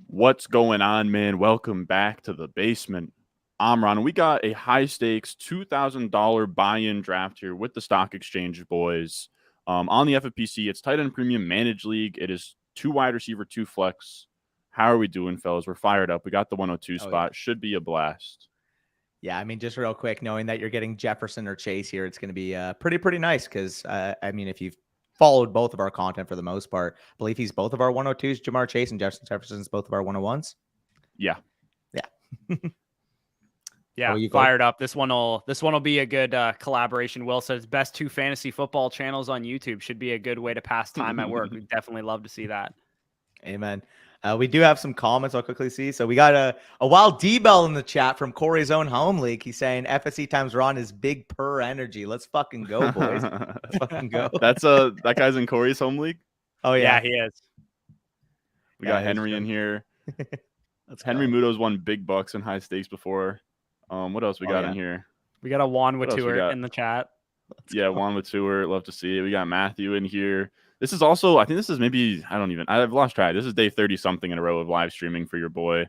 What's going on, man? Welcome back to the basement. I'm Ron. We got a high stakes $2,000 buy-in draft here with the stock exchange boys. On the FFPC, it's tight end premium managed league. It is 2 wide receiver, 2 flex. How are we doing, fellas? We're fired up. We got the 102 spot. Yeah. Should be a blast. Yeah, I mean, just real quick, knowing that you're getting Jefferson or Chase here, it's going to be pretty nice because, I mean, if you've followed both of our content for the most part, I believe he's both of our 102s, Jamar Chase and Jefferson's both of our 101s. Yeah. Yeah. Yeah, fired up. This one will be a good collaboration. Will says best 2 fantasy football channels on YouTube. Should be a good way to pass time at work. We'd definitely love to see that. Amen. We do have some comments I'll quickly see. So we got a wild D-Bell in the chat from Corey's own home league. He's saying FSE times Ron is big per energy. Let's fucking go, boys. Let's fucking go. That's that guy's in Corey's home league? Oh, yeah. He is. We got Henry in here. Henry Muto's won big bucks in high stakes before. What else we got in here? We got a Juan Stewart in the chat. Yeah, Juan Stewart. Love to see it. We got Matthew in here. This is also, I think this is maybe, I've lost track. This is day 30 something in a row of live streaming for your boy.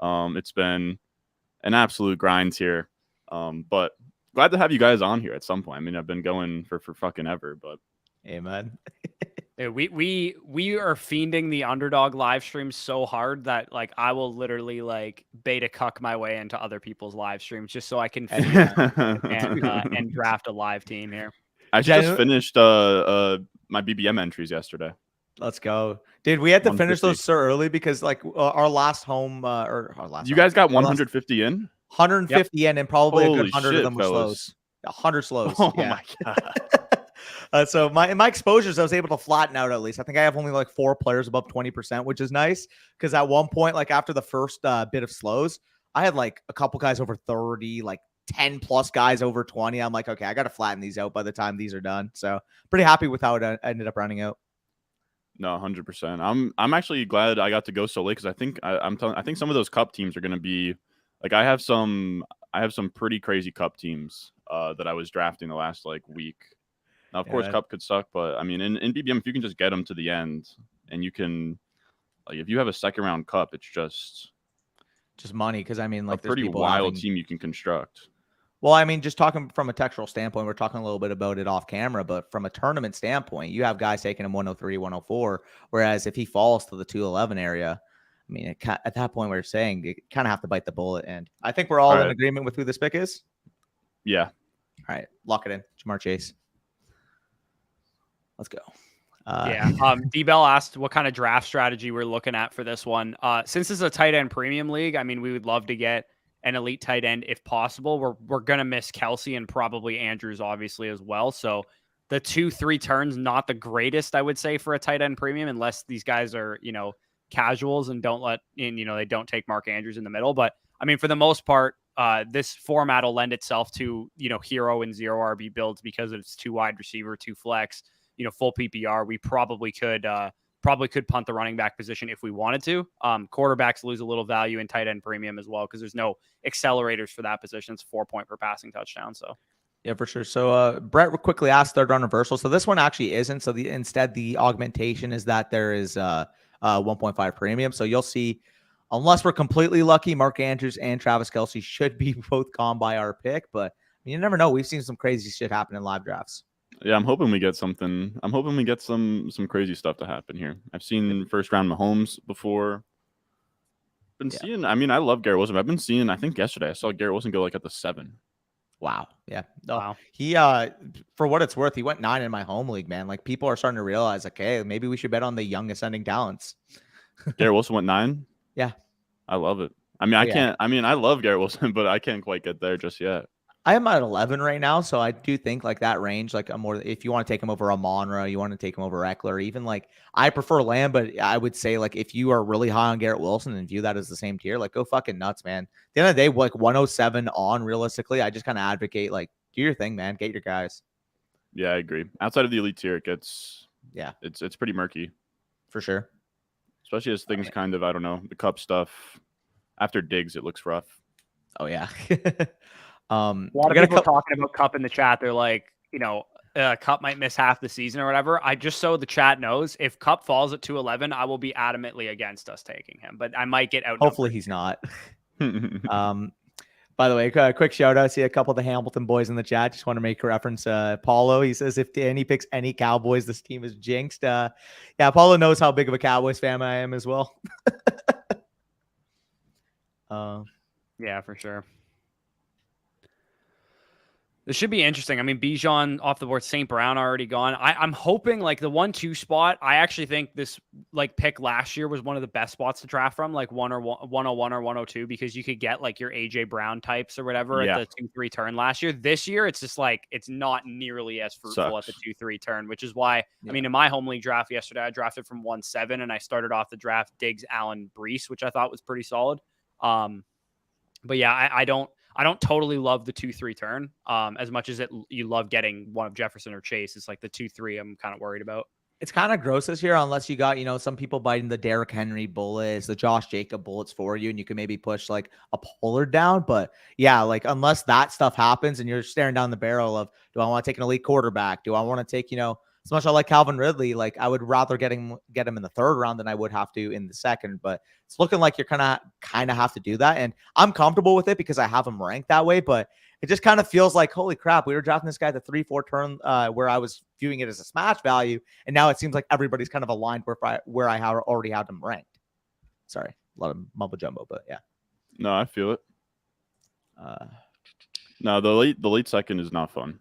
It's been an absolute grind here. But glad to have you guys on here at some point. I mean, I've been going for fucking ever, but. Amen. We are fiending the underdog live streams so hard that like I will literally like beta cuck my way into other people's live streams just so I can and draft a live team here. I just finished my BBM entries yesterday. Let's go, dude. We had to finish those so early because like our last home you guys got 150 in, 150 in, and probably Holy a good 100 of them were slows. 100 slows. Oh yeah. my god. So my exposures, I was able to flatten out at least. I think I have only like 4 players above 20%, which is nice because at one point, like after the first bit of slows, I had like a couple guys over 30, like 10 plus guys over 20. I'm like, okay, I got to flatten these out by the time these are done. So pretty happy with how it ended up running out. No, 100%. I'm actually glad I got to go so late because I think I think some of those cup teams are going to be like I have some pretty crazy cup teams that I was drafting the last like week. Now, of course, cup could suck, but I mean, in BBM, if you can just get them to the end and you can, like, if you have a second round cup, it's just money. Because I mean, like, a pretty wild team you can construct. Well, I mean, just talking from a textural standpoint, we're talking a little bit about it off camera, but from a tournament standpoint, you have guys taking him 103, 104. Whereas if he falls to the 211 area, I mean, at that point, we're saying you kind of have to bite the bullet. And I think we're all in agreement with who this pick is. Yeah. All right. Lock it in. Jamar Chase. Let's go. D-Bell asked what kind of draft strategy we're looking at for this one. Since this is a tight end premium league, I mean, we would love to get an elite tight end if possible. We're going to miss Kelsey and probably Andrews, obviously, as well. So the 2-3 turns, not the greatest, I would say, for a tight end premium, unless these guys are, casuals and they don't take Mark Andrews in the middle. But I mean, for the most part, this format will lend itself to, hero and zero RB builds because it's 2 wide receiver, 2 flex, full PPR. We probably could punt the running back position if we wanted to. Quarterbacks lose a little value in tight end premium as well because there's no accelerators for that position. It's 4 point per passing touchdown. So yeah, for sure. So Brett quickly asked third round reversal. So this one actually isn't. So instead the augmentation is that there is 1.5 premium. So you'll see, unless we're completely lucky, Mark Andrews and Travis Kelsey should be both gone by our pick. But you never know. We've seen some crazy shit happen in live drafts. Yeah, I'm hoping we get something. I'm hoping we get some crazy stuff to happen here. I've seen first round Mahomes before. Been seeing. I mean, I love Garrett Wilson. I've been seeing. I think yesterday I saw Garrett Wilson go like at the 7. Wow. Yeah. Wow. He for what it's worth, he went 9 in my home league, man. Like people are starting to realize, like, hey, maybe we should bet on the young ascending talents. Garrett Wilson went 9. Yeah. I love it. I mean, I can't. I mean, I love Garrett Wilson, but I can't quite get there just yet. I am at 11 right now, so I do think like that range, like if you want to take him over a Monra, you want to take him over Eckler, even like I prefer Lamb, but I would say like if you are really high on Garrett Wilson and view that as the same tier, like go fucking nuts, man. At the end of the day, like 107 on realistically, I just kind of advocate like do your thing, man. Get your guys. Yeah, I agree. Outside of the elite tier, it gets it's pretty murky for sure. Especially as things kind of, I don't know, the cup stuff after Diggs, it looks rough. Oh yeah. A lot of people talking about cup in the chat. They're like, Cup might miss half the season or whatever. I just so the chat knows, if Cup falls at 211, I will be adamantly against us taking him. But I might get outnumbered. Hopefully he's not. By the way, quick shout out. See a couple of the Hamilton boys in the chat. Just want to make a reference. Paulo, he says if Danny picks any Cowboys, this team is jinxed. Yeah, Paulo knows how big of a Cowboys fan I am as well. Yeah, for sure. This should be interesting. I mean, Bijan off the board, St. Brown already gone. I'm hoping like the 1-2 spot. I actually think this like pick last year was one of the best spots to draft from, like 101 or 102, because you could get like your AJ Brown types or whatever at the 2-3 turn last year. This year, it's just like it's not nearly as fruitful at the 2-3 turn, which is why I mean, in my home league draft yesterday, I drafted from 1-7 and I started off the draft Diggs, Allen, Brees, which I thought was pretty solid. But yeah, I don't totally love the 2-3 turn as much as you love getting one of Jefferson or Chase. It's like the 2-3 I'm kind of worried about. It's kind of gross this year unless you got, some people biting the Derrick Henry bullets, the Josh Jacob bullets for you, and you can maybe push like a Pollard down. But yeah, like unless that stuff happens and you're staring down the barrel of, do I want to take an elite quarterback? Do I want to take, as much as I like Calvin Ridley, like I would rather get him in the third round than I would have to in the second. But it's looking like you're kind of have to do that, and I'm comfortable with it because I have him ranked that way. But it just kind of feels like, holy crap, we were drafting this guy at the 3-4 turn where I was viewing it as a smash value, and now it seems like everybody's kind of aligned where I already had him ranked. Sorry, a lot of mumbo jumbo, but yeah. No, I feel it. No, the late second is not fun.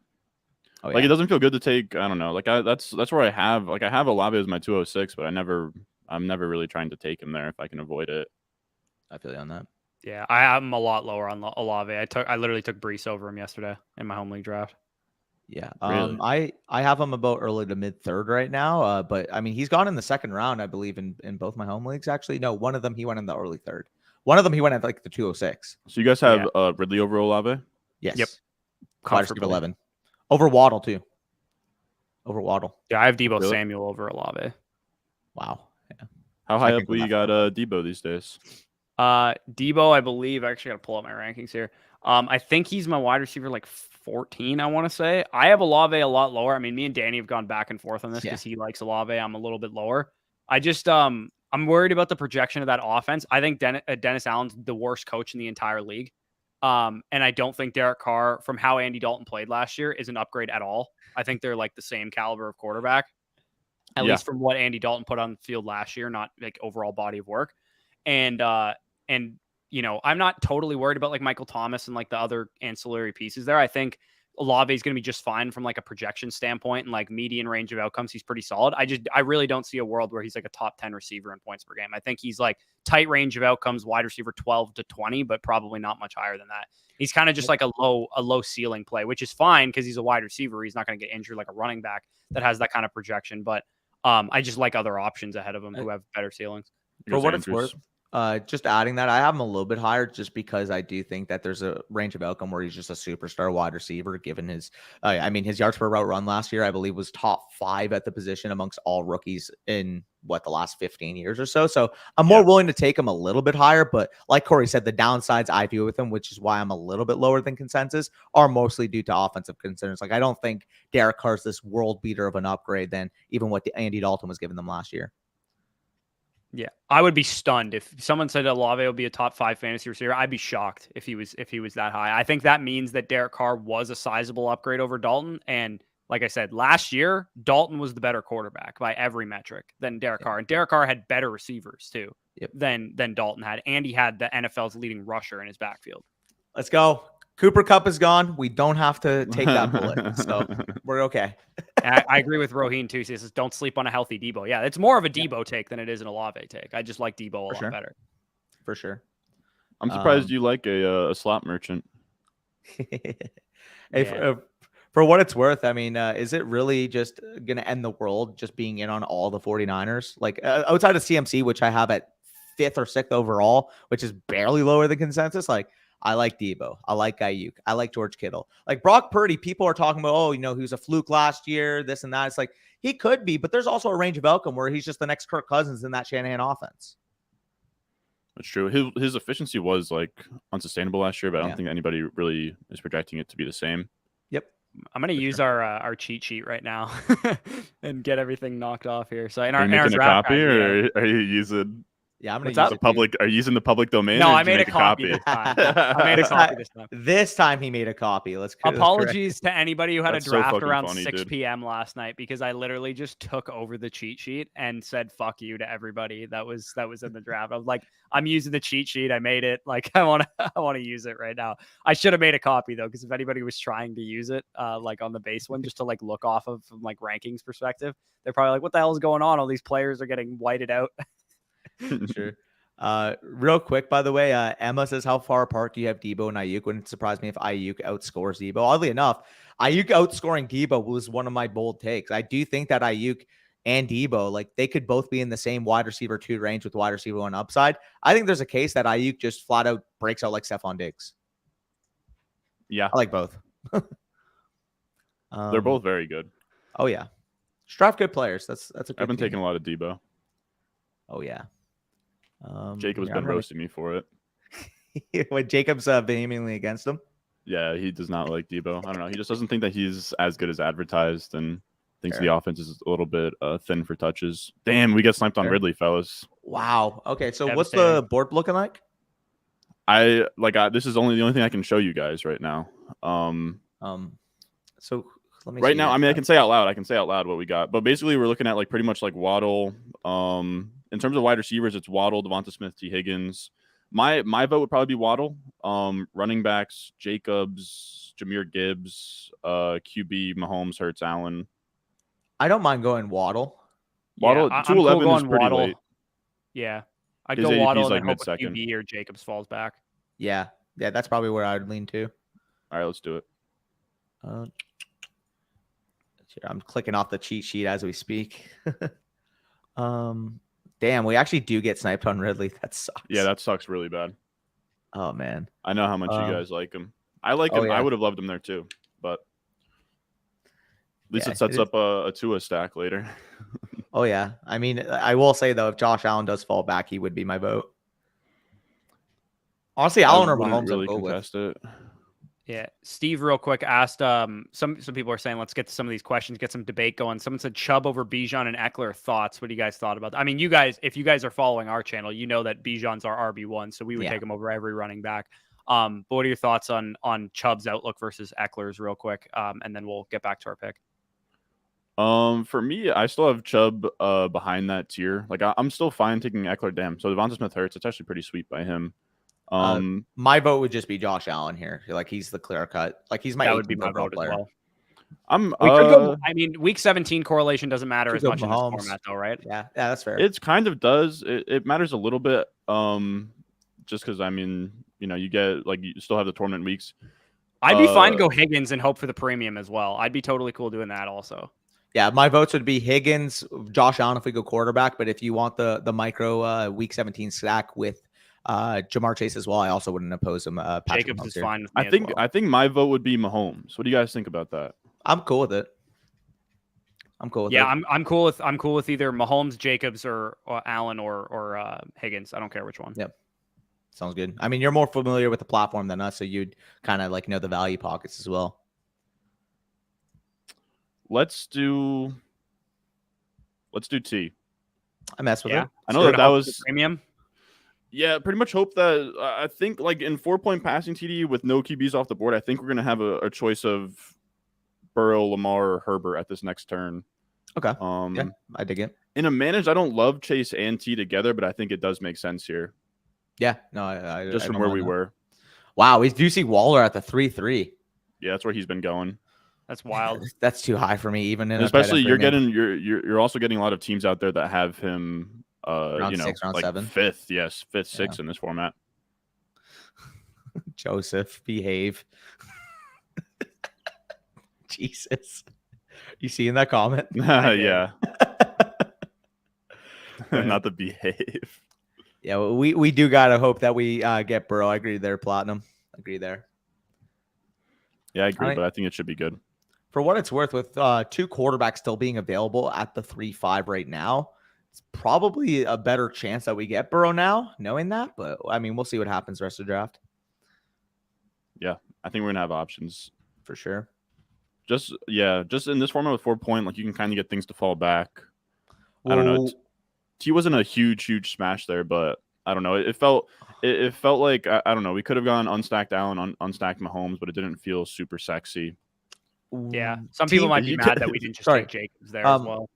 Oh, yeah. Like it doesn't feel good to take. I don't know. Like that's where I have Olave as my 206, but I'm never really trying to take him there if I can avoid it. I feel you on that. Yeah, I have him a lot lower on Olave. I literally took Brees over him yesterday in my home league draft. Yeah, really? I have him about early to mid third right now. But I mean, he's gone in the second round, I believe, in both my home leagues. Actually, no, one of them he went in the early third. One of them he went at like the 206. So you guys have Ridley over Olave? Yes. Yep. Comfortably. 11. Over Waddle, too. Over Waddle. Yeah, I have Debo Samuel over Olave. Wow. Yeah. How high up we got Debo these days? Debo, I believe, I actually got to pull up my rankings here. I think he's my wide receiver like 14, I want to say. I have Olave a lot lower. I mean, me and Danny have gone back and forth on this because he likes Olave. I'm a little bit lower. I just, I'm worried about the projection of that offense. I think Dennis Allen's the worst coach in the entire league. And I don't think Derek Carr, from how Andy Dalton played last year, is an upgrade at all. I think they're like the same caliber of quarterback, at least from what Andy Dalton put on the field last year, not like overall body of work. And I'm not totally worried about like Michael Thomas and like the other ancillary pieces there. I think Olave is going to be just fine from like a projection standpoint and like median range of outcomes. He's pretty solid. I really don't see a world where he's like a top 10 receiver in points per game. I think he's like tight range of outcomes, wide receiver 12 to 20, but probably not much higher than that. He's kind of just like a low ceiling play, which is fine because he's a wide receiver. He's not going to get injured like a running back that has that kind of projection. But I just like other options ahead of him who have better ceilings. For what it's worth, just adding that, I have him a little bit higher just because I do think that there's a range of outcome where he's just a superstar wide receiver, given his, his yards per route run last year, I believe, was top 5 at the position amongst all rookies in the last 15 years or so. So I'm more willing to take him a little bit higher, but like Corey said, the downsides I view with him, which is why I'm a little bit lower than consensus, are mostly due to offensive concerns. Like I don't think Derek Carr's this world beater of an upgrade than even what Andy Dalton was giving them last year. Yeah, I would be stunned if someone said Olave will be a top 5 fantasy receiver. I'd be shocked if he was that high. I think that means that Derek Carr was a sizable upgrade over Dalton. And like I said, last year, Dalton was the better quarterback by every metric than Derek Carr. And Derek Carr had better receivers too than Dalton had. And he had the NFL's leading rusher in his backfield. Let's go. Cooper Kupp is gone. We don't have to take that bullet. So we're okay. I agree with Roheen too. He says, don't sleep on a healthy Debo. Yeah, it's more of a Debo take than it is an Olave take. I just like Debo a lot better. For sure. I'm surprised you like a slot merchant. For what it's worth, I mean, is it really just going to end the world just being in on all the 49ers? Like outside of CMC, which I have at 5th or 6th overall, which is barely lower than consensus. Like, I like Debo. I like Ayuk. I like George Kittle. Like Brock Purdy, people are talking about, he was a fluke last year, this and that. It's like, he could be, but there's also a range of outcome where he's just the next Kirk Cousins in that Shanahan offense. That's true. His efficiency was like unsustainable last year, but I don't think anybody really is projecting it to be the same. Yep. I'm gonna use our cheat sheet right now and get everything knocked off here. So in Are our, you in our making a draft copy, guide, or are you using Yeah, I'm gonna What's use up? the it, dude. public? Are you using the public domain? No, or I did you made a make copy this time. I made a copy this time. This time he made a copy. Let's correct. Apologies to anybody who had That's a so draft fucking around funny, 6 dude. p.m. last night because I literally just took over the cheat sheet and said "fuck you" to everybody that was in the draft. I was like, I'm using the cheat sheet. I made it. Like I want to use it right now. I should have made a copy though, because if anybody was trying to use it, like on the base one, just to like look off of from like rankings perspective, they're probably like, what the hell is going on? All these players are getting whited out. Sure. Real quick, by the way, Emma says, how far apart do you have Debo and Ayuk? Wouldn't surprise me if Ayuk outscores Debo. Oddly enough, Ayuk outscoring Debo was one of my bold takes. I do think that Ayuk and Debo, like they could both be in the same wide receiver 2 range with wide receiver 1 upside. I think there's a case that Ayuk just flat out breaks out like Stephon Diggs. Yeah, I like both. they're both very good. Oh yeah, draft good players. That's a good I've been team. taking a lot of Debo. Oh yeah. Jacob's been roasting me for it. When Jacob's vehemently against him. Yeah, he does not like Debo. I don't know. He just doesn't think that he's as good as advertised, and thinks Fair. the offense is a little bit thin for touches. Damn, we got sniped on Fair. Ridley, fellas. Wow. Okay, so what's the Devastating. board looking like? This is the only thing I can show you guys right now. So let me Right see now, here. I mean, I can say out loud what we got, but basically we're looking at like pretty much like Waddle. In terms of wide receivers, it's Waddle, Devonta Smith, T. Higgins. My vote would probably be Waddle. Running backs, Jacobs, Jahmyr Gibbs, QB, Mahomes, Hurts, Allen. I don't mind going Waddle. Waddle, Yeah, I'm cool 211 is going pretty Waddle. late. Yeah, I'd His go ADP Waddle is and like then hope a mid-second. QB or Jacobs falls back. Yeah, that's probably where I'd lean to. All right, let's do it. I'm clicking off the cheat sheet as we speak. Damn, we actually do get sniped on Ridley. That sucks. Yeah, that sucks really bad. Oh man. I know how much you guys like him. I like oh, him. yeah. I would have loved him there too, but at least Yeah, it sets it up a Tua stack later. Oh yeah. I mean, I will say though, if Josh Allen does fall back, he would be my vote. Honestly, Allen or wouldn't Mahomes really I'll go with. contest it. Yeah, Steve, real quick, asked some people are saying let's get to some of these questions, get some debate going. Someone said Chubb over Bijan and Eckler. Thoughts? What do you guys thought about that? I mean, you guys, if you guys are following our channel, you know that Bijan's our RB1, so we would take him over every running back. But what are your thoughts on Chubb's outlook versus Eckler's, real quick? And then we'll get back to our pick. For me, I still have Chubb behind that tier. Like I'm still fine taking Eckler. Damn. So Devonta Smith Hurts. It's actually pretty sweet by him. My vote would just be Josh Allen here. Like he's the clear cut. Like he's my that would be my vote player. as well. We could go. I mean, week 17 correlation doesn't matter as much in this Mahomes. format, though, right? Yeah, that's fair. It's kind of does. It matters a little bit. Just because I mean, you know, you get like you still have the tournament weeks. I'd be fine to go Higgins and hope for the premium as well. I'd be totally cool doing that also. Yeah, my votes would be Higgins, Josh Allen if we go quarterback. But if you want the micro week 17 stack with Jamar Chase as well, I also wouldn't oppose him. Jacobs is fine with me I think as well. I think my vote would be Mahomes. What do you guys think about that? I'm cool with it. I'm cool with it. I'm cool with either Mahomes, Jacobs, or Allen or Higgins. I don't care which one. Yep. Sounds good. I mean, you're more familiar with the platform than us, so you'd kind of like know the value pockets as well. Let's do T. I mess with it. I know that was premium. Yeah, pretty much hope that I think like in 4-point passing TD with no QBs off the board, I think we're gonna have a choice of Burrow, Lamar, or Herbert at this next turn. Okay. Yeah, I dig it. In a managed, I don't love Chase and T together, but I think it does make sense here. Yeah, no, I just from where we were. Wow, we do see Waller at the 3-3. Yeah, that's where he's been going. That's wild. That's too high for me, even in especially you're also getting a lot of teams out there that have him round 6, round like 7. fifth, sixth in this format. Joseph, behave. Jesus. You seeing that comment? Yeah. Not the behave. Yeah, we do gotta hope that we get Burrow. I agree there, Platinum. Agree there. Yeah, I agree, but I think it should be good. For what it's worth, with 2 quarterbacks still being available at the 3-5 right now, it's probably a better chance that we get Burrow now, knowing that. But I mean, we'll see what happens the rest of the draft. Yeah, I think we're gonna have options for sure. just in this format with 4-point, like you can kind of get things to fall back. I don't know. T wasn't a huge smash there, but I don't know. It felt like I don't know. We could have gone unstacked Allen, unstacked Mahomes, but it didn't feel super sexy. Yeah, some people might be mad that we didn't just take Jacobs there as well.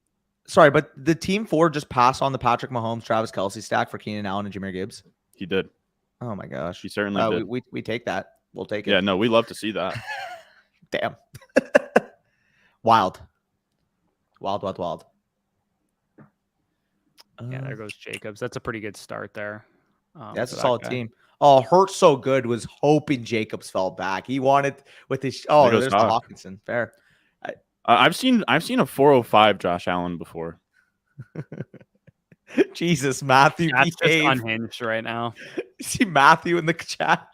Sorry, but the Team 4 just passed on the Patrick Mahomes, Travis Kelce stack for Keenan Allen and Jahmyr Gibbs. He did. Oh my gosh, he certainly did. We take that. We'll take it. Yeah, no, we love to see that. Damn. Wild. Yeah, there goes Jacobs. That's a pretty good start there. That's a solid team. Oh, Hurts so good. Was hoping Jacobs fell back. He wanted with his. Oh, there's the Hawkinson. Fair. I've seen a 405 Josh Allen before. Jesus, Matthew. That's just unhinged right now. See Matthew in the chat.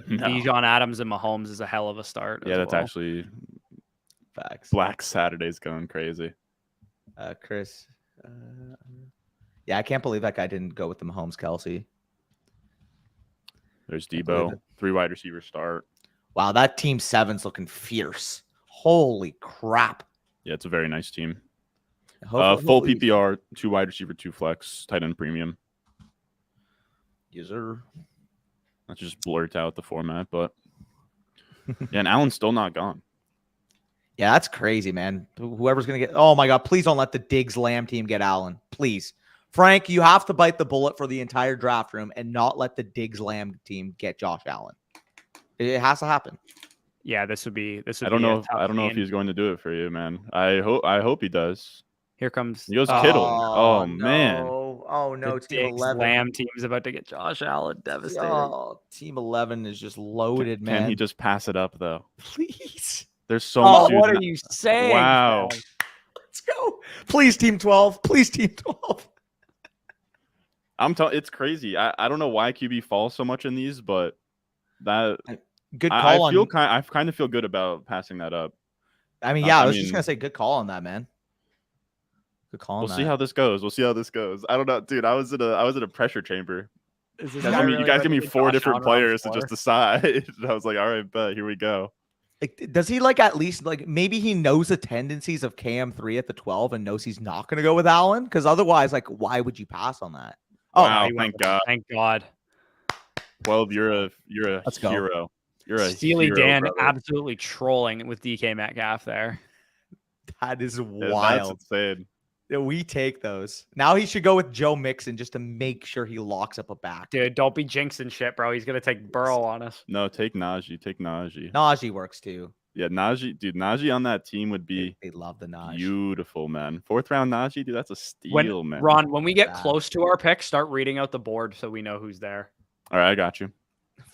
No. Bijan Adams and Mahomes is a hell of a start. Yeah, that's actually facts. Black Saturday's going crazy. Chris. Yeah, I can't believe that guy didn't go with the Mahomes Kelce. There's Debo, 3 wide receiver start. Wow, that team 7's looking fierce. Holy crap. Yeah, it's a very nice team. Hopefully, full PPR, 2 wide receiver, 2 flex, tight end premium. Yes, sir. That's just blurt out the format, but yeah, and Allen's still not gone. Yeah, that's crazy, man. Whoever's going to get... Oh, my God. Please don't let the Diggs Lamb team get Allen. Please. Frank, you have to bite the bullet for the entire draft room and not let the Diggs Lamb team get Josh Allen. It has to happen. Yeah, this would be... I don't know if he's going to do it for you, man. I hope he does. Here comes... He goes Kittle. Oh, man. Oh, no. The Diggs Lamb team is about to get Josh Allen. Devastating. Oh, Team 11 is just loaded, man. Can he just pass it up, though? Please. There's so much. What are you saying? Wow. Man? Let's go. Please, Team 12. Please, Team 12. It's crazy. I don't know why QB falls so much in these, but that good call. I kind of feel good about passing that up. I mean, yeah, I was just gonna say good call on that, man. Good call. We'll see how this goes. I don't know, dude. I was in a pressure chamber. You guys give me 4 different players to just decide. I was like, all right, bet, here we go. Does he at least maybe he knows the tendencies of KM3 at the 12 and knows he's not going to go with Allen? Because otherwise, why would you pass on that? Oh, wow, thank God. Thank God. 12, you're a hero. You're a Steely hero, Dan brother. absolutely trolling with DK Metcalf there. That is wild. That's insane. Yeah, we take those. Now he should go with Joe Mixon just to make sure he locks up a back. Dude, don't be jinxing shit, bro. He's going to take Burrow on us. No, take Najee. Najee works too. Yeah, Najee on that team would be they love the Najee. Beautiful, man. 4th round Najee, dude, that's a steal, man. Ron, when we get close to our pick, start reading out the board so we know who's there. All right, I got you.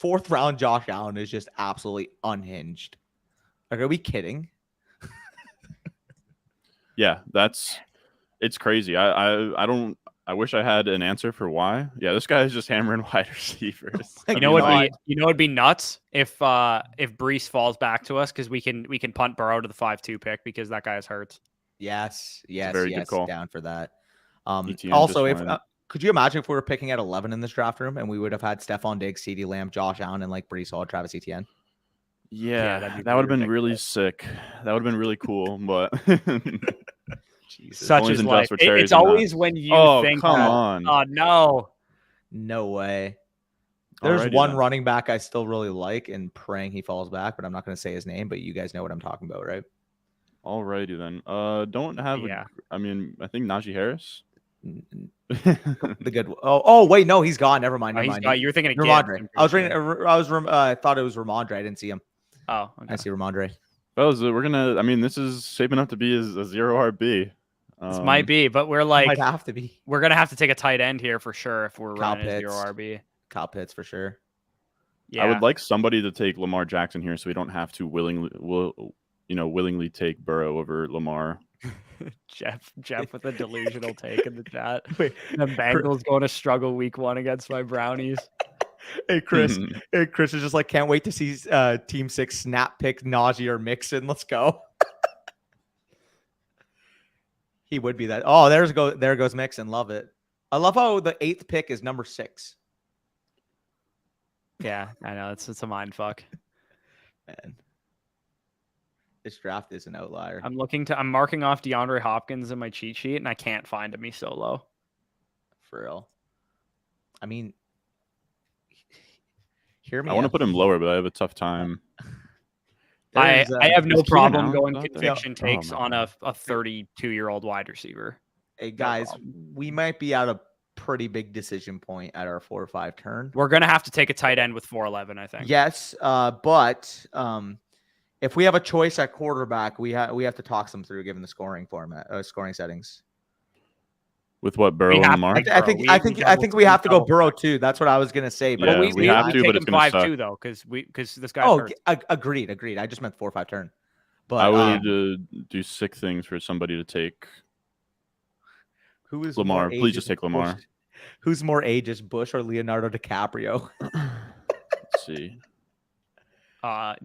4th round Josh Allen is just absolutely unhinged. Are we kidding? Yeah, it's crazy. I wish I had an answer for why. Yeah, this guy is just hammering wide receivers. You know what'd be nuts if Brees falls back to us because we can punt Burrow to the 5-2 pick because that guy is hurt. Yes, very good call. Down for that. Also, if could you imagine if we were picking at 11 in this draft room and we would have had Stephon Diggs, CeeDee Lamb, Josh Allen, and Brees Hall, Travis Etienne? Yeah, that would have been really sick. That would have been really cool, but. Jesus. Such is life. It's always when you think, come on. Oh, no. No way. There's one running back I still really like and praying he falls back, but I'm not going to say his name, but you guys know what I'm talking about, right? Alrighty then. Don't have I think Najee Harris. The good Oh, wait, no, he's gone. Never mind. You were thinking of Ramondre. I thought it was Ramondre. I didn't see him. Oh, okay. I see Ramondre. Well, this is shaping up to be a 0 RB. This might be, but we're might have to be. We're gonna have to take a tight end here for sure if we're Kyle running a 0 RB. Kyle Pitts for sure. Yeah, I would like somebody to take Lamar Jackson here, so we don't have to willingly take Burrow over Lamar. Jeff with a delusional take in the chat. Wait, the Bengals going to struggle week 1 against my Brownies. Hey Chris, Chris is just can't wait to see Team 6 snap pick Najee or Mixon. Let's go. He would be that. Oh, there goes Mixon. Love it. I love how the 8th pick is number 6. Yeah, I know. It's a mind fuck. Man. This draft is an outlier. I'm marking off DeAndre Hopkins in my cheat sheet, and I can't find him. He's so low. For real. I mean, hear me I want to out. put him lower, but I have a tough time. I have no Is Keenan problem Allen going out there? conviction Oh takes my on God. a 32-year-old wide receiver. Hey No guys, problem. we might be at a pretty big decision point at our 4 or 5 turn. We're gonna have to take a tight end with 411, I think. Yes, but if we have a choice at quarterback, we have to talk them through given the scoring format, scoring settings. With what, Burrow and have Lamar? to- I think we have to go Burrow too. That's what I was gonna say. But Yeah, at the we same have time- to, but take it's him gonna suck. 5-2 though, because this guy's Oh, hurt. agreed. I just meant 4 or 5 turn. But I would do sick things for somebody to take who is Lamar. more Please just ageist, take Lamar. Bush? Who's more ageist, Bush or Leonardo DiCaprio? Let's see.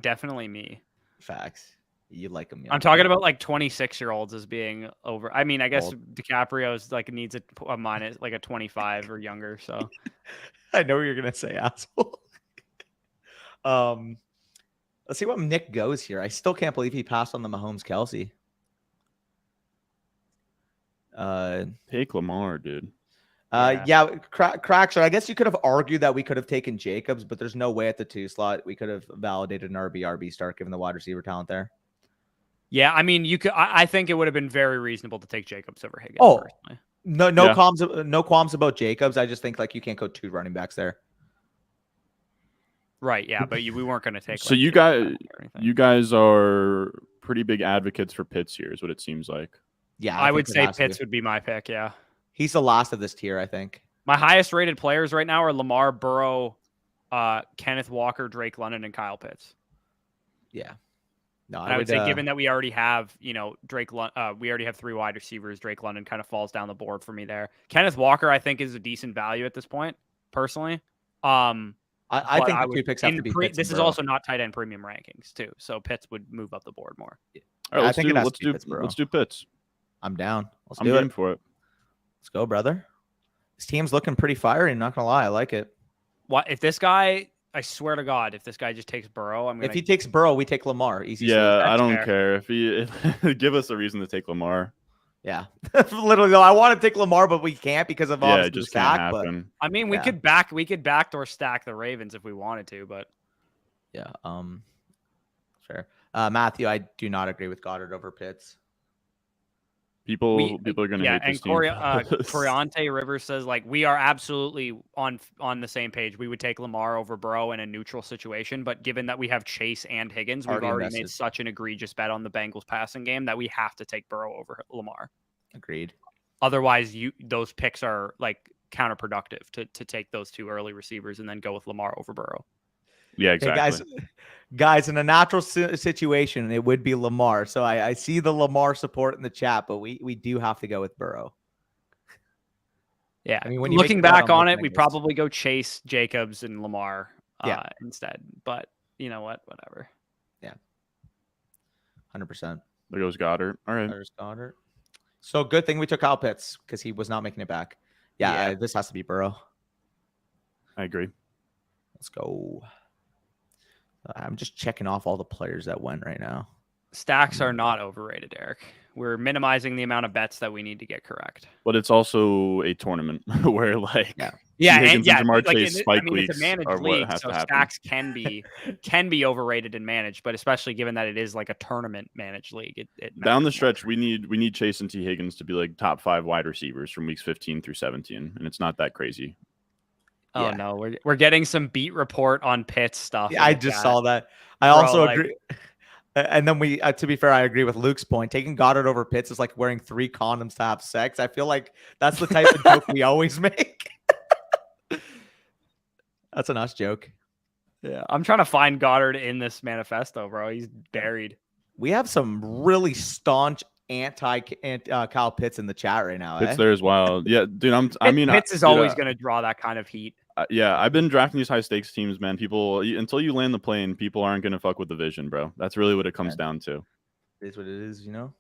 Definitely me. Facts. You like him. I'm talking about like 26-year-olds as being over. I mean, I guess Old. DiCaprio's like needs a minus like a 25 or younger. So I know what you're gonna say, asshole. Let's see what Nick goes here. I still can't believe he passed on the Mahomes Kelsey. Take Lamar, dude. Yeah, Crackshot. I guess you could have argued that we could have taken Jacobs, but there's no way at the 2 slot we could have validated an RB start given the wide receiver talent there. yeah, I mean, you could. I think it would have been very reasonable to take Jacobs over Higgins. Oh. Personally. No Yeah. qualms about Jacobs. I just think like you can't go 2 running backs there. Right? Yeah, but we weren't going to take. So like, you Jacobs guys, or anything. you guys are pretty big advocates for Pitts here, is what it seems like. Yeah, I think would it say has to Pitts be. would be my pick. Yeah. He's the last of this tier, I think. My highest rated players right now are Lamar, Burrow, Kenneth Walker, Drake London, and Kyle Pitts. Yeah. No, And I would say, given that we already have, we already have 3 wide receivers. Drake London kind of falls down the board for me there. Kenneth Walker, I think, is a decent value at this point, personally. I but think I the 2 would- picks have to be Pitts this and is Burrow. also not tight end premium rankings too, so Pitts would move up the board more. All right, I let's think do it has to be Pittsburgh. let's do Pitts. I'm down. Let's I'm do game it. for it. Let's go, brother. This team's looking pretty fiery. I'm not gonna lie, I like it. What if this guy? I swear to God, if this guy just takes Burrow, I'm gonna. If he takes Burrow, we take Lamar. Easy. Yeah, I That's don't fair. care if give us a reason to take Lamar. Yeah. Literally, though, I want to take Lamar, but we can't because of Yeah, obviously it just the can't sack. But happen. I mean, we could backdoor stack the Ravens if we wanted to, but yeah, fair. Matthew, I do not agree with Goddard over Pitts. People are gonna hate this team. Coriante Rivers says like we are absolutely on the same page. We would take Lamar over Burrow in a neutral situation, but given that we have Chase and Higgins, we've already made invested. such an egregious bet on the Bengals passing game that we have to take Burrow over Lamar. Agreed. Otherwise, those picks are like counterproductive to take those 2 early receivers and then go with Lamar over Burrow. Yeah, Hey, exactly. guys, in a natural situation, it would be Lamar. So I see the Lamar support in the chat, but we do have to go with Burrow. Yeah, I mean, when you looking make the bet back on on both it, we Bengals. probably go Chase, Jacobs, and Lamar Yeah. instead. But you know what? Whatever. 100%. There goes Goddard. All right. There's Goddard. So good thing we took Kyle Pitts because he was not making it back. Yeah. This has to be Burrow. I agree. Let's go. I'm just checking off all the players that went right now. Stacks are not overrated, Eric. We're minimizing the amount of bets that we need to get correct. But it's also a tournament where like Yeah, Higgins and Jamar like, Chase spike it's weeks a managed are what league, has so to happen. stacks can be overrated and managed, but especially given that it is like a tournament managed league, it Down the matters stretch, more. we need Chase and T Higgins to be like top 5 wide receivers from weeks 15 through 17, and it's not that crazy. Oh Yeah. no, we're getting some beat report on Pitts stuff. Yeah, I just saw that. I also agree. And then to be fair, I agree with Luke's point. Taking Goddard over Pitts is like wearing 3 condoms to have sex. I feel like that's the type of joke we always make. That's an us joke. Yeah, I'm trying to find Goddard in this manifesto, bro. He's buried. We have some really staunch anti Kyle Pitts in the chat right now. Pitts there as well. Yeah, dude. Pitts is always going to draw that kind of heat. Yeah, I've been drafting these high stakes teams, man. People, until you land the plane, people aren't gonna fuck with the vision, bro. That's really what it comes down to. It is what it is, you know.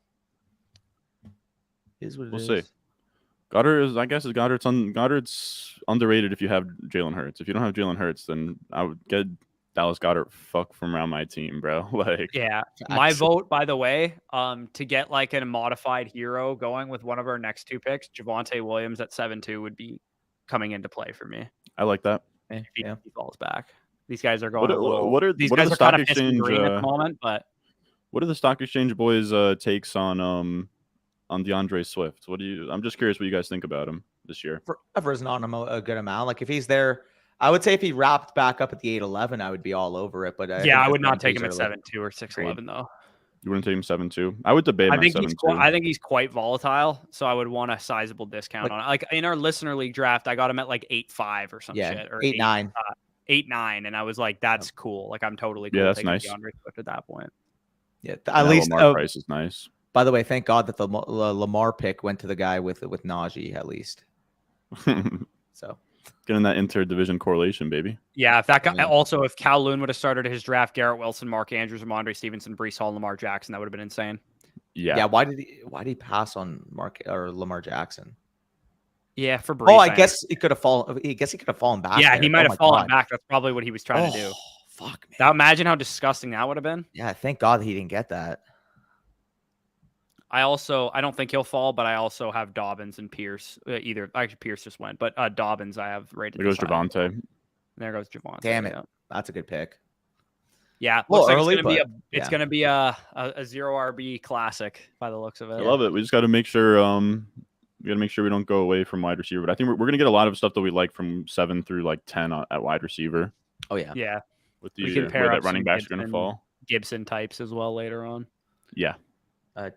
It is what it is. We'll see. Goddard's underrated if you have Jalen Hurts. If you don't have Jalen Hurts, then I would Dallas Goedert fuck from around my team, bro. Like, Yeah. My vote, by the way, to get like a modified hero going with one of our next 2 picks, Javonte Williams at 7-2 would be coming into play for me I like that. if he falls back. These guys are What going a little. what are These what are guys the are kind stock of pissing exchange green at the moment, but what are the stock exchange boys takes on DeAndre Swift? I'm just curious what you guys think about him this year. I've risen on him a good amount. Like if he's there, I would say if he wrapped back up at the 8-11, I would be all over it. But I would not take him at 7-2 or 6-11 though. You wouldn't take him 7-2? I would debate him at 7-2. I think he's quite volatile, so I would want a sizable discount on it. Like in our listener league draft, I got him at like 8-5 or some shit, or 8-9. 8-9, and I was like, that's cool. Like I'm totally cool. Yeah, that's nice. DeAndre Swift at that point. Yeah, at least Lamar price is nice. By the way, thank God that the Lamar pick went to the guy with Najee at least. So getting that interdivision correlation, baby. Yeah, if that guy also if Cal Loon would have started his draft, Garrett Wilson, Mark Andrews, Ramondre Stevenson, Breece Hall, Lamar Jackson, that would have been insane. Yeah. Yeah. Why did he pass on Lamar Jackson? Yeah, for Breece. Oh, I guess he could have fallen. I guess he could have fallen back. Yeah, there. he might have fallen back. That's probably what he was trying to do. Fuck, man. Now imagine how disgusting that would have been. Yeah, thank God he didn't get that. I don't think he'll fall, but I also have Dobbins and Pierce. Actually, Pierce just went, but Dobbins I have rated. There goes Javonte. There goes Javonte. Damn it, that's a good pick. Yeah, well, looks like early, it's gonna be a 0 RB classic by the looks of it. I love it. We just got to make sure we don't go away from wide receiver. But I think we're gonna get a lot of stuff that we like from 7 through like 10 at wide receiver. Oh yeah, yeah. With the where that running backs are gonna fall. Gibson types as well later on. Yeah.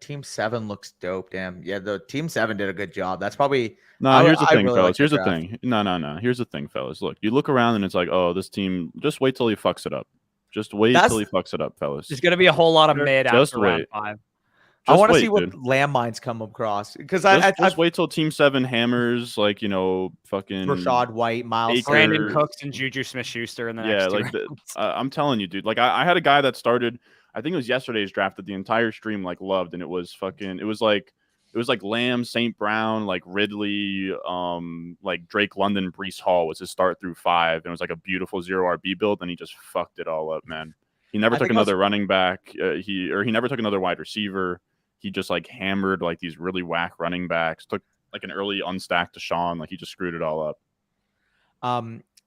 Team 7 looks dope. Damn. Yeah, the Team 7 did a good job. That's probably here's the thing, fellas. Here's the thing. No. Here's the thing, fellas. Look, you look around and it's like, oh, this team. Just wait till he fucks it up. Just wait till he fucks it up, fellas. There's gonna be a whole lot of mid after round 5. I want to see what landmines come across because just wait till Team 7 hammers like fucking Rashad White, Miles, Brandon Cooks, and Juju Smith-Schuster in the next 2 rounds. I'm telling you, dude. Like I had a guy that started. I think it was yesterday's draft that the entire stream like loved, and it was like Lamb, St. Brown, like Ridley, like Drake London, Breece Hall was his start through 5, and it was like a beautiful 0 RB build, and he just fucked it all up, man. He never took another running back. He never took another wide receiver. He just like hammered like these really whack running backs. Took like an early unstacked Deshaun. Like he just screwed it all up.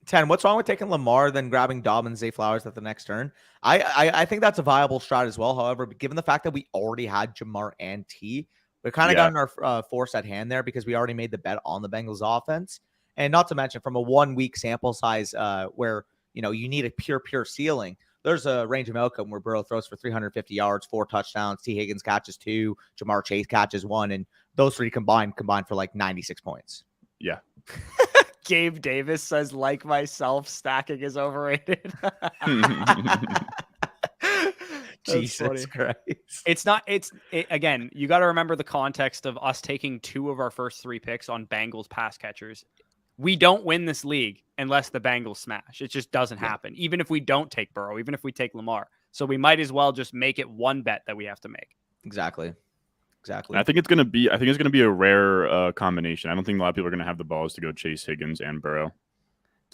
10. What's wrong with taking Lamar then grabbing Dobbins, Zay Flowers at the next turn? I think that's a viable strat as well. However, given the fact that we already had Jamar and T, we kind of gotten our force at hand there because we already made the bet on the Bengals offense. And not to mention from a 1 week sample size where, you need a pure ceiling. There's a range of outcome where Burrow throws for 350 yards, 4 touchdowns, T. Higgins catches 2, Jamar Chase catches 1, and those 3 combined for like 96 points. Yeah. Gabe Davis says, like myself, stacking is overrated. Jesus Christ. Again, you got to remember the context of us taking 2 of our first 3 picks on Bengals pass catchers. We don't win this league unless the Bengals smash. It just doesn't happen. Even if we don't take Burrow, even if we take Lamar. So we might as well just make it one bet that we have to make. Exactly. I think it's gonna be a rare combination. I don't think a lot of people are gonna have the balls to go chase Higgins and Burrow.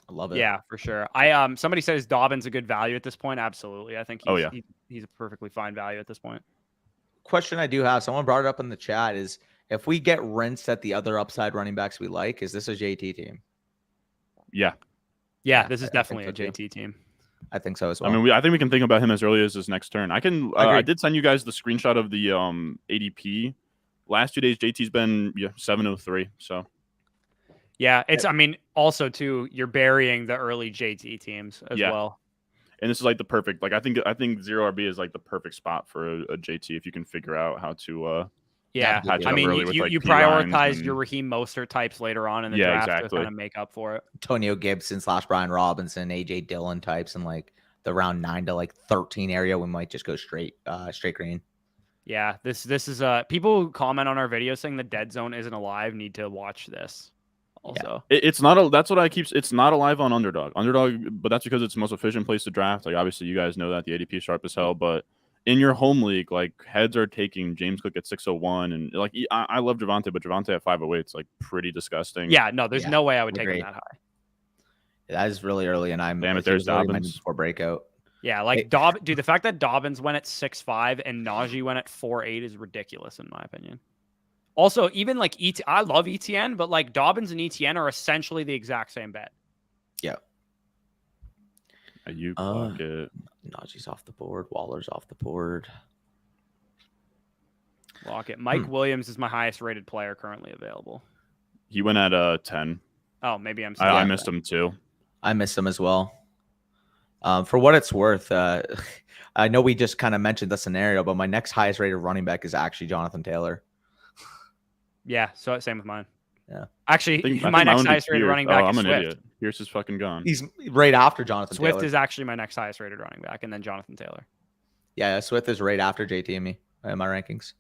I love it. Yeah, for sure. Somebody says Dobbins a good value at this point. Absolutely. I think he's a perfectly fine value at this point. Question I do have, someone brought it up in the chat, is if we get rinsed at the other upside running backs we like, is this a JT team? Yeah. Yeah, this is definitely a JT team. I think so as well. I mean, I think we can think about him as early as his next turn. I did send you guys the screenshot of the ADP. Last 2 days, JT's been 703. So yeah, also too, you're burying the early JT teams as well. And this is like the perfect, like I think 0 RB is like the perfect spot for a JT if you can figure out how to. Yeah, I mean, you prioritize your Raheem Mostert types later on in the draft to kind of make up for it. Antonio Gibson / Brian Robinson, AJ Dillon types in like the round 9 to like 13 area. We might just go straight green. Yeah, this is people who comment on our videos saying the dead zone isn't alive need to watch this. Also, it's not. That's what I keep. It's not alive on Underdog, but that's because it's the most efficient place to draft. Like obviously, you guys know that the ADP is sharp as hell, but in your home league, like heads are taking James Cook at 601, and like I love Javonte, but Javonte at 508 is like pretty disgusting. Yeah, no, there's no way I would take him that high. That is really early, and I'm Damn it, he there's was already my Dobbins. before breakout. Yeah, like dude, the fact that Dobbins went at 6'5" and Najee went at 4'8" is ridiculous in my opinion. Also, even like I love ETN, but like Dobbins and ETN are essentially the exact same bet. Yeah. You pocket. Najee's off the board. Waller's off the board. Lock it. Mike Williams is my highest rated player currently available. He went at 10. Oh, maybe I missed him too. I missed him as well. For what it's worth, I know we just kind of mentioned the scenario, but my next highest rated running back is actually Jonathan Taylor. Yeah, so same with mine. Yeah. Actually, my next highest rated running back is I'm an Swift. idiot. Pierce is fucking gone. He's right after Jonathan Swift Taylor. is actually my next highest rated running back, and then Jonathan Taylor. Yeah, Swift is right after JT and me in my rankings.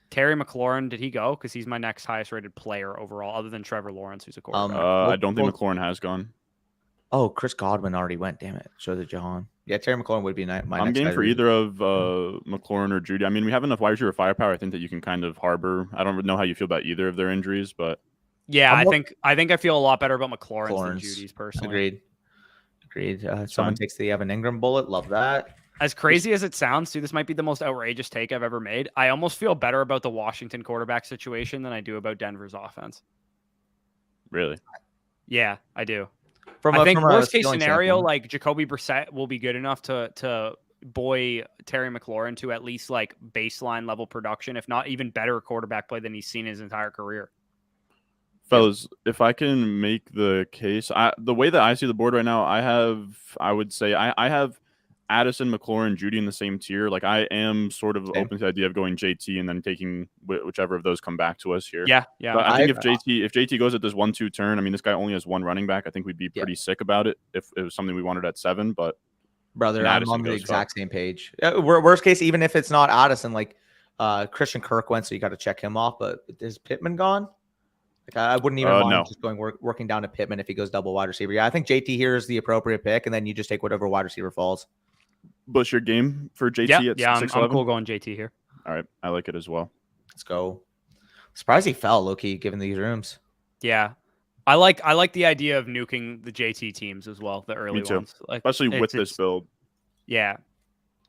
Terry McLaurin, did he go? Because he's my next highest rated player overall, other than Trevor Lawrence, who's a quarterback. I don't think McLaurin has gone. Oh, Chris Godwin already went. Damn it. Show the Jahan. Yeah, Terry McLaurin would be my next. I'm game for either of McLaurin or Judy. I mean, we have enough wide receiver firepower. I think that you can kind of harbor. I don't know how you feel about either of their injuries, but yeah, I think I feel a lot better about McLaurin's than Judy's personally. Agreed. Someone takes the Evan Ingram bullet. Love that. As crazy as it sounds, dude, this might be the most outrageous take I've ever made. I almost feel better about the Washington quarterback situation than I do about Denver's offense. Really? Yeah, I do. I think worst case scenario, like Jacoby Brissett will be good enough to buoy Terry McLaurin to at least like baseline level production, if not even better quarterback play than he's seen his entire career. Fellas, if I can make the case, the way that I see the board right now, I would say I have Addison, McLaurin, Judy in the same tier. Like I am sort of open to the idea of going JT and then taking whichever of those come back to us here. Yeah. But I think if JT goes at this 1-2 turn, I mean, this guy only has one running back. I think we'd be pretty sick about it if it was something we wanted at 7. But brother, I'm on the exact same page. Worst case, even if it's not Addison, like Christian Kirk went, so you got to check him off. But is Pittman gone? Like I wouldn't even mind just going working down to Pittman if he goes double wide receiver. Yeah, I think JT here is the appropriate pick, and then you just take whatever wide receiver falls. Bush, your game for JT at 6'11"? I'm cool going JT here. All right, I like it as well. Let's go. Surprised he fell, low-key, given these rooms. Yeah. I like the idea of nuking the JT teams as well, the early ones. Like, especially with this build. Yeah.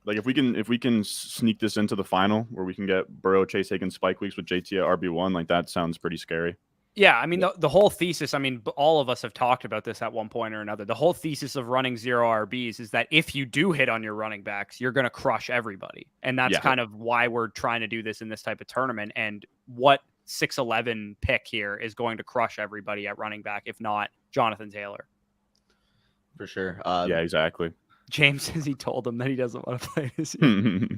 Like if we can sneak this into the final where we can get Burrow, Chase Higgins, spike weeks with JT at RB1, like that sounds pretty scary. Yeah, I mean, the whole thesis, I mean, all of us have talked about this at one point or another. The whole thesis of running 0 RBs is that if you do hit on your running backs, you're going to crush everybody. And that's kind of why we're trying to do this in this type of tournament. And what 6'11" pick here is going to crush everybody at running back, if not Jonathan Taylor. For sure. Yeah, exactly. James says he told him that he doesn't want to play this year.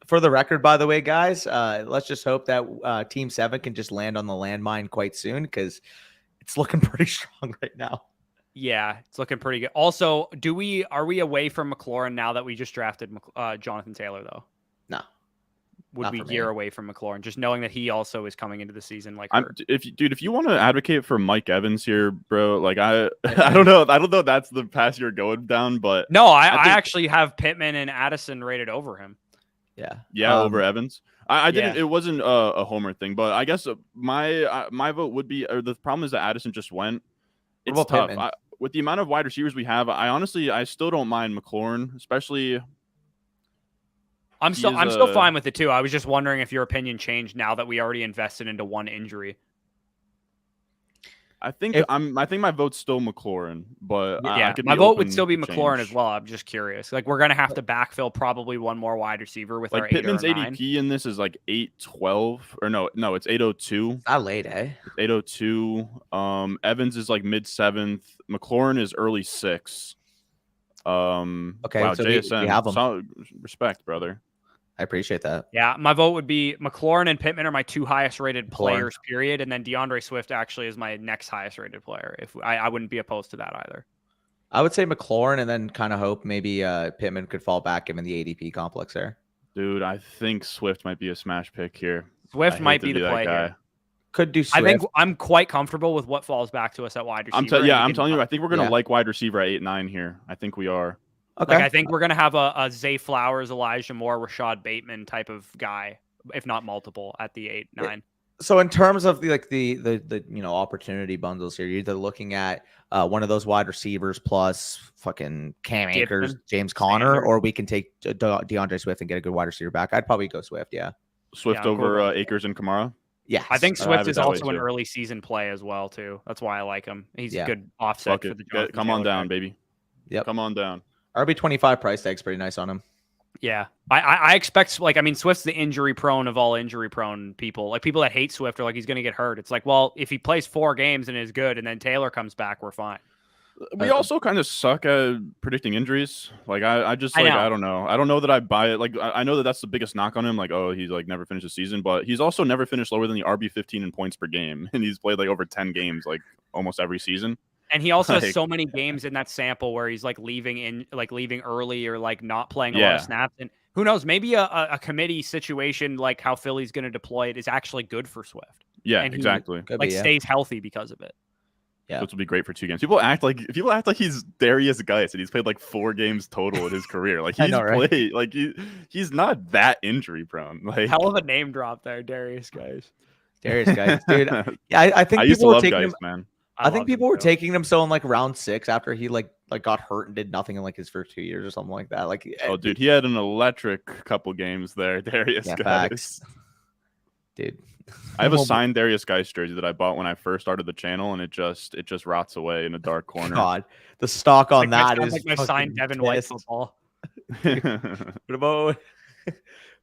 For the record, by the way, guys, let's just hope that Team 7 can just land on the landmine quite soon because it's looking pretty strong right now. Yeah, it's looking pretty good. Also, are we away from McLaurin now that we just drafted Jonathan Taylor, though? No. Would we gear away from McLaurin, just knowing that he also is coming into the season like if you want to advocate for Mike Evans here, bro, like I don't know that's the path you're going down, but no, I actually have Pittman and Addison rated over him. Yeah, over Evans. I didn't. It wasn't a homer thing, but I guess my vote would be. Or the problem is that Addison just went. It's tough with the amount of wide receivers we have. I still don't mind McLaurin, especially. I'm still fine with it too. I was just wondering if your opinion changed now that we already invested into one injury. I think my vote's still McLaurin, but my vote would still be McLaurin as well. I'm just curious. Like we're gonna have to backfill probably one more wide receiver with our Pittman's 8 or 9. ADP in this is like 812 or no, it's 802. Not late, eh? It's 802. Evans is like mid 7th. McLaurin is early 6th. Okay, wow, so JSN, we have them. Respect, brother. I appreciate that. Yeah, my vote would be McLaurin and Pittman are my 2 highest rated players, period. And then DeAndre Swift actually is my next highest rated player. If I wouldn't be opposed to that either. I would say McLaurin and then kind of hope maybe Pittman could fall back given the ADP complex there. Dude, I think Swift might be a smash pick here. Swift might be the play here. Could do Swift. I think I'm quite comfortable with what falls back to us at wide receiver. I'm telling you, I think we're going to like wide receiver at 8-9 here. I think we are. Okay. Like I think we're going to have a Zay Flowers, Elijah Moore, Rashad Bateman type of guy, if not multiple, at the 8-9. So in terms of the opportunity bundles here, you're either looking at one of those wide receivers plus fucking Cam Akers, Gibson, James Conner, Sanders. or we can take DeAndre Swift and get a good wide receiver back. I'd probably go Swift. Yeah. Swift I'm cool over with that. Akers and Kamara. Yeah. I think I Swift have it is that way also an too. early season play as well too. That's why I like him. He's Yeah. a good offset Fuck for it. the Jonathan Come on Taylor down, pick. baby. Yep. Come on down. RB25 price tag's pretty nice on him. Yeah, I expect, like, I mean, Swift's the injury prone of all injury prone people. Like, people that hate Swift are like, he's going to get hurt. It's like, well, if he plays 4 games and is good and then Taylor comes back, we're fine. We also kind of suck at predicting injuries. Like, I just, like, I don't know. I don't know that I buy it. Like, I know that that's the biggest knock on him. Like, oh, he's, like, never finished the season. But he's also never finished lower than the RB15 in points per game. And he's played, like, over 10 games, like, almost every season. And he also has so many games in that sample where he's, like, leaving early or, like, not playing a lot of snaps. And who knows, maybe a committee situation like how Philly's going to deploy it is actually good for Swift. Yeah, and exactly. He, stays healthy because of it. Yeah, which will be great for 2 games. People act like he's Darius Geis and he's played like 4 games total in his career. Like, he's played like he's not that injury prone. Like, hell of a name drop there, Darius Geis. Darius Geis, dude. Yeah, I think I people used to were love taking Geis, him, man. I think people were taking him so in like round 6 after he like got hurt and did nothing in like his first 2 years or something like that. Like, oh, dude, he had an electric couple games there, Darius Geis. Facts. Dude, I have a signed Darius Geis jersey that I bought when I first started the channel, and it just rots away in a dark corner. God, the stock on that is like my signed Devin White football. What about?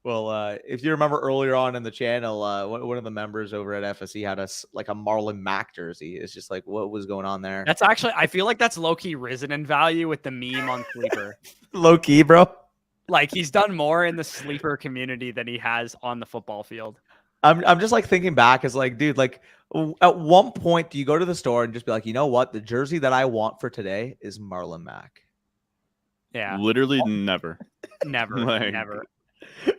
Well, if you remember earlier on in the channel, one of the members over at FSE had us like a Marlon Mack jersey. It's just like, what was going on there? That's actually, I feel like that's low key risen in value with the meme on Sleeper. Low key, bro. Like, he's done more in the Sleeper community than he has on the football field. I'm just like thinking back as like, dude, like at one point do you go to the store and just be like, you know what, the jersey that I want for today is Marlon Mack? Yeah, literally never. Never.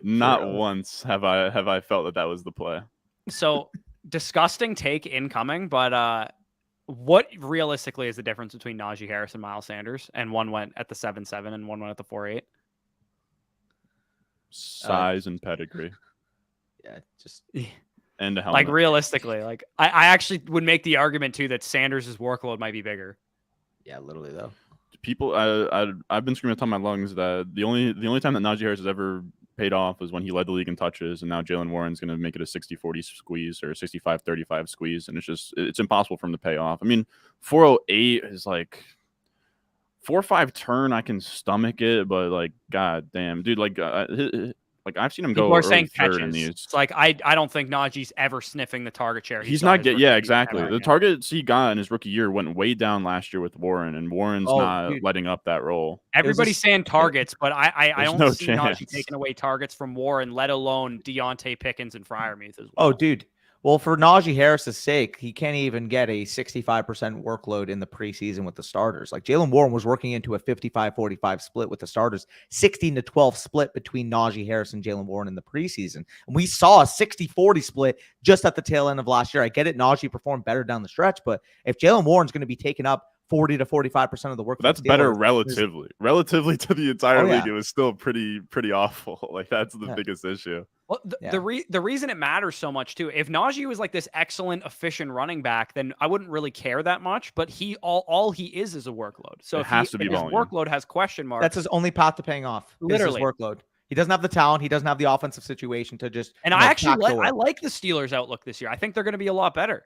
Not once have I felt that was the play. So, disgusting take incoming, but what realistically is the difference between Najee Harris and Miles Sanders? And one went at the 7.7 and one went at the 4.8. Size and pedigree. Yeah, just and a helmet. Like, realistically, like I actually would make the argument too that Sanders' workload might be bigger. Yeah, literally though. People, I've been screaming at the top of my lungs that the only time that Najee Harris has ever paid off was when he led the league in touches, and now Jalen Warren's going to make it a 60-40 squeeze or a 65-35 squeeze, and it's impossible for him to pay off. I mean, 408 is like 4.5 turn. I can stomach it, but like, god damn, dude, like I've seen him go. People are saying catches. In these. It's like I don't think Najee's ever sniffing the target share. He's not getting. Yeah, exactly. The targets he got in his rookie year went way down last year with Warren, and Warren's not letting up that role. Everybody's saying targets, but I don't see chance. Najee taking away targets from Warren, let alone Deontay Pickens and Freiermuth as well. Oh, dude. Well, for Najee Harris's sake, he can't even get a 65% workload in the preseason with the starters. Like, Jalen Warren was working into a 55-45 split with the starters, 16-12 split between Najee Harris and Jalen Warren in the preseason. And we saw a 60-40 split just at the tail end of last year. I get it. Najee performed better down the stretch, but if Jalen Warren's going to be taking up 40 to 45% of the work, that's better relatively to the entire league. It was still pretty awful. Like, that's the biggest issue. Well, the reason it matters so much too, if Najee was like this excellent, efficient running back, then I wouldn't really care that much. But all he is a workload. So if his workload has question marks, that's his only path to paying off. Literally, his workload. He doesn't have the talent. He doesn't have the offensive situation to just. And I actually I like the Steelers' outlook this year. I think they're going to be a lot better.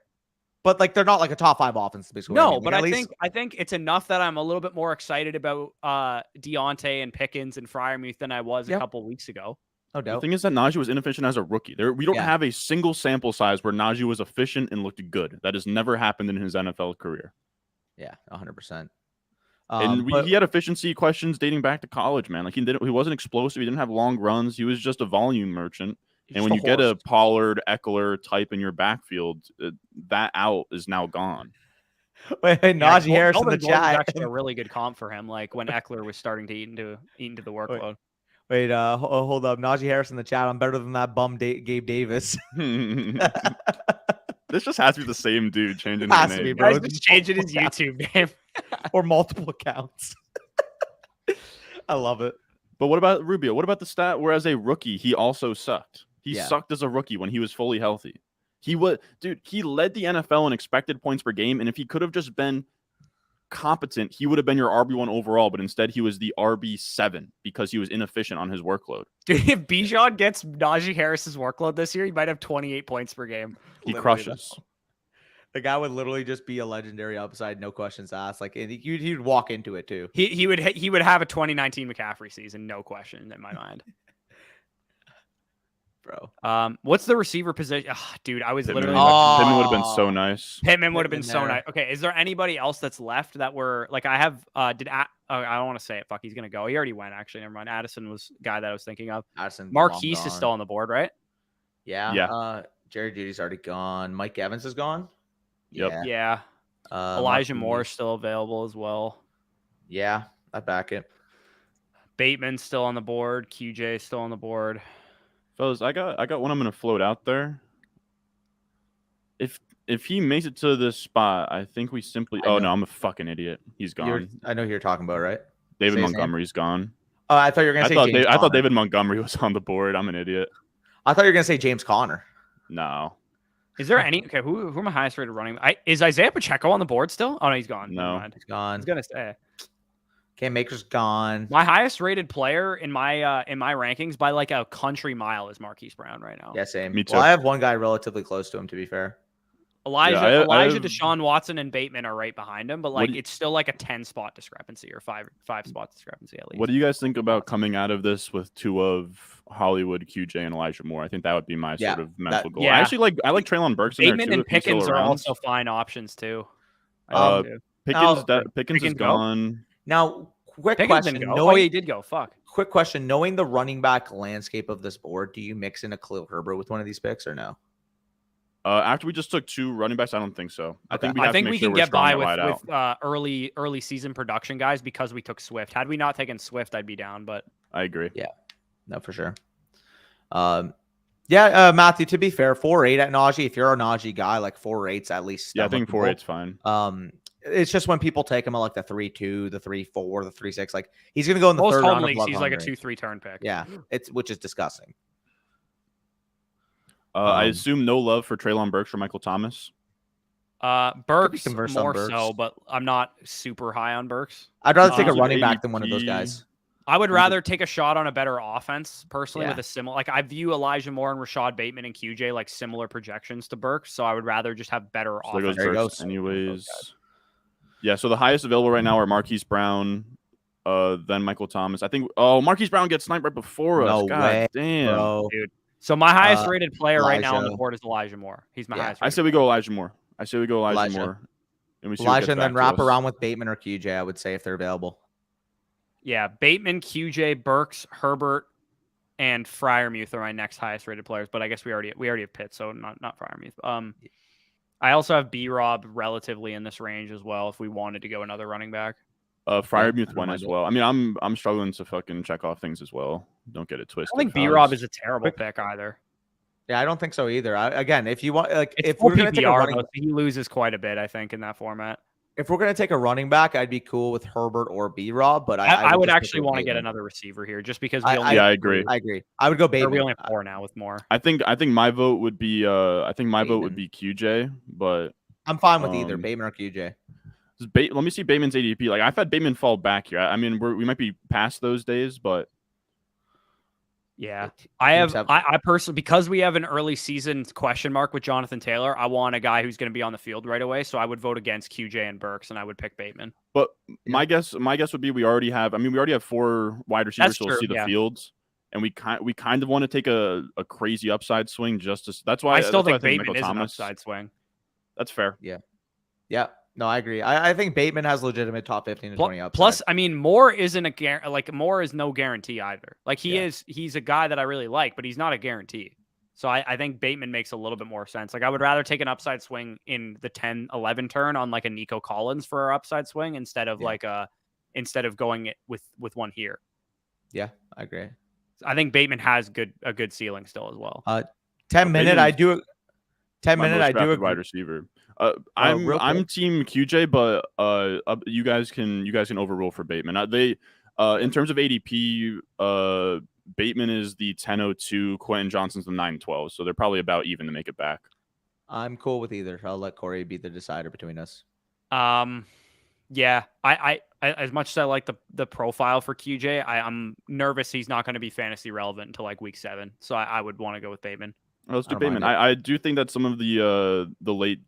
But like, they're not like a top 5 offense. Basically, no. But I think it's enough that I'm a little bit more excited about Deontay and Pickens and Freiermuth than I was a couple weeks ago. No doubt. The thing is that Najee was inefficient as a rookie. We don't have a single sample size where Najee was efficient and looked good. That has never happened in his NFL career. Yeah, 100%. And he had efficiency questions dating back to college, man. Like, he wasn't explosive. He didn't have long runs. He was just a volume merchant. And when you get a Pollard, Eckler type in your backfield, that out is now gone. Wait, Najee Harris in the chat. Actually, a really good comp for him. Like when Eckler was starting to eat into the workload. Wait, hold up. Najee Harris in the chat. I'm better than that bum Gabe Davis. This just has to be the same dude changing his name. To be, bro. He's just changing his YouTube name. Or multiple accounts. I love it. But what about Rubio? What about the stat where as a rookie, he also sucked? He sucked as a rookie when he was fully healthy. He led the NFL in expected points per game, and if he could have just been competent, he would have been your RB1 overall, but instead he was the RB7 because he was inefficient on his workload. Dude, if Bijan gets Najee Harris's workload this year, he might have 28 points per game. He crushes. The guy would literally just be a legendary upside, no questions asked. Like he'd walk into it too. He would have a 2019 McCaffrey season, no question in my mind. Bro. What's the receiver position? Ugh, dude, I was Pittman, literally Pittman would have been so nice. Pittman would have been so there. nice. Okay, is there anybody else that's left that were like I have I don't want to say it. Fuck, he's gonna go. He already went, actually. Never mind. Addison was the guy that I was thinking of. Addison, Marquise is still on the board, right? Yeah. Jerry Judy's already gone. Mike Evans is gone. Yep. Yeah. Elijah Moore is still available as well. Yeah, I back it. Bateman's still on the board. QJ is still on the board. Fellas, I got one I'm gonna float out there. If he makes it to this spot, I think we simply. Oh no, I'm a fucking idiot. He's gone. I know who you're talking about, right? David Montgomery's gone. Oh, I thought you were gonna say. I thought David Montgomery was on the board. I'm an idiot. I thought you were gonna say James Conner. No. Is there any? Okay, who are my highest rated running? Is Isaiah Pacheco on the board still? Oh no, he's gone. No, he's gone. I was gonna say. Cam Maker's gone. My highest rated player in my rankings by like a country mile is Marquise Brown right now. Yeah, same. Me too. Well, I have one guy relatively close to him, to be fair. Elijah, Deshaun Watson, and Bateman are right behind him, but like it's still like a 10 spot discrepancy or five spot discrepancy at least. What do you guys think about coming out of this with two of Hollywood, QJ, and Elijah Moore? I think that would be my sort of mental goal. Yeah. I like Treylon Burks. Bateman and Pickens are also fine options too. Pickens is gone. Now, quick Pickens question. didn't go. He did go. Fuck. Quick question. Knowing the running back landscape of this board, do you mix in a Khalil Herbert with one of these picks or no? After we just took two running backs, I don't think so. Okay. I think we can get by with early season production guys because we took Swift. Had we not taken Swift, I'd be down. But I agree. Yeah, no, for sure. Matthew. To be fair, 4.8 at Najee. If you're a Najee guy, like 4.8's at least. Yeah, I think 4.8's fine. It's just when people take him at like the 3.2, the 3.4, the 3.6. Like he's gonna go in the most third home round. leagues, he's like a 2-3 turn pick. Yeah, which is disgusting. I assume no love for Treylon Burks or Michael Thomas. Burks more so, but I'm not super high on Burks. I'd rather take a running back than one of those guys. I would rather take a shot on a better offense personally with a similar. Like I view Elijah Moore and Rashad Bateman and QJ like similar projections to Burks, so I would rather just have better offense. There goes anyways. Yeah, so the highest available right now are Marquise Brown, then Michael Thomas. I think. Oh, Marquise Brown gets sniped right before us. No God way, damn, bro. Dude. So my highest rated player right now on the Elijah. board is Elijah Moore. He's my highest. I say we go Elijah Moore. Moore. And we see Elijah, and then wrap around with Bateman or QJ. I would say if they're available. Yeah, Bateman, QJ, Burks, Herbert, and Freiermuth are my next highest rated players. But I guess we already have Pitt, so not Freiermuth. I also have B-Rob relatively in this range as well. If we wanted to go another running back. Freiermuth went as well. I mean, I'm struggling to fucking check off things as well. Don't get it twisted. I don't think B-Rob is a terrible pick either. Yeah, I don't think so either. Again, if you want, like, it's if we're gonna take a running, he loses quite a bit, I think, in that format. If we're gonna take a running back, I'd be cool with Herbert or B-Rob, but I would actually want to get another receiver here, just because we only. I agree. I agree. I would go Bateman. We only have 4 now with more. I think my vote would be vote would be QJ, but I'm fine with either Bateman or QJ. Let me see Bateman's ADP. Like I've had Bateman fall back here. I mean, we might be past those days, but yeah, I personally, because we have an early season question mark with Jonathan Taylor, I want a guy who's going to be on the field right away. So I would vote against QJ and Burks, and I would pick Bateman. But my guess would be we already have 4 wide receivers to see the fields, and we kind of want to take a crazy upside swing just to. That's why I still think Bateman is an upside swing. That's fair. Yeah. No, I agree. I think Bateman has legitimate top 15 to 20 upside. Plus, I mean, Moore isn't Moore is no guarantee either. Like he's a guy that I really like, but he's not a guarantee. So I think Bateman makes a little bit more sense. Like I would rather take an upside swing in the 10-11 turn on like a Nico Collins for our upside swing instead of instead of going it with one here. Yeah, I agree. I think Bateman has a good ceiling still as well. 10-minute, I do. 10-minute, I do agree. Wide receiver. I'm team QJ, but you guys can overrule for Bateman. In terms of ADP, Bateman is the 10.02, Quentin Johnson's the 9.12, so they're probably about even to make it back. I'm cool with either. I'll let Corey be the decider between us. Yeah, I as much as I like the profile for QJ, I'm nervous he's not going to be fantasy relevant until like week 7. So I would want to go with Bateman. Let's do I don't mind Bateman. it. I do think that some of the late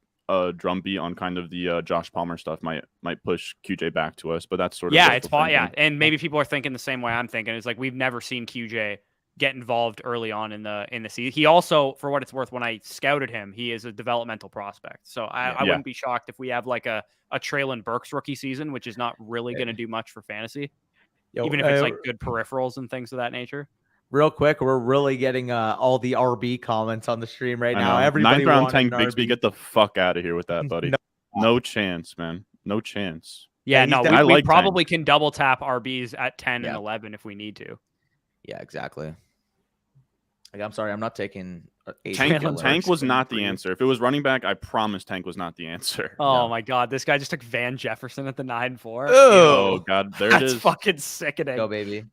drumbeat on kind of the Josh Palmer stuff might push QJ back to us, but that's sort of Yeah, wishful it's fine. Yeah, thinking. and maybe people are thinking the same way I'm thinking. It's like we've never seen QJ get involved early on in the season. He also, for what it's worth, when I scouted him, he is a developmental prospect. So I wouldn't be shocked if we have like a Traylon Burks rookie season, which is not really going to do much for fantasy, even if it's like good peripherals and things of that nature. Real quick, we're really getting all the RB comments on the stream right now. Everybody 9th round wanting Tank an Bigsby, RB. get the fuck out of here with that, buddy. No. No chance, man. No chance. Yeah, Yeah, no, we like probably can double tap RBs at 10 and 11 if we need to. Yeah, exactly. Like, I'm sorry, I'm not taking Tank was not the answer. If it was running back, I promise Tank was not the answer. Oh my god, this guy just took Van Jefferson at the 9-4. Oh god, there it is. That's fucking sickening. Go, baby.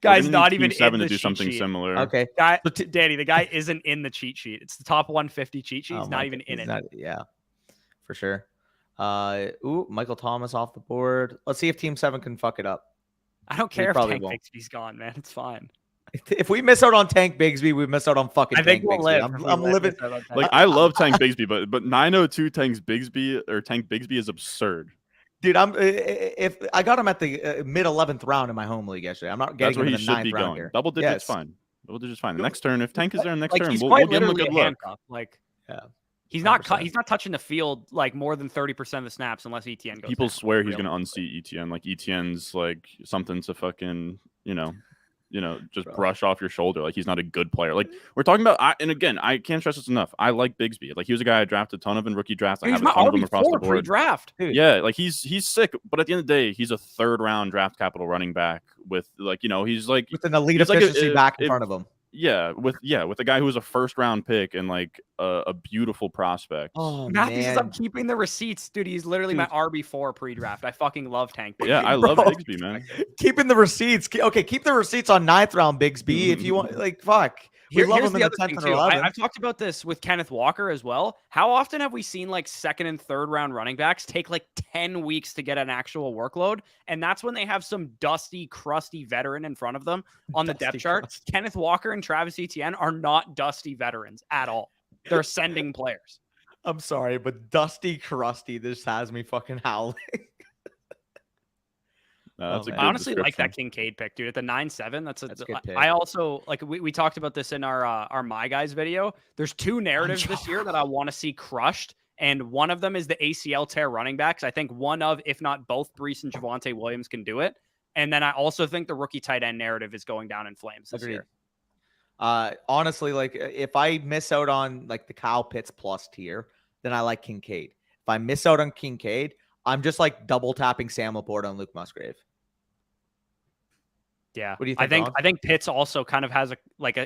Guy's not even Team 7 in the to do cheat something sheet. similar. Okay, Danny, the guy isn't in the cheat sheet. It's the top 150 cheat sheet. He's not even in it. Yeah, for sure. Michael Thomas off the board. Let's see if Team 7 can fuck it up. I don't care if Tank won't. Bigsby's gone, man. It's fine. If we miss out on Tank Bigsby, we miss out on fucking I think Tank we'll Bigsby. live. I'm living. Like I love Tank Bigsby, but 902 Tank Bigsby is absurd. Dude, if I got him at the mid 11th round in my home league yesterday. I'm not getting him in the 9th round here. Double digits fine. Double digits fine. The next turn, if Tank is there next turn, he's we'll give him a literally good look. handcuff. Like, yeah. He's not touching the field like more than 30% of the snaps unless ETN goes. People down. swear he's gonna unseat ETN. Like ETN's like something to fucking just brush off your shoulder. Like he's not a good player. Like we're talking about. And again, I can't stress this enough. I like Bigsby. Like he was a guy I drafted a ton of in rookie drafts. I have a ton of them across the board. Pre-draft. Yeah, like he's sick. But at the end of the day, he's a 3rd round draft capital running back with he's like with an elite efficiency back in front of him. Yeah, with a guy who was a 1st round pick and like a beautiful prospect. Oh Matthew says man, I'm keeping the receipts, dude. He's literally my RB4 pre-draft. I fucking love Tank Bigsby. Yeah, I love Bigsby, man. Keeping the receipts. Okay, keep the receipts on 9th round Bigsby if you want. Like fuck. We love him in the 10th and 11th. I've talked about this with Kenneth Walker as well. How often have we seen like 2nd and 3rd round running backs take like 10 weeks to get an actual workload? And that's when they have some dusty, crusty veteran in front of them on the depth chart. Crusty. Kenneth Walker and Travis Etienne are not dusty veterans at all. They're ascending players. I'm sorry, but dusty, crusty, this has me fucking howling. No, that's a good I honestly like description. that Kincaid pick, dude. At the 9-7, that's a good pick. pick. I also like we talked about this in our My Guys video. There's 2 narratives this year that I want to see crushed, and one of them is the ACL tear running backs. I think one of, if not both, Breece and Javonte Williams can do it. And then I also think the rookie tight end narrative is going down in flames this year. Honestly, like if I miss out on like the Kyle Pitts plus tier, then I like Kincaid. If I miss out on Kincaid, I'm just like double tapping Sam Laporte on Luke Musgrave. Yeah, what do you think? I think Pitts also kind of has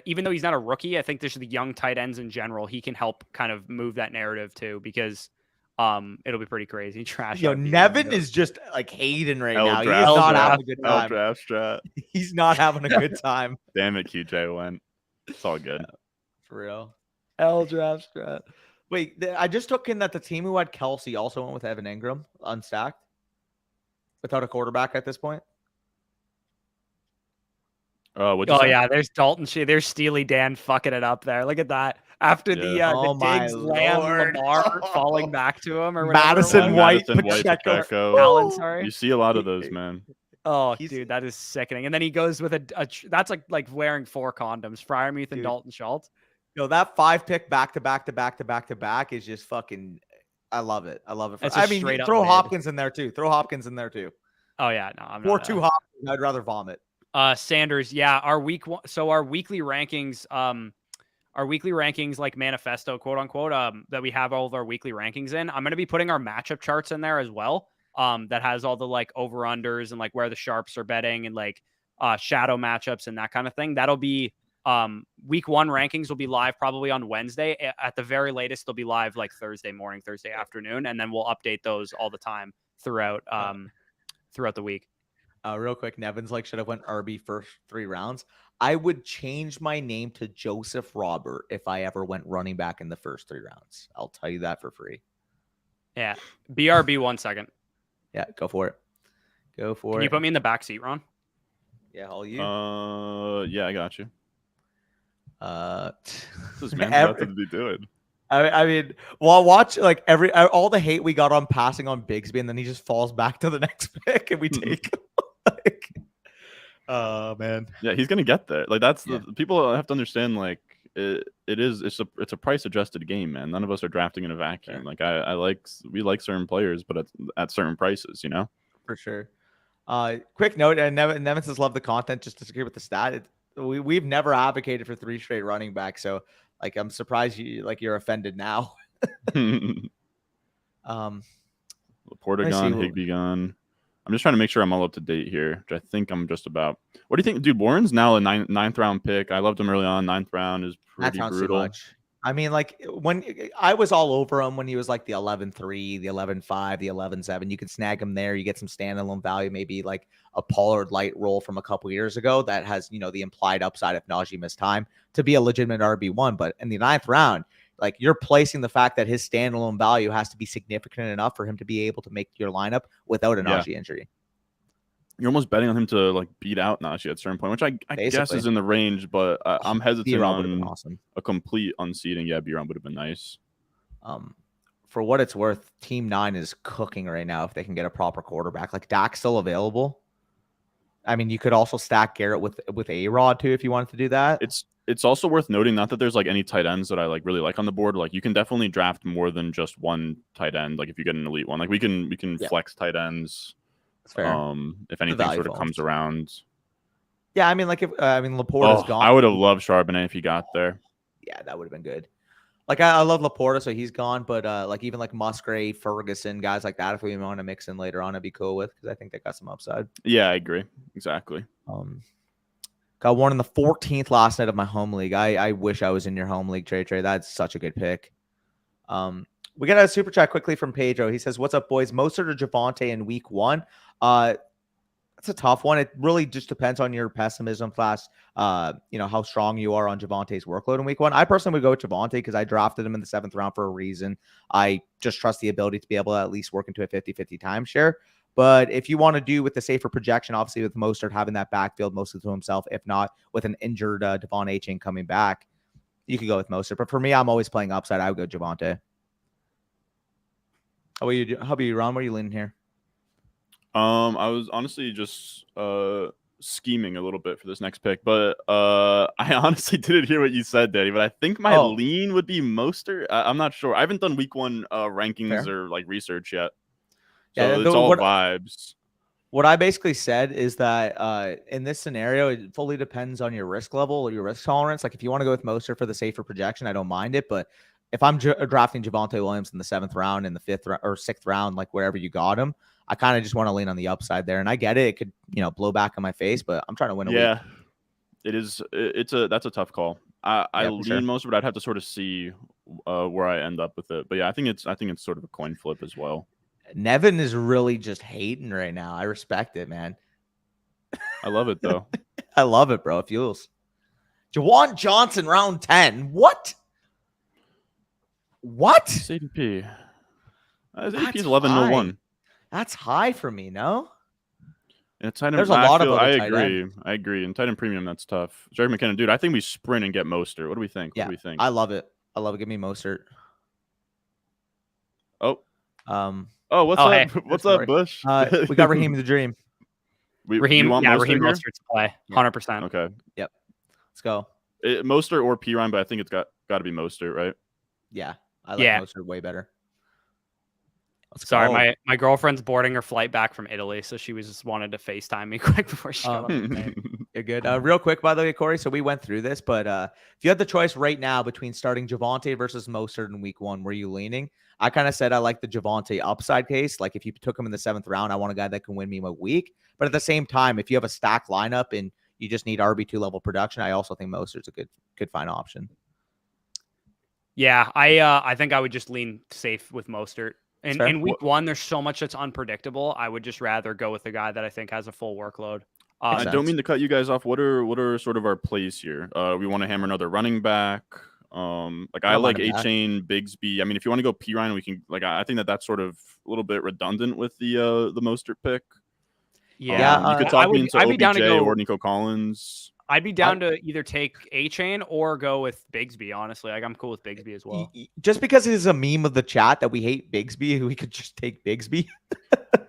even though he's not a rookie, I think there's the young tight ends in general. He can help kind of move that narrative too, because it'll be pretty crazy. Trash. Yo, Nevin is just like hating right now. He's Draft not strat. having a good time. Draft strat. He's not having a good time. Damn it, QJ went. It's all good. For real. L draft strat. Wait, I just took in that the team who had Kelsey also went with Evan Ingram unstacked without a quarterback at this point. Yeah, there's Dalton. There's Steely Dan fucking it up there. Look at that. After the Diggs, Lamb, Lamar falling back to him, or Madison White, Pacheco. Allen, sorry. You see a lot of those, man. Oh, dude, that is sickening. And then he goes with that's like wearing 4 condoms. Freiermuth and Dalton Schultz. Yo, that 5 pick back to back is just fucking. I love it. I love it. I mean, throw Hopkins in there too. Oh yeah, no, I'm not. 2 Hopkins. I'd rather vomit. Sanders, yeah, our weekly rankings, like manifesto, quote unquote, that we have all of our weekly rankings in. I'm going to be putting our matchup charts in there as well. That has all the like over unders and like where the sharps are betting and like shadow matchups and that kind of thing. That'll be week 1 rankings will be live probably on Wednesday. At the very latest, they'll be live like Thursday morning, Thursday afternoon, and then we'll update those all the time throughout the week. Real quick, Nevin's like should have went RB first 3 rounds. I would change my name to Joseph Robert if I ever went running back in the first 3 rounds. I'll tell you that for free. Yeah. BRB 1 second. Yeah, go for it. Go for Can it. you put me in the back seat, Ron? Yeah, all you. Yeah, I got you. What's this man's about to be doing? I mean, well, watch like all the hate we got on passing on Bigsby, and then he just falls back to the next pick, and we take him. Like, oh man. Yeah, he's gonna get there. Like that's the people have to understand. Like it's a price adjusted game, man. None of us are drafting in a vacuum. Sure. Like we like certain players, but at certain prices, you know. For sure. Quick note, and Nevin says love the content. Just to agree with the stat, we've never advocated for 3 straight running backs, so like I'm surprised you're offended now. Laporta gone, Higbee gone. I'm just trying to make sure I'm all up to date here, which I think I'm just about. What do you think, dude? Warren's now a ninth round pick. I loved him early on. 9th round is pretty brutal. Too much. I mean, like when I was all over him when he was like the 11-3, the 11-5, the 11-7, you can snag him there. You get some standalone value, maybe like a Pollard light roll from a couple years ago that has, the implied upside if Najee missed time to be a legitimate RB1. But in the 9th round, like you're placing the fact that his standalone value has to be significant enough for him to be able to make your lineup without a Najee injury. You're almost betting on him to like beat out Najee at a certain point, which I guess is in the range, but I'm hesitant on a complete unseating. Yeah, B-Ron would have been nice. For what it's worth, Team 9 is cooking right now if they can get a proper quarterback. Like Dak's still available. I mean, you could also stack Garrett with A-Rod too if you wanted to do that. It's also worth noting, not that there's like any tight ends that I like really like on the board. Like you can definitely draft more than just one tight end. Like if you get an elite one, like we can flex tight ends. Fair. If anything sort of comes around. Yeah, I mean, like if Laporta's gone. I would have loved Charbonnet if he got there. Yeah, that would have been good. Like I love Laporta, so he's gone. But like even like Musgrave, Ferguson, guys like that, if we want to mix in later on, I'd be cool with because I think they got some upside. Yeah, I agree. Exactly. Got one in the 14th last night of my home league. I wish I was in your home league, Trey. That's such a good pick. We got a super chat quickly from Pedro. He says, "What's up, boys? Mostert or Javonte in week 1?" That's a tough one. It really just depends on your pessimism class. How strong you are on Javonte's workload in week 1. I personally would go with Javonte because I drafted him in the 7th round for a reason. I just trust the ability to be able to at least work into a 50-50 timeshare. But if you want to do with the safer projection, obviously with Mostert having that backfield mostly to himself, if not with an injured Devon Achane coming back, you could go with Mostert. But for me, I'm always playing upside. I would go Javonte. How about you, Ron? What are you leaning here? I was honestly just scheming a little bit for this next pick, but I honestly didn't hear what you said, Daddy. But I think my lean would be Mostert. I'm not sure. I haven't done week 1 rankings or like research yet, so it's all vibes. What I basically said is that in this scenario, it fully depends on your risk level or your risk tolerance. Like if you want to go with Mostert for the safer projection, I don't mind it, but if I'm drafting Javonte Williams in the 7th round, in the 5th or 6th round, like wherever you got him, I kind of just want to lean on the upside there. And I get it. It could, blow back in my face, but I'm trying to win a week. It is. That's a tough call. I lean Mostert, but I'd have to sort of see where I end up with it. But yeah, I think it's sort of a coin flip as well. Nevin is really just hating right now. I respect it, man. I love it though. I love it, bro. It fuels. Jawan Johnson, round 10. What? His ADP. His ADP is 11-1. That's high for me, no? There's a lot of I agree. And tight end premium, that's tough. Jerry McKinnon, dude, I think we sprint and get Mostert. What do we think? Yeah, what do we think? I love it. Give me Mostert. What's up? Hey. What's up, Bush? We got Raheem the Dream. Raheem Mostert's play. 100%. Okay. Yep. Let's go. Mostert or Pirine, but I think it's got to be Mostert, right? Yeah. I like Mostert way better. Sorry, my girlfriend's boarding her flight back from Italy, so she just wanted to FaceTime me quick before she got on. You're good. Real quick, by the way, Corey, so we went through this, but if you had the choice right now between starting Javonte versus Mostert in week 1, were you leaning? I kind of said I like the Javonte upside case. Like if you took him in the 7th round, I want a guy that can win me a week. But at the same time, if you have a stacked lineup and you just need RB2 level production, I also think Mostert's a good fine option. Yeah, I think I would just lean safe with Mostert. In week 1, there's so much that's unpredictable. I would just rather go with a guy that I think has a full workload. I don't mean to cut you guys off. What are sort of our plays here? We want to hammer another running back. Like I like A-Chain, Bigsby. I mean, if you want to go P Ryan, we can. Like I think that's sort of a little bit redundant with the Mostert pick. Yeah, you could talk me into OBJ or Nico Collins. I'd be down to either take A-Chain or go with Bigsby, honestly. Like, I'm cool with Bigsby as well. Just because it is a meme of the chat that we hate Bigsby, we could just take Bigsby.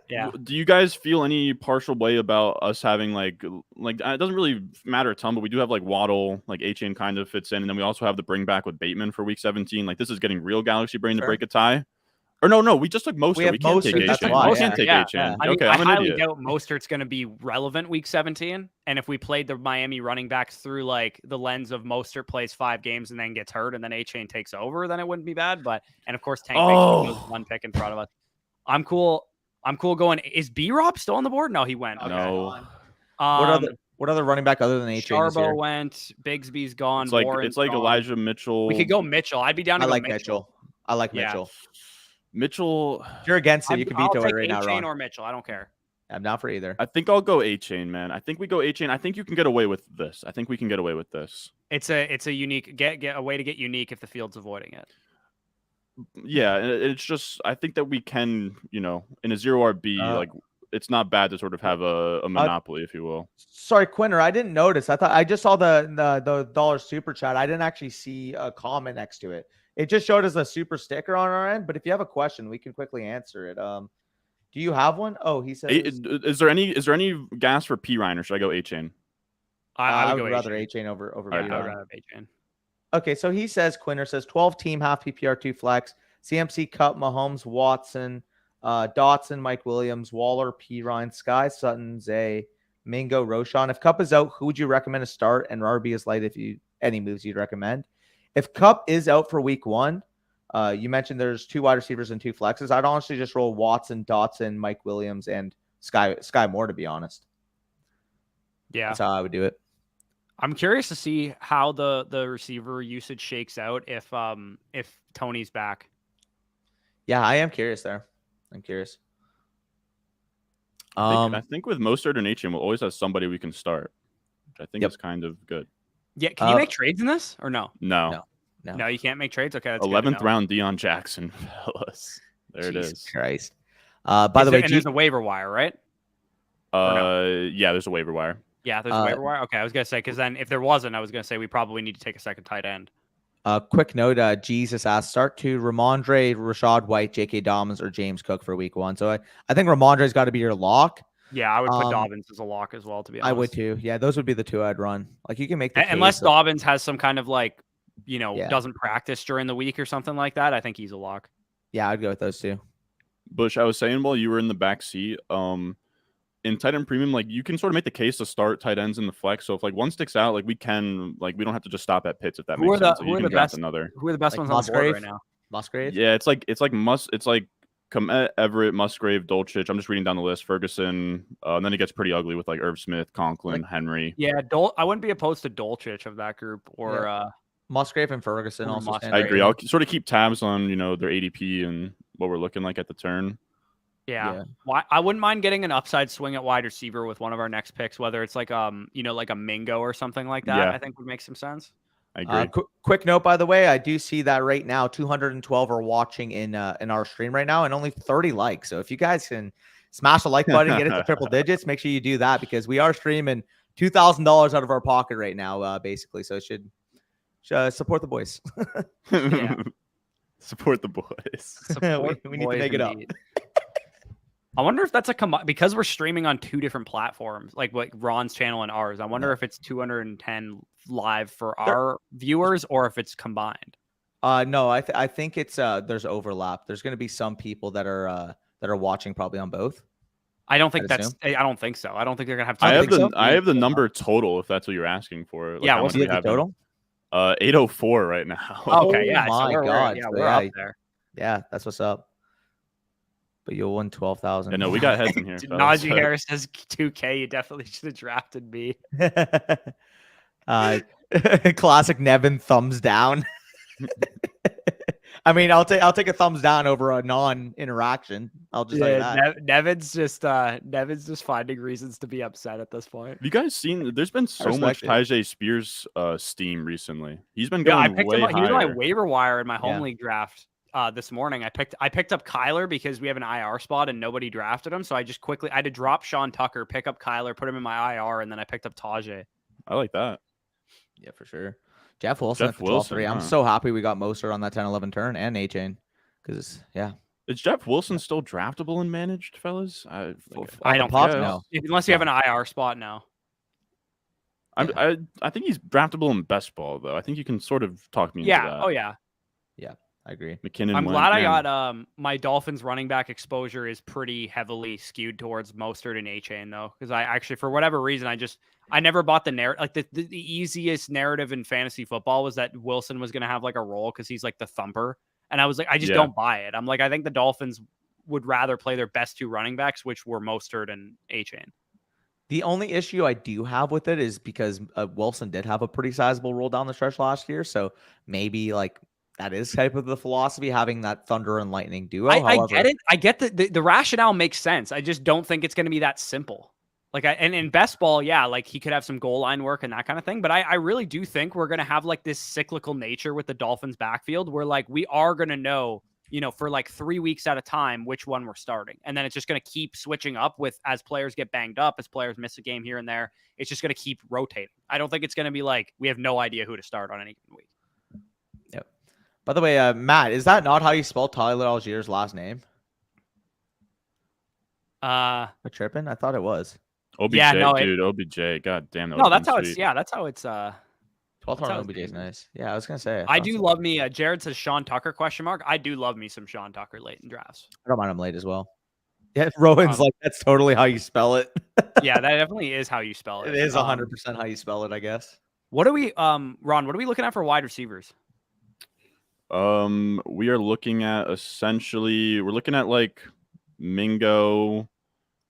Yeah. Do you guys feel any partial way about us having like it doesn't really matter a ton, but we do have like Waddle, like A-Chain kind of fits in, and then we also have the bring back with Bateman for week 17. Like this is getting real Galaxy Brain to break a tie. Or no, we just took Mostert. We can't take A-Chain. We can't take A-Chain. I mean, okay, I'm an highly idiot. doubt Mostert's going to be relevant week 17. And if we played the Miami running backs through like the lens of Mostert plays 5 games and then gets hurt and then A-Chain takes over, then it wouldn't be bad. And of course, Tank goes one pick in front of us. I'm cool going. Is B-Rob still on the board? No, he went. Okay. No. What other running back other than A-Chain? Charbo went. Bigsby's gone. It's like Elijah Mitchell. We could go Mitchell. I'd be down to Mitchell. I like Mitchell. Mitchell. If you're against it, you can veto it right now, A-Chain or Mitchell. I don't care. I'm down for either. I think I'll go A-Chain, man. I think we go A-Chain. I think you can get away with this. I think we can get away with this. It's a unique get a way to get unique if the field's avoiding it. Yeah, it's just I think that we can, in a 0 RB, like it's not bad to sort of have a monopoly, if you will. Sorry, Quinter, I didn't notice. I just saw the dollar super chat. I didn't actually see a comment next to it. It just showed us a super sticker on our end. But if you have a question, we can quickly answer it. Do you have one? Oh, he says. Is there any gas for P Ryan or should I go A-Chain? I would rather A-Chain over I would rather A-Chain. Okay, so he says Quinter says 12 team half PPR 2 flex CMC Cup Mahomes Watson Dotson Mike Williams Waller P Ryan Sky Sutton Zay Mingo Roshan. If Cup is out, who would you recommend to start? And RB is light. If you any moves you'd recommend. If Cup is out for week 1, you mentioned there's 2 wide receivers and 2 flexes. I'd honestly just roll Watson, Dotson, Mike Williams, and Sky Moore, to be honest. Yeah, that's how I would do it. I'm curious to see how the receiver usage shakes out if Tony's back. Yeah, I am curious there. I'm curious. I think with Mostert and H&M, we'll always have somebody we can start, which I think is kind of good. Yeah, can you make trades in this or no? No, you can't make trades. Okay, that's 11th round Deion Jackson, fellas. There it is. Christ. By the way, there's a waiver wire, right? Yeah, there's a waiver wire. Yeah, there's a waiver wire. Okay, I was gonna say because then if there wasn't, I was gonna say we probably need to take a second tight end. Quick note: Jesus asked start to Ramondre, Rashad White, J.K. Dobbins, or James Cook for week 1. So I think Ramondre's got to be your lock. Yeah, I would put Dobbins as a lock as well. To be honest, I would too. Yeah, those would be the 2 I'd run. Like you can make the unless Dobbins has some kind of like doesn't practice during the week or something like that. I think he's a lock. Yeah, I'd go with those 2. Bush, I was saying while you were in the back seat, in tight end premium, like you can sort of make the case to start tight ends in the flex. So if like one sticks out, like we don't have to just stop at Pitts if that makes sense. Who are the best? Another. Who are the best ones on the board right now? Musgrave. Yeah, it's like Komet, Everett, Musgrave, Dolchich. I'm just reading down the list. Ferguson, and then it gets pretty ugly with like Irv Smith, Conklin, Henry. Yeah, I wouldn't be opposed to Dolchich of that group or Musgrave and Ferguson also. I agree. I'll sort of keep tabs on their ADP and what we're looking like at the turn. Yeah. I wouldn't mind getting an upside swing at wide receiver with one of our next picks, whether it's like like a Mingo or something like that. I think would make some sense. I agree. Quick note, by the way, I do see that right now 212 are watching in our stream right now and only 30 likes. So if you guys can smash the like button, get it to triple digits, make sure you do that because we are streaming $2,000 out of our pocket right now, basically. So it should support the boys. Support the boys. We need to make it up. I wonder if that's because we're streaming on 2 different platforms, like Ron's channel and ours. I wonder if it's 210 live for our viewers or if it's combined. No, I think it's there's overlap. There's going to be some people that are watching probably on both. I don't think I don't think so. I don't think they're gonna have. I have the number total if that's what you're asking for. Like what's the total? 804 right now. Okay, yeah. My God, we're up there. Yeah, that's what's up. But you'll win 12,000. Yeah, no, we got heads in here. Najee Harris says 2K. You definitely should have drafted me. Classic Nevin thumbs down. I mean, I'll take a thumbs down over a non-interaction. I'll just say that. Nevin's just finding reasons to be upset at this point. Have you guys seen? There's been so much Tyjae Spears steam recently. He's been going way higher. He was on my waiver wire in my home league draft this morning. I picked up Kyler because we have an IR spot and nobody drafted him. So I had to drop Sean Tucker, pick up Kyler, put him in my IR, and then I picked up Tajay. I like that. Yeah, for sure. Jeff Wilson at 12-3. I'm so happy we got Mostert on that 10-11 turn and A-Chain. Because, yeah. Is Jeff Wilson still draftable and managed, fellas? I don't think so. Unless you have an IR spot now. I think he's draftable in best ball, though. I think you can sort of talk me into that. Oh, yeah. Yeah, I agree. McKinnon. I'm glad I got my Dolphins running back exposure is pretty heavily skewed towards Mostert and A-Chain, though. Because I actually, for whatever reason, I never bought the narrative. Like the easiest narrative in fantasy football was that Wilson was going to have like a role because he's like the thumper. And I was like, I just don't buy it. I'm like, I think the Dolphins would rather play their best two running backs, which were Mostert and A-Chain. The only issue I do have with it is because Wilson did have a pretty sizable roll down the stretch last year. So maybe like that is type of the philosophy, having that thunder and lightning duo. I get it. I get the rationale makes sense. I just don't think it's going to be that simple. Like, and in best ball, yeah, like he could have some goal line work and that kind of thing. But I really do think we're going to have like this cyclical nature with the Dolphins backfield where like we are going to know, for like 3 weeks at a time, which one we're starting. And then it's just going to keep switching up with as players get banged up, as players miss a game here and there. It's just going to keep rotating. I don't think it's going to be like we have no idea who to start on any given week. Yep. By the way, Matt, is that not how you spell Tyler Allgeier's last name? Am I tripping? I thought it was. OBJ, dude, OBJ. God damn. That's how it's. Yeah, that's how it's. 12th round OBJ is nice. Yeah, I was gonna say. I do love me. Jared says Sean Tucker ? I do love me some Sean Tucker late in drafts. I don't mind him late as well. Yeah, Rowan's like that's totally how you spell it. Yeah, that definitely is how you spell it. It is 100% how you spell it, I guess. What are we, Ron? What are we looking at for wide receivers? We are looking at we're looking at like Mingo.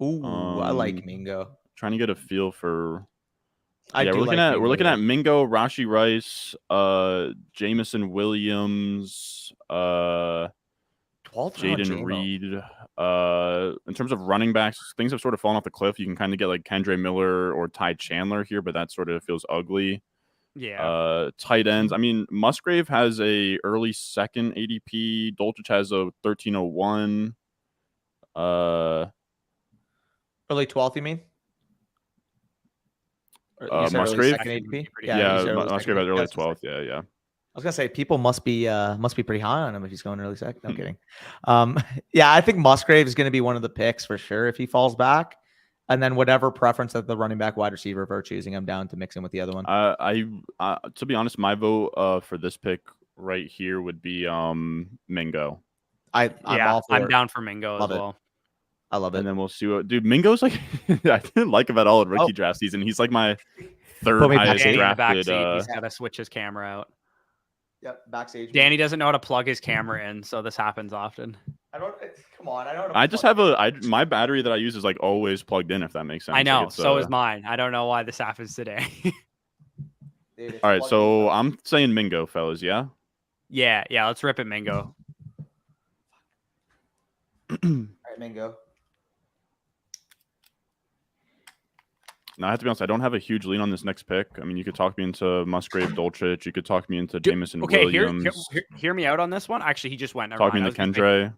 Ooh, I like Mingo. Trying to get a feel for. We're looking at Mingo, Rashee Rice, Jamison Williams, 12th Jaden Reed. In terms of running backs, things have sort of fallen off the cliff. You can kind of get like Kendre Miller or Ty Chandler here, but that sort of feels ugly. Yeah. Tight ends. I mean, Musgrave has a early second ADP. Dolchich has a 1301. Early 12th, you mean? Musgrave. Yeah, Musgrave has early 12th. Yeah. I was gonna say people must be pretty high on him if he's going early second. No kidding. Yeah, I think Musgrave is going to be one of the picks for sure if he falls back, and then whatever preference that the running back, wide receiver, if we're choosing, I'm down to mix in with the other one. To be honest, my vote for this pick right here would be Mingo. I'm down for Mingo as well. I love it. And then we'll see what, dude. Mingo's like I didn't like him at all in rookie draft season. He's like my third highest drafted. He's had to switch his camera out. Yep, backstage. Danny doesn't know how to plug his camera in, so this happens often. Come on, I don't. I just have my battery that I use is like always plugged in. If that makes sense. I know. Like so is mine. I don't know why this happens today. Dude, all right, so I'm saying Mingo, fellas. Yeah. Yeah. Let's rip it, Mingo. All right, Mingo. Now, I have to be honest, I don't have a huge lean on this next pick. I mean, you could talk me into Musgrave, Dolchich. You could talk me into Jamison Williams. Hear me out on this one. Actually, he just went. Talk me into Kendre.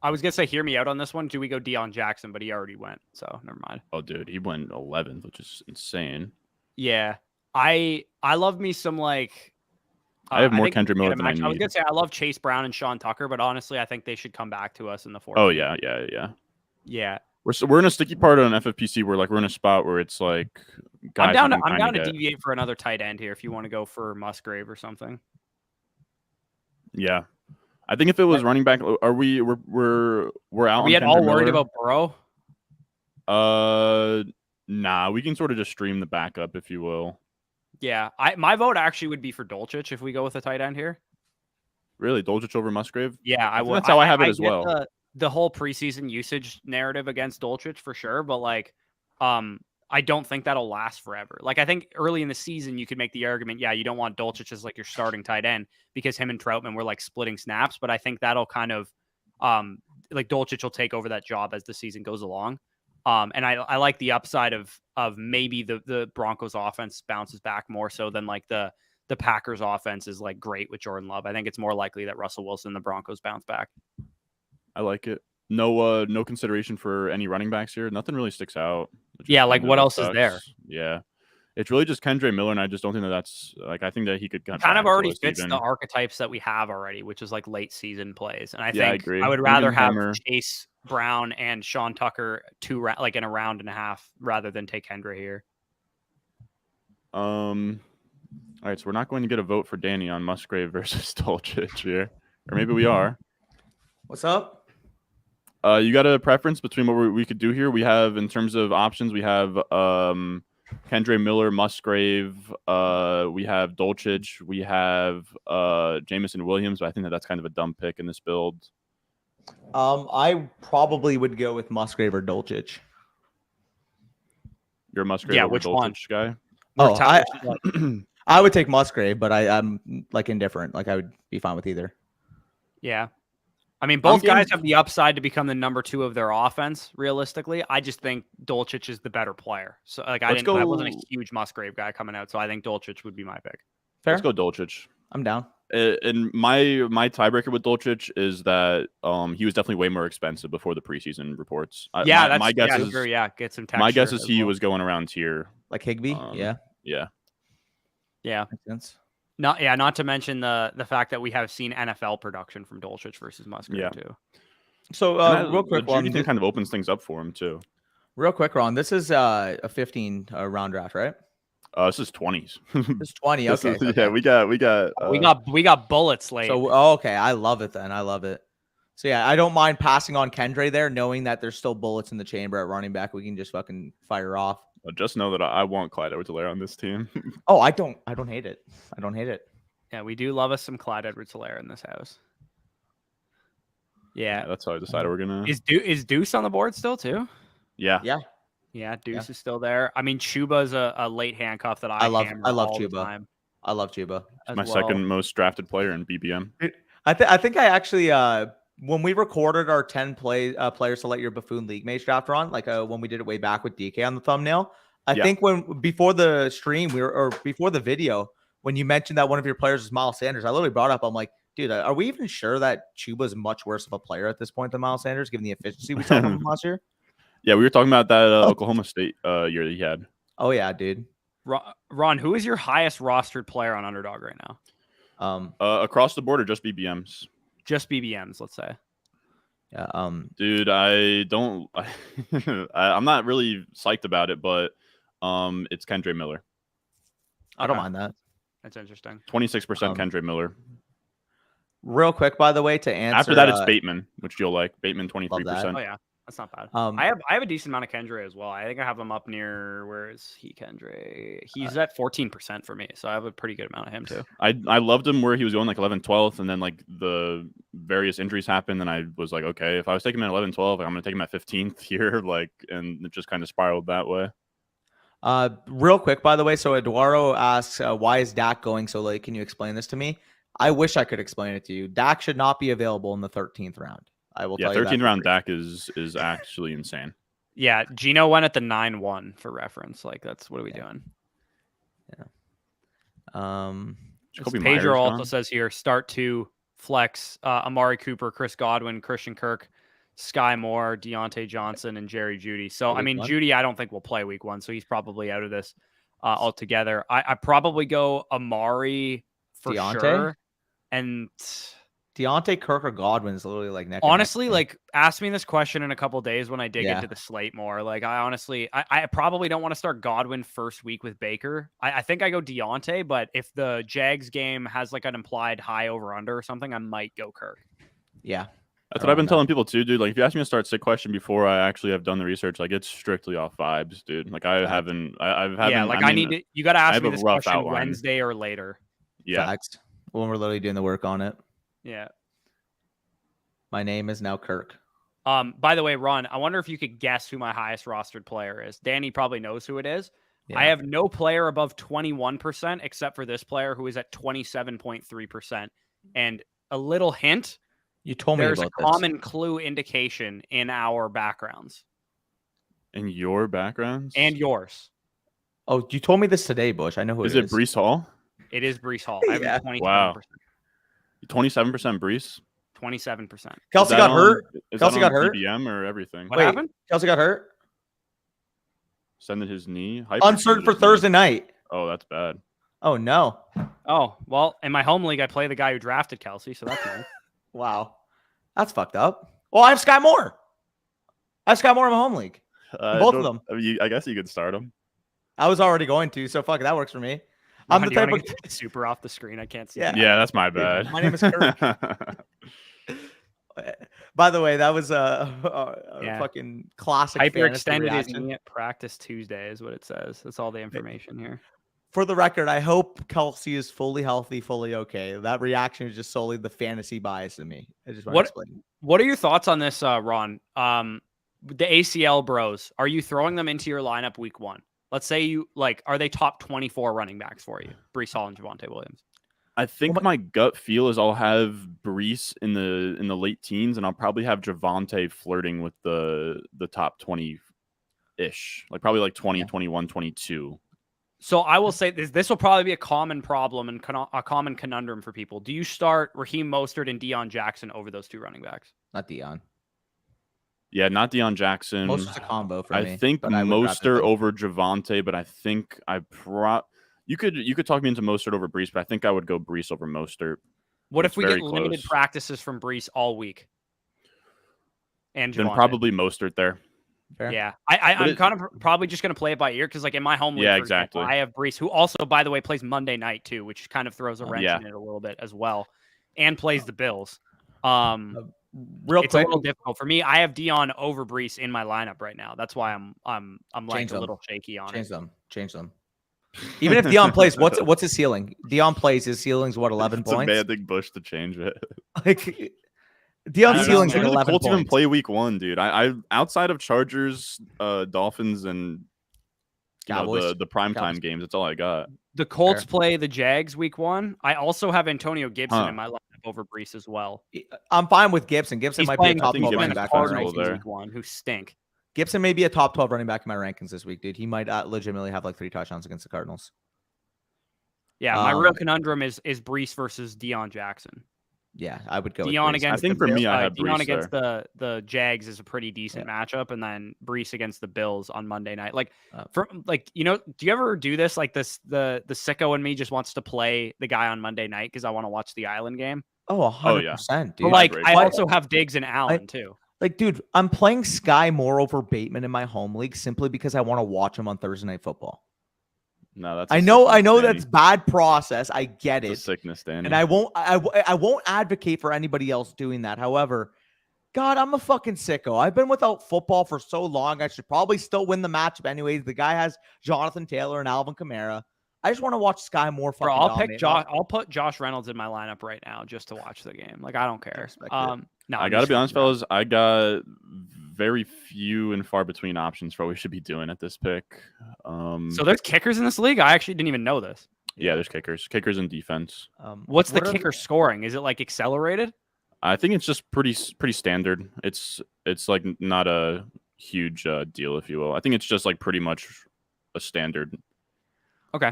I was going to say, hear me out on this one. Do we go Deion Jackson? But he already went, so never mind. Oh, dude, he went 11th, which is insane. Yeah. I love me some, like... I have more Kendre Miller than I need. I was going to say, I love Chase Brown and Sean Tucker, but honestly, I think they should come back to us in the fourth. Oh, yeah. Yeah. We're in a sticky part on FFPC where like we're in a spot where it's like guys. I'm down to deviate for another tight end here if you want to go for Musgrave or something. Yeah, I think if it was running back, we're out. Are we at all worried about Burrow? Nah, we can sort of just stream the backup, if you will. Yeah, my vote actually would be for Dolchich if we go with a tight end here. Really, Dolchich over Musgrave? Yeah, I would. That's how I have it as well. The whole preseason usage narrative against Dolchich for sure, but like, I don't think that'll last forever. Like I think early in the season, you could make the argument, yeah, you don't want Dulcich as like your starting tight end because him and Troutman were like splitting snaps. But I think that'll kind of like Dulcich will take over that job as the season goes along. And I like the upside of maybe the Broncos offense bounces back more so than like the Packers offense is like great with Jordan Love. I think it's more likely that Russell Wilson and the Broncos bounce back. I like it. No consideration for any running backs here. Nothing really sticks out. Yeah, like what else is there? Yeah. It's really just Kendre Miller, and I just don't think that's like I think that he could kind of already fits the archetypes that we have already, which is like late season plays. And I think I would rather have Chase Brown and Sean Tucker like in a round and a half rather than take Kendre here. All right, so we're not going to get a vote for Danny on Musgrave versus Dulcich here, or maybe we are. What's up? You got a preference between what we could do here? We have, in terms of options, we have Kendre Miller, Musgrave. We have Dulcich. We have Jameson Williams. But I think that's kind of a dumb pick in this build. I probably would go with Musgrave or Dulcich. You're a Musgrave over Dulcich guy? I would take Musgrave, but I'm like indifferent. Like I would be fine with either. Yeah. I mean, both guys have the upside to become the number 2 of their offense. Realistically, I just think Dulcich is the better player. So, like, I wasn't a huge Musgrave guy coming out, so I think Dulcich would be my pick. Fair. Let's go Dulcich. I'm down. And my tiebreaker with Dulcich is that he was definitely way more expensive before the preseason reports. My guess is get some texture. My guess is he was going around here, like Higbee. Yeah. Makes sense. Not to mention the fact that we have seen NFL production from Dulcich versus Musgrave too. So real quick, the Judy thing kind of opens things up for him too. Real quick, Ron. This is a 15 round draft, right? This is 20s. This is 20. Okay. Yeah, we got bullets late. So okay, I love it then. I love it. So yeah, I don't mind passing on Kendre there, knowing that there's still bullets in the chamber at running back. We can just fucking fire off. Just know that I want Clyde Edwards-Helaire on this team. Oh, I don't hate it. I don't hate it. Yeah, we do love us some Clyde Edwards-Helaire in this house. Yeah, that's how I decided we're gonna. Is Deuce on the board still too? Yeah. Deuce is still there. I mean, Chuba's a late handcuff that I love Chuba. I love Chuba. My second most drafted player in BBM. I think I actually when we recorded our 10 players to let your buffoon league mates draft on, like when we did it way back with DK on the thumbnail, I think before the stream before the video, when you mentioned that one of your players was Miles Sanders, I literally brought up, I'm like, dude, are we even sure that Chuba is much worse of a player at this point than Miles Sanders, given the efficiency we saw from him last year? Yeah, we were talking about that Oklahoma State year that he had. Oh yeah, dude. Ron, who is your highest rostered player on Underdog right now? Across the board or just BBMs? Just BBMs, let's say. Yeah. Dude, I'm not really psyched about it, but it's Kendre Miller. I don't mind that. That's interesting. 26% Kendre Miller. Real quick, by the way, to answer. After that, it's Bateman, which you'll like. Bateman 23%. Oh yeah, that's not bad. I have a decent amount of Kendre as well. I think I have him up near, where is he? Kendre. He's at 14% for me, so I have a pretty good amount of him too. I loved him where he was going like 11th, 12th, and then like the various injuries happened, and I was like, okay, if I was taking him at 11, 12, I'm going to take him at 15th here, like, and it just kind of spiraled that way. Real quick, by the way, so Eduardo asks, why is Dak going so late? Can you explain this to me? I wish I could explain it to you. Dak should not be available in the 13th round. I will tell you that. 13th round Dak is actually insane. Yeah, Gino went at the 9-1 for reference. Like, that's what are we doing? Yeah. Pedro also says here, start 2, flex, Amari Cooper, Chris Godwin, Christian Kirk, Sky Moore, Deontay Johnson, and Jerry Jeudy. So, I mean, Jeudy, I don't think will play week 1, so he's probably out of this altogether. I probably go Amari for sure. And Deontay, Kirk, or Godwin is literally like neck. Honestly, like, ask me this question in a couple days when I dig into the slate more. Like, I probably don't want to start Godwin first week with Baker. I think I go Deontay, but if the Jags game has like an implied high over under or something, I might go Kirk. Yeah. That's what I've been telling people too, dude. Like, if you ask me to start sick question before I actually have done the research, like, it's strictly off vibes, dude. Like, I haven't. Yeah, like, I need to. You got to ask me this question Wednesday or later. Yeah. Facts. When we're literally doing the work on it. Yeah. My name is now Kirk. By the way, Ron, I wonder if you could guess who my highest rostered player is. Danny probably knows who it is. Yeah. I have no player above 21% except for this player who is at 27.3%. And a little hint, You told me there's about a common clue indication in our backgrounds. In your backgrounds? And yours. Oh, you told me this today, Bush. I know who Is it it Brees Hall? It is Brees Hall. I have Yeah. 27%. Wow. 27% Brees? 27%. Kelsey got hurt. Is Kelsey that got on hurt. BBM or everything? What happened? Kelsey got hurt. Sending his knee. Hyper Uncertain sended for his knee. Thursday night. Oh, that's bad. Oh no. Oh, well, in my home league, I play the guy who drafted Kelsey, so that's nice. Wow. That's fucked up. Well, I have Sky Moore. I have Sky Moore in my home league. Both of them. I guess you could start them. I was already going to, so fuck it, that works for me. I'm Ron, the do you type wanna of get the super off the screen. I can't see. Yeah. it. Yeah, that's my bad. My name is Kirk. By the way, that was a fucking classic. Hyperextended his reaction. knee at practice Tuesday is what it says. That's all the information here. For the record, I hope Kelsey is fully healthy, fully okay. That reaction is just solely the fantasy bias in me. I just want to explain. What are your thoughts on this, Ron? The ACL bros, are you throwing them into your lineup week 1? Let's say you are they top 24 running backs for you? Brees Hall and Javonte Williams. I think my gut feel is I'll have Brees in the late teens, and I'll probably have Javonte flirting with the top 20-ish, like probably like 20, 21, 22. So I will say this will probably be a common problem and a common conundrum for people. Do you start Raheem Mostert and Deion Jackson over those two running backs? Not Deion. Yeah, not Deion Jackson. Mostert's a combo for me. I think Mostert over Javonte, but I think you could talk me into Mostert over Brees, but I think I would go Brees over Mostert. What It's if we very get limited close. practices from Brees all week? And Then Javonte? probably Mostert there. Fair. Yeah, I'm kind of probably just going to play it by ear because, like, in my home league, Yeah, for example, exactly. I have Brees, who also, by the way, plays Monday night too, which kind of throws a wrench Yeah. in it a little bit as well, and plays the Bills. Real It's a quick, little difficult for me. I have Deion over Brees in my lineup right now. That's why I'm like Change a them. little shaky on it. Change them. Even if Deion plays, what's his ceiling? Deion plays, his ceiling's what, 11 It's points? a bad thing Bush to change it. Like Deion's ceiling's When like do the 11 Colts even points. play week 1, dude? I outside of Chargers, Dolphins, and Cowboys. the primetime Cowboys. games, that's all I got. The Colts Fair. play the Jags week 1. I also have Antonio Gibson Huh. in my lineup over Brees as well. I'm fine with Gibson. Gibson He's might be a playing top I think 12 Gibson's running the back in my possible Cardinals rankings. there. week 1, who stink. Gibson may be a top 12 running back in my rankings this week, dude. He might legitimately have like 3 touchdowns against the Cardinals. Yeah, my real conundrum is Brees versus Deion Jackson. Yeah, I would go with Deion Brees. against I think the for me, Bill- I have Deion Brees against the Jags is a pretty decent matchup, and then Brees against the Bills on Monday night. Like, do you ever do this? Like this, the sicko in me just wants to play the guy on Monday night because I want to watch the Island game. Oh, 100%, dude. But like, great I call. also have Diggs and Allen too. Like, dude, I'm playing Sky Moore over Bateman in my home league simply because I want to watch him on Thursday Night Football. No, that's. I know that's bad process. I get a it. sickness, Danny. And I won't advocate for anybody else doing that. However, God, I'm a fucking sicko. I've been without football for so long. I should probably still win the matchup anyways. The guy has Jonathan Taylor and Alvin Kamara. I just want to watch Sky Moore fucking Bro, dominate. I'll put Josh Reynolds in my lineup right now just to watch the game. Like, I don't care. No, I gotta be honest, fellas. I got very few and far between options for what we should be doing at this pick. So there's kickers in this league. I actually didn't even know this. Yeah, there's kickers and defense. What's the kicker scoring? Is it like accelerated? I think it's just pretty standard. It's like not a huge deal, if you will. I think it's just like pretty much a standard. Okay.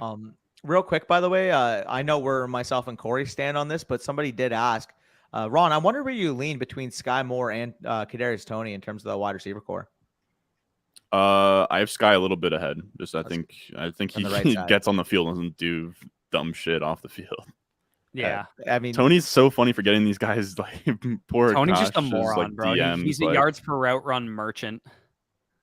Real quick, by the way, I know where myself and Corey stand on this, but somebody did ask, Ron, I wonder where you lean between Sky Moore and Kadarius Toney in terms of the wide receiver core. I have Sky a little bit ahead. I think he right gets on the field and doesn't do dumb shit off the field. Yeah, I mean, Tony's so funny for getting these guys like poor. Tony's just a Josh's, moron, like, bro. DMs, He's a like, yards per route run merchant.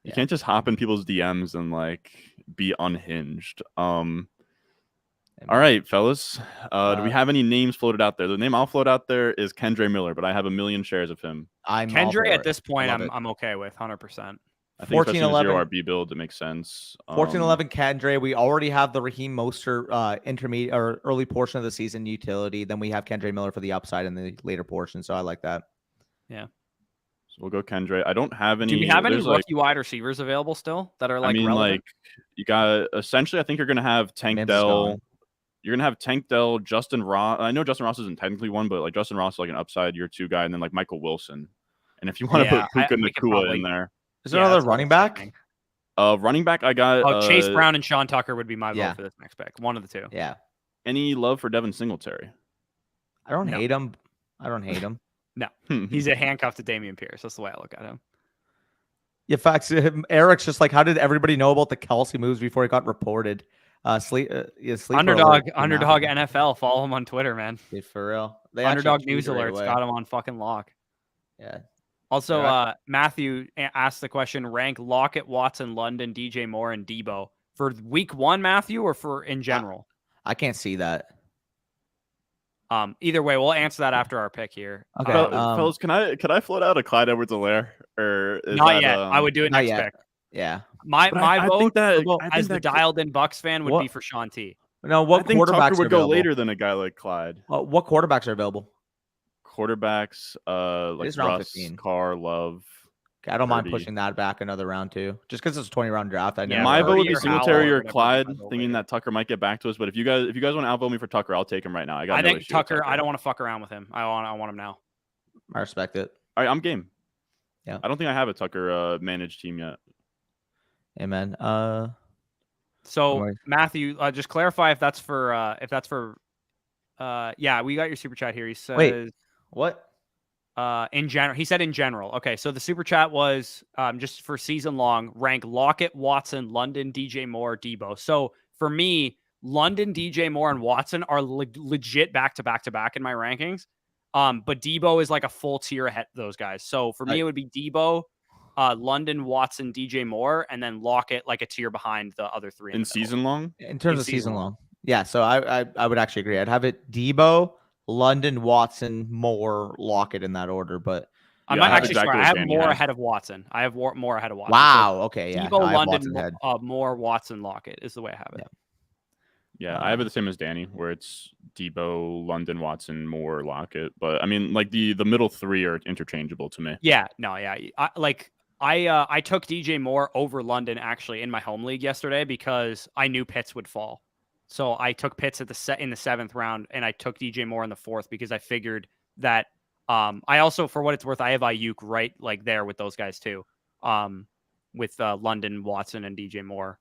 You can't just hop in people's DMs and like be unhinged. All right, fellas. Do we have any names floated out there? The name I'll float out there is Kendre Miller, but I have 1 million shares of him. Kendre at this point, I'm okay with 100%. I think 14-11 RB build, it makes sense. 14-11 Kendre. We already have the Raheem Mostert intermediate or early portion of the season utility. Then we have Kendre Miller for the upside in the later portion. So I like that. Yeah. So we'll go Kendra. I don't have any. Do we have any there's, rookie wide receivers available still that are I like mean, relevant? like you got essentially. I think you're gonna have Tank Mims is Dell. gone. You're gonna have Tank Dell, Justin Ross. I know Justin Ross isn't technically one, but like Justin Ross is like an upside year 2 guy, and then like Michael Wilson. And if you want to Yeah, put Puka we could Nakua probably- in there, Is there Yeah, another that's what I running was back? thinking. running back, I got Chase Brown and Sean Tucker would be my Yeah. vote for this next pick. One of the two. Yeah. Any love for Devin Singletary? I don't No. hate him. I don't hate him. He's a handcuff to Dameon Pierce. That's the way I look at him. Yeah, facts. Eric's just like, how did everybody know about the Kelsey moves before it got reported? Sleeper Underdog alert didn't happen. NFL. Follow him on Twitter, man. Dude, for real. They Underdog actually News tweeted right Alerts away. got him on fucking lock. Yeah. Also, Yeah. Matthew asked the question: rank Lockett, Watson, London, DJ Moore, and Debo for week 1, Matthew, or for in general? I can't see that. Either way, we'll answer that after our pick here. Okay. Fellas, can I float out a Clyde Edwards-Helaire? Or is Not that, yet. I would do it not next yet. pick. Yeah. My But I vote think that- well, I think as the that- dialed-in Bucks fan would What? be for Sean T. No, I what think quarterbacks Tucker are would go available? later than a guy like Clyde. What quarterbacks are available? Quarterbacks, like is round Russ, 15. Carr, Love. Okay, I don't mind Purdy. pushing that back another round too. Just because it's a 20-round draft. I Yeah, never My Purdy vote would be or Singletary Howell or or whatever Clyde, might go thinking later. that Tucker might get back to us. But if you guys want to outvote me for Tucker, I'll take him right now. I got I no think issue with Tucker. I don't want to fuck around with him. I want him now. I respect it. All right, I'm game. Yeah. I don't think I have a Tucker managed team yet. Amen. So Right. Matthew, just clarify if that's for yeah, we got your super chat here. He says Wait. What? in general. He said in general. Okay, so the super chat was just for season long. Rank Lockett, Watson, London, DJ Moore, Debo. So for me, London, DJ Moore, and Watson are legit back to back in my rankings. But Debo is like a full tier ahead of those guys. So for me, it would be Debo, London, Watson, DJ Moore, and then Lockett like a tier behind the other three. In season long? In terms In of season season long. Yeah, so I would actually agree. I'd have it Debo, London, Watson, Moore, Lockett in that order. But I Yeah, might I have actually exactly swear, what I have Danny Moore had. ahead of Watson. I have Moore ahead of Watson. wow, okay, So yeah. Debo, no, I have London, Watson ahead. Moore, Watson, Lockett is the way I have it. Yeah, I have it the same as Danny, where it's Debo, London, Watson, Moore, Lockett. But I mean, like the middle 3 are interchangeable to me. Yeah, no, yeah. I took DJ Moore over London actually in my home league yesterday because I knew Pitts would fall. So I took Pitts at in the 7th round, and I took DJ Moore in the 4th because I figured that. I also, for what it's worth, I have Ayuk right like there with those guys too. With London, Watson, and DJ Moore.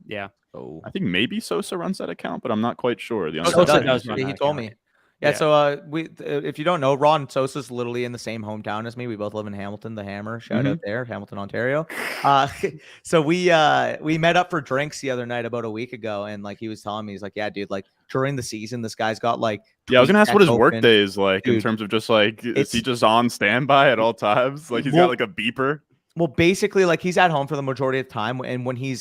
Yeah. Oh, I think maybe Sosa runs that account, but I'm not quite sure. The Sosa underlying does is- run he that told account. me. Yeah, Yeah. so if you don't know, Ron Sosa's literally in the same hometown as me. We both live in Hamilton, the Hammer. Shout out there, Hamilton, Ontario. So we met up for drinks the other night about a week ago, and like he was telling me, he's like, yeah, dude, like during the season, this guy's got like Yeah, I was gonna ask what his work open. day is like in Dude, terms of just like, is it's- he just on standby at all times? Like he's Well- got like a beeper. Well, basically, like he's at home for the majority of the time, and when he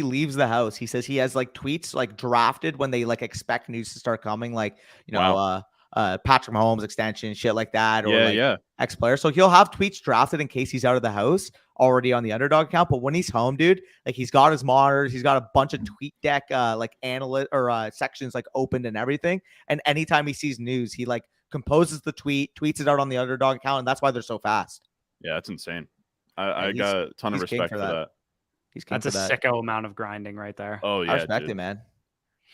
leaves the house, he says he has like tweets like drafted when they like expect news to start coming, like Patrick Mahomes extension, shit like that, or Yeah. X player. So he'll have tweets drafted in case he's out of the house already on the underdog account. But when he's home, dude, like he's got his monitors, he's got a bunch of tweet deck like analyst or sections like opened and everything. And anytime he sees news, he like composes the tweet, tweets it out on the underdog account, and that's why they're so fast. Yeah, that's insane. Yeah, I got a ton of he's king respect for for that. that. He's king That's a for that. sicko amount of grinding right there. Oh yeah, I respect dude. it, man.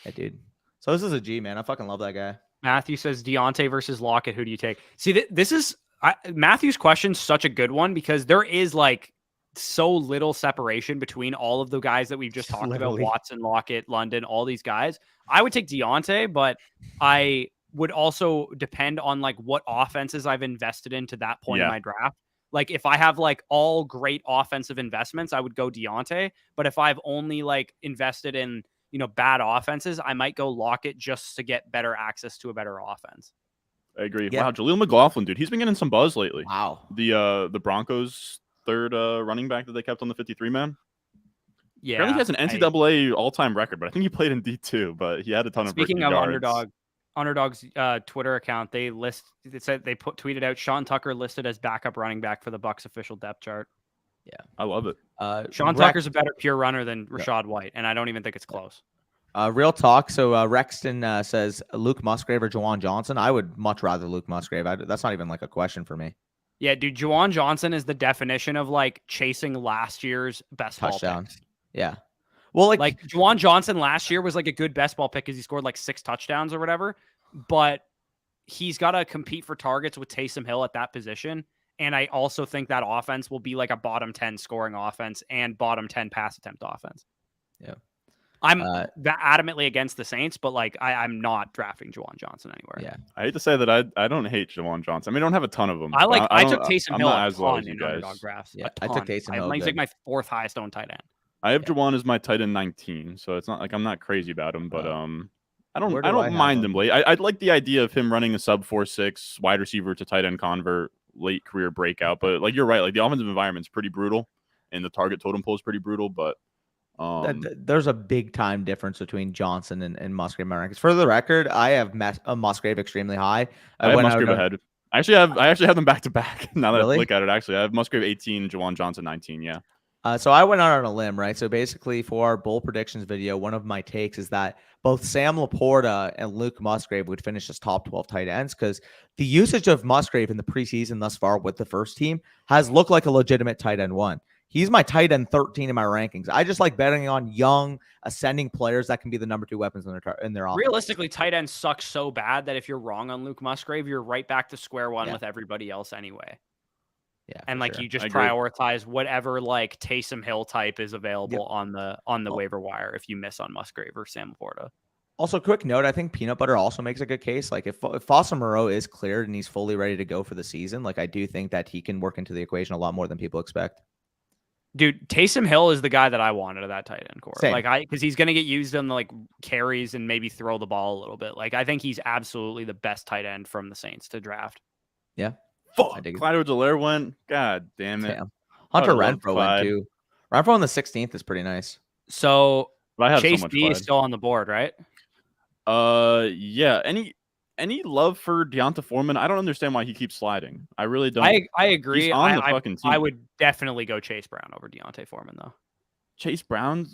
Yeah, dude. So this is a G, man. I fucking love that guy. Matthew says Deontay versus Lockett. Who do you take? See, this is Matthew's question's such a good one because there is like so little separation between all of the guys that we've just talked Literally. about: Watson, Lockett, London, all these guys. I would take Deontay, but I would also depend on like what offenses I've invested in to that point in Yeah. my draft. Like if I have like all great offensive investments, I would go Deontay. But if I've only like invested in, bad offenses, I might go Lockett just to get better access to a better offense. I agree. Yeah. Wow, Jaleel McLaughlin, dude, he's been getting some buzz lately. Wow. The Broncos' third running back that they kept on the 53 man. Yeah. Apparently he has an NCAA all-time record, but I think he played in D2, but he had a ton of Speaking rookie of yards. Underdog's Twitter account, tweeted out Sean Tucker listed as backup running back for the Bucks official depth chart. I love it. Sean Tucker's a better pure runner than Rashad White, and I don't even think it's close. Real talk. So Rexton says Luke Musgrave or Jawan Johnson. I would much rather Luke Musgrave. That's not even like a question for me. Yeah, dude, Juwan Johnson is the definition of like chasing last year's best ball Touchdown. picks. Yeah. Well, Like Juwan Johnson last year was like a good best ball pick because he scored like 6 touchdowns or whatever, but he's got to compete for targets with Taysom Hill at that position. And I also think that offense will be like a bottom 10 scoring offense and bottom 10 pass attempt offense. Yeah. I'm adamantly against the Saints, but like I'm not drafting Juwan Johnson anywhere. Yeah. I hate to say that I don't hate Juwan Johnson. I mean, I don't have a ton of them. I took Taysom I'm Hill not a as low ton as you in guys. underdog drafts. Yeah, I took Taysom Hill. He's like my 4th highest owned tight end. I have Juwan as my tight end 19, so it's not like I'm not crazy about him, but I don't I mind him late. I like the idea of him running a sub 4.6 wide receiver to tight end convert late career breakout, but like you're right, like the offensive environment's pretty brutal and the target totem pool is pretty brutal, but there's a big time difference between Johnson and Musgrave in my rankings. For the record, I have Musgrave extremely high. I have Musgrave ahead. I actually have them back to back. Now that I look at it, actually, I have Musgrave 18, Juwan Johnson 19. Yeah. So I went out on a limb, right? So basically, for our bowl predictions video, one of my takes is that both Sam Laporta and Luke Musgrave would finish as top 12 tight ends because the usage of Musgrave in the preseason thus far with the first team has looked like a legitimate tight end 1. He's my tight end 13 in my rankings. I just like betting on young, ascending players that can be the number 2 weapons in their offense. Realistically, tight end sucks so bad that if you're wrong on Luke Musgrave, you're right back to square one with everybody else anyway. Yeah, and like sure. you just prioritize whatever like Taysom Hill type is available on the waiver wire if you miss on Musgrave or Sam Laporta. Also, quick note, I think Peanut Butter also makes a good case. Like if Foster Moreau is cleared and he's fully ready to go for the season, like I do think that he can work into the equation a lot more than people expect. Dude, Taysom Hill is the guy that I wanted at that tight end core. Same. Like because he's going to get used on the like carries and maybe throw the ball a little bit. Like I think he's absolutely the best tight end from the Saints to draft. Yeah. Fuck. Clyde Edwards-Helaire went. God damn it. Damn. Hunter Renfrow went too. Renfrow on the 16th is pretty nice. So Chase so D is still on the board, right? Yeah. Any love for Deonta Foreman? I don't understand why he keeps sliding. I really don't. I agree. He's on the fucking team. I would definitely go Chase Brown over Deonta Foreman though. Chase Brown,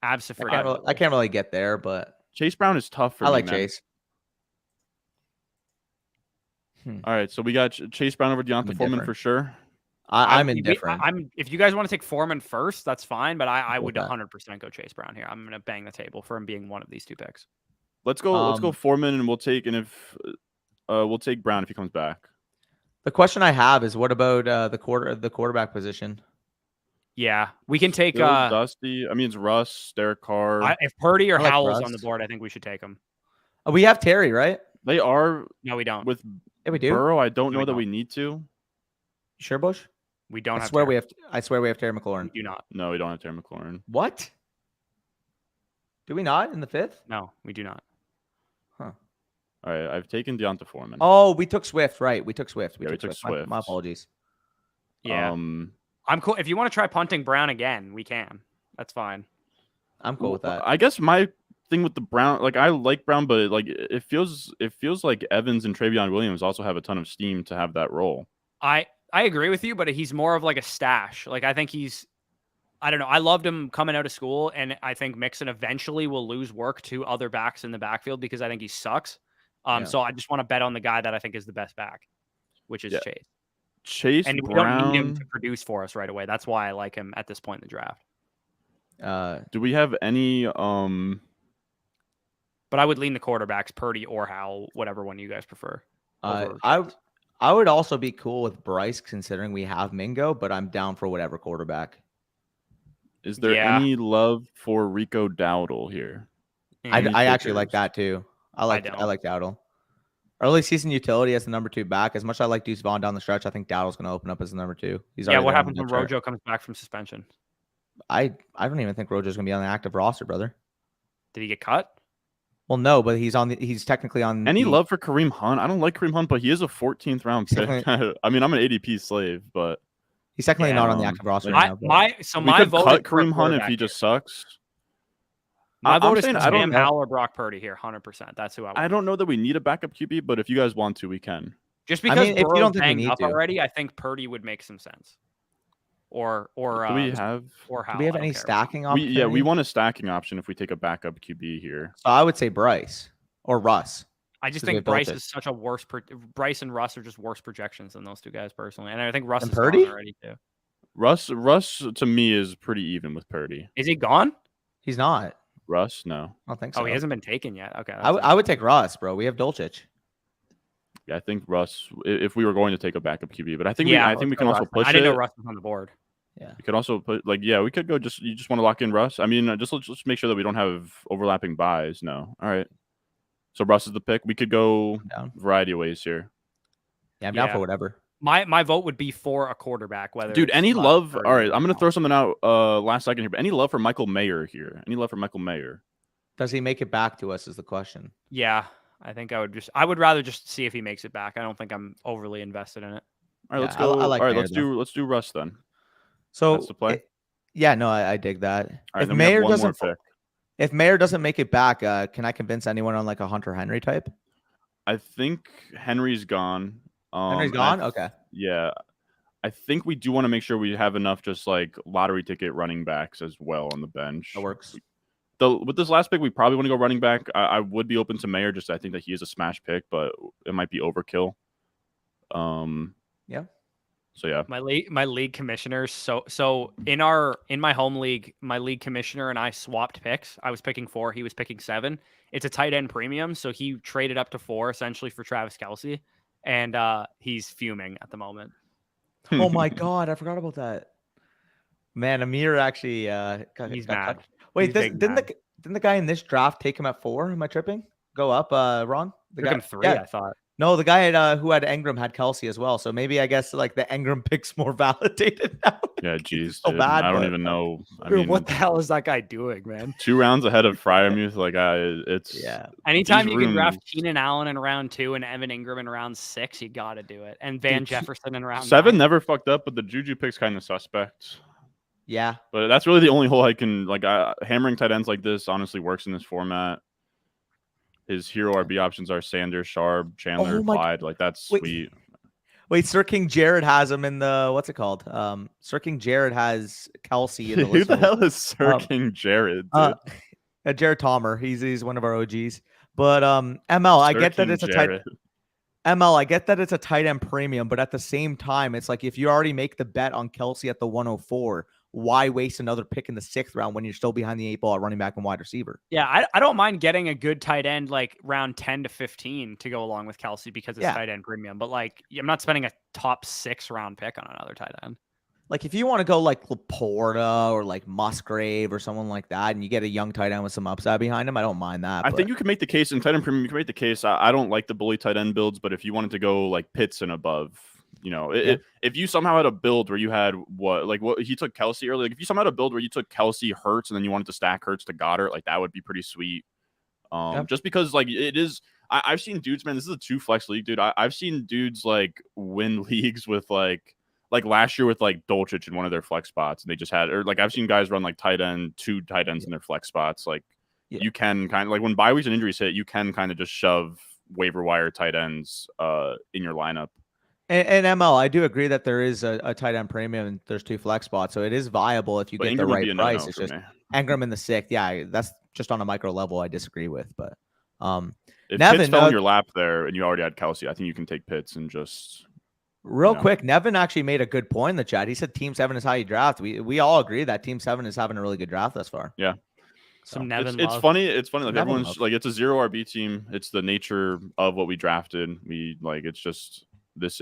absolutely. I can't really get there, but Chase Brown is tough for me. I like Chase. All right, so we got Chase Brown over Deonta Foreman for sure. I'm indifferent. If you guys want to take Foreman first, that's fine, but I would 100% go Chase Brown here. I'm going to bang the table for him being one of these 2 picks. Let's go Foreman, and we'll take we'll take Brown if he comes back. The question I have is, what about the quarterback position? Yeah, we can take Dusty. I mean, it's Russ, Derek Carr. If Purdy or Howell's on the board, I think we should take him. We have Terry, right? They are. No, we don't. With we do. Burrow, I don't know that we need to. You sure, Bush? We don't. I swear we have Terry McLaurin. We do not. No, we don't have Terry McLaurin. What? Do we not in the 5th? No, we do not. Huh. All right, I've taken Deonta Foreman. Oh, we took Swift, right? We took Swift. We took Swift. My apologies. Yeah. I'm cool. If you want to try punting Brown again, we can. That's fine. I'm cool with that. I guess my thing with the Brown, like I like Brown, but like it feels like Evans and Travion Williams also have a ton of steam to have that role. I agree with you, but he's more of like a stash. Like I think I don't know. I loved him coming out of school, and I think Mixon eventually will lose work to other backs in the backfield because I think he sucks. So I just want to bet on the guy that I think is the best back, which is Chase. Chase and Brown. We don't need him to produce for us right away. That's why I like him at this point in the draft. Do we have any But I would lean the quarterbacks, Purdy or Howell, whatever one you guys prefer. I would also be cool with Bryce considering we have Mingo, but I'm down for whatever quarterback. Is there any love for Rico Dowdle here? I actually like that too. I like Dowdle. Early season utility as the number 2 back. As much as I like Deuce Vaughn down the stretch, I think Dowdle's going to open up as the number 2. What happens when Rojo comes back from suspension? I don't even think Rojo's going to be on the active roster, brother. Did he get cut? Well, no, but he's technically on. Any love for Kareem Hunt? I don't like Kareem Hunt, but he is a 14th round pick. I mean, I'm an ADP slave, but he's technically not on the active roster right now. We could cut Kareem Hunt if he just sucks. My vote is Sam Howell or Brock Purdy here, 100%. That's who I want. I don't know that we need a backup QB, but if you guys want to, we can. Just because if you don't think we need up already, I think Purdy would make some sense. Or do we have any stacking options? We want a stacking option if we take a backup QB here. So I would say Bryce or Russ. I just 'Cause we think have Bryce Dolchich. is such a Bryce and Russ are just worse projections than those two guys personally, and I think Russ And is Purdy? gone already too. Russ to me is pretty even with Purdy. Is he gone? He's not. Russ, no. I don't think so. Oh, he hasn't been taken yet. Okay, I would take Russ, bro. We have Dolchich. Yeah, I think Russ. If we were going to take a backup QB, but I think yeah, I think we can also push I didn't know it. Russ was on the board. Yeah. We could also put we could go you just want to lock in Russ. I mean, let's make sure that we don't have overlapping buys. No, all right. So Russ is the pick. We could go variety of ways here. Yeah, I'm down for whatever. My vote would be for a quarterback. Whether dude, any love? All right, I'm gonna not. throw something out last second here. But any love for Michael Mayer here? Any love for Michael Mayer? Does he make it back to us? Is the question. Yeah, I think I would rather just see if he makes it back. I don't think I'm overly invested in it. All right, let's go. I like all right, Mayer, let's do Russ then. So that's the play. I dig that. All right, if then Mayer we have one doesn't, more pick. If Mayer doesn't make it back, can I convince anyone on like a Hunter Henry type? I think Henry's gone. Henry's gone. Okay. Yeah, I think we do want to make sure we have enough just like lottery ticket running backs as well on the bench. That works. With this last pick, we probably want to go running back. I would be open to Mayer. Just I think that he is a smash pick, but it might be overkill. Yeah. So yeah, my league commissioners. So in my home league, my league commissioner and I swapped picks. I was picking 4, he was picking 7. It's a tight end premium, so he traded up to 4 essentially for Travis Kelce, and he's fuming at the moment. Oh my god, I forgot about that. Man, Amir actually he's mad. Wait, didn't the guy in this draft take him at 4? Am I tripping? Go up, Ron. The guy 3, I thought. No, the guy who had Engram had Kelce as well. So maybe I guess like the Engram pick's more validated now. Yeah, geez, so bad, I don't even know. I mean, what the hell is that guy doing, man? 2 rounds ahead of Fryermuth, like it's Anytime you can draft Keenan Allen in round 2 and Evan Ingram in round 6, you got to do it. And Van Jefferson in round 7 9. never fucked up, but the Juju pick's kind of suspect. Yeah, but that's really the only hole I can hammering tight ends like this honestly works in this format. His hero RB options are Sanders, Sharp, Chandler, Clyde. Like that's sweet. Wait, Sir King Jared has him in the what's it called? Sir King Jared has Kelce in the list. Who the hell is Sir King Jared? Jared Tomer. He's one of our OGs. But ML, I get that it's a tight ML, I get that it's a tight end premium, but at the same time, it's like if you already make the bet on Kelce at the 104, why waste another pick in the 6th round when you're still behind the 8 ball at running back and wide receiver? Yeah, I don't mind getting a good tight end like round 10 to 15 to go along with Kelce because it's tight end premium. But like, I'm not spending a top 6 round pick on another tight end. Like if you want to go like Laporta or like Musgrave or someone like that, and you get a young tight end with some upside behind him, I don't mind that. I think you can make the case in tight end premium. You can make the case. I don't like the bully tight end builds, but if you wanted to go like Pitts and above, you know, if you somehow had a build where you had what he took Kelce early, like if you somehow had a build where you took Kelce, Hurts, and then you wanted to stack Hurts to Goddard, like that would be pretty sweet. Just because like it is, I've seen dudes, man, this is a 2 flex league, dude. I've seen dudes like win leagues with like last year with like Dolchich in one of their flex spots, and they just had, or like I've seen guys run like 2 tight ends in their flex spots. Like you can kind of like when bye weeks and injuries hit, you can kind of just shove waiver wire tight ends in your lineup. And ML, I do agree that there is a tight end premium and there's 2 flex spots, so it is viable if you get the right price. It's just Engram in the 6th. Yeah, that's just on a micro level I disagree with. But if Pitts fell in your lap there and you already had Kelce, I think you can take Pitts and just real quick. Nevin actually made a good point in the chat. He said Team 7 is how you draft. We all agree that Team 7 is having a really good draft thus far. Yeah. Some Nevin it's funny. It's funny. Like Nevin everyone's love. like, it's a 0 RB team. It's the nature of what we drafted. We like, it's just, this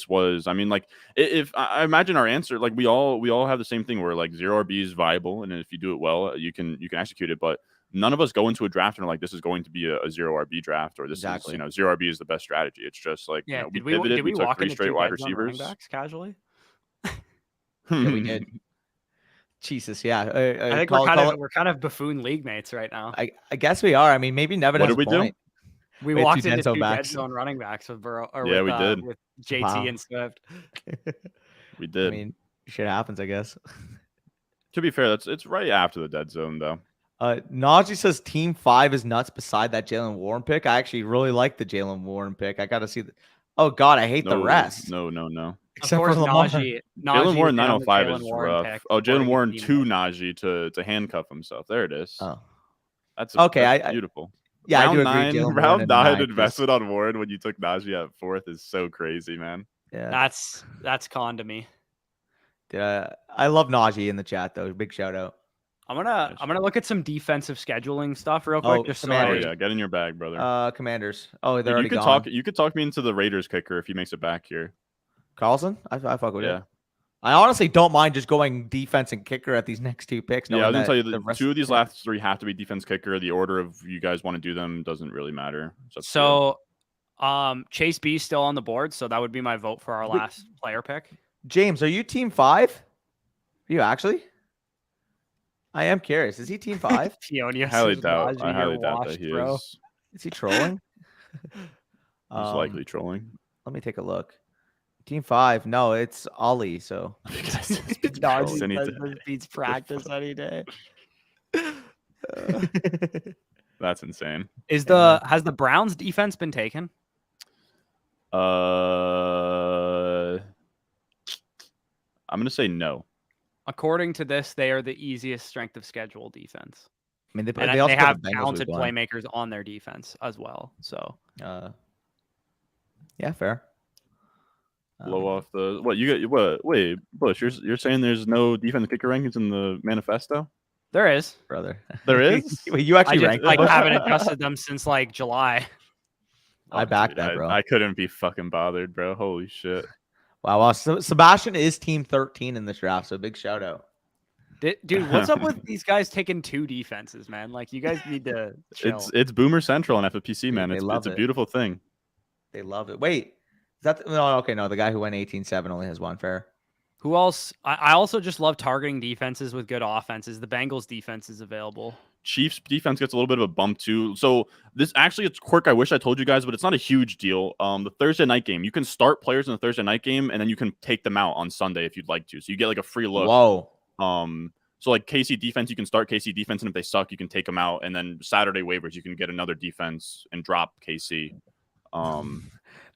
was, I mean, like if I imagine our answer, like we all have the same thing where like 0 RB is viable. And if you do it well, you can execute it. But none of us go into a draft and are like, this is going to be a 0 RB draft, or this is, 0 RB is the best strategy. It's just like, we pivoted. We took 3 straight wide receivers. Casually. Yeah, we did. Jesus, yeah. I think we're kind of buffoon league mates right now. I guess we are. I mean, maybe Nevin has a point. We walked into 2 dead zone running backs with Burrow. Yeah, we did. With JT and Swift. We did. I mean, shit happens, I guess. To be fair, it's right after the dead zone, though. Najee says Team 5 is nuts beside that Jalen Warren pick. I actually really like the Jalen Warren pick. I got to see the. Oh, God, I hate the rest. No. Except for Najee. Jalen Warren 905 is rough. Pick, Jalen Warren to Najee to handcuff himself. There it is. Oh. That's okay. Beautiful. Yeah, I do agree. Round 9, Jalen Warren round and 9 Najee. invested on Warren when you took Najee at 4th is so crazy, man. Yeah. That's con to me. I love Najee in the chat though. Big shout out. I'm gonna look at some defensive scheduling stuff real quick. Oh, Just so Commanders. Oh yeah, get in your bag, brother. Commanders. Oh, they're You already could gone. you could talk me into the Raiders kicker if he makes it back here. Carlson? I fuck with Yeah. it. I honestly don't mind just going defense and kicker at these next 2 picks. Yeah, I was gonna tell you the that 2 of these last 3 have to be defense kicker. The order of you guys want to do them doesn't really matter. So, Chase B still on the board, so that would be my vote for our last player pick. James, are you team 5? Are you actually? I am curious. Is he team 5? I highly doubt that he is. Is he trolling? He's likely trolling. Let me take a look. Team 5. No, it's Ollie. So beats practice any day. That's insane. Has the Browns defense been taken? I'm gonna say no. According to this, they are the easiest strength of schedule defense. I mean, they also have talented playmakers on their defense as well. So, yeah, fair. Blow off the what you got? What? Wait, Bush, you're saying there's no defensive kicker rankings in the manifesto? There is, brother. There is. Wait, you actually ranked like haven't adjusted them since like July. I backed that, bro. I couldn't be fucking bothered, bro. Holy shit. Wow. So Sebastian is team 13 in this draft, so big shout out. Dude, what's up with these guys taking 2 defenses, man? Like, you guys need to chill. It's Boomer Central on FFPC, man. It's a beautiful thing. They love it. Wait, is that no? Okay, no. The guy who went 18-7 only has 1 fair. Who else? I also just love targeting defenses with good offenses. The Bengals defense is available. Chiefs defense gets a little bit of a bump too. So this actually, it's quirk. I wish I told you guys, but it's not a huge deal. The Thursday night game, you can start players in the Thursday night game, and then you can take them out on Sunday if you'd like to. So you get like a free look. Whoa. So like KC defense, you can start KC defense, and if they suck, you can take them out. And then Saturday waivers, you can get another defense and drop KC.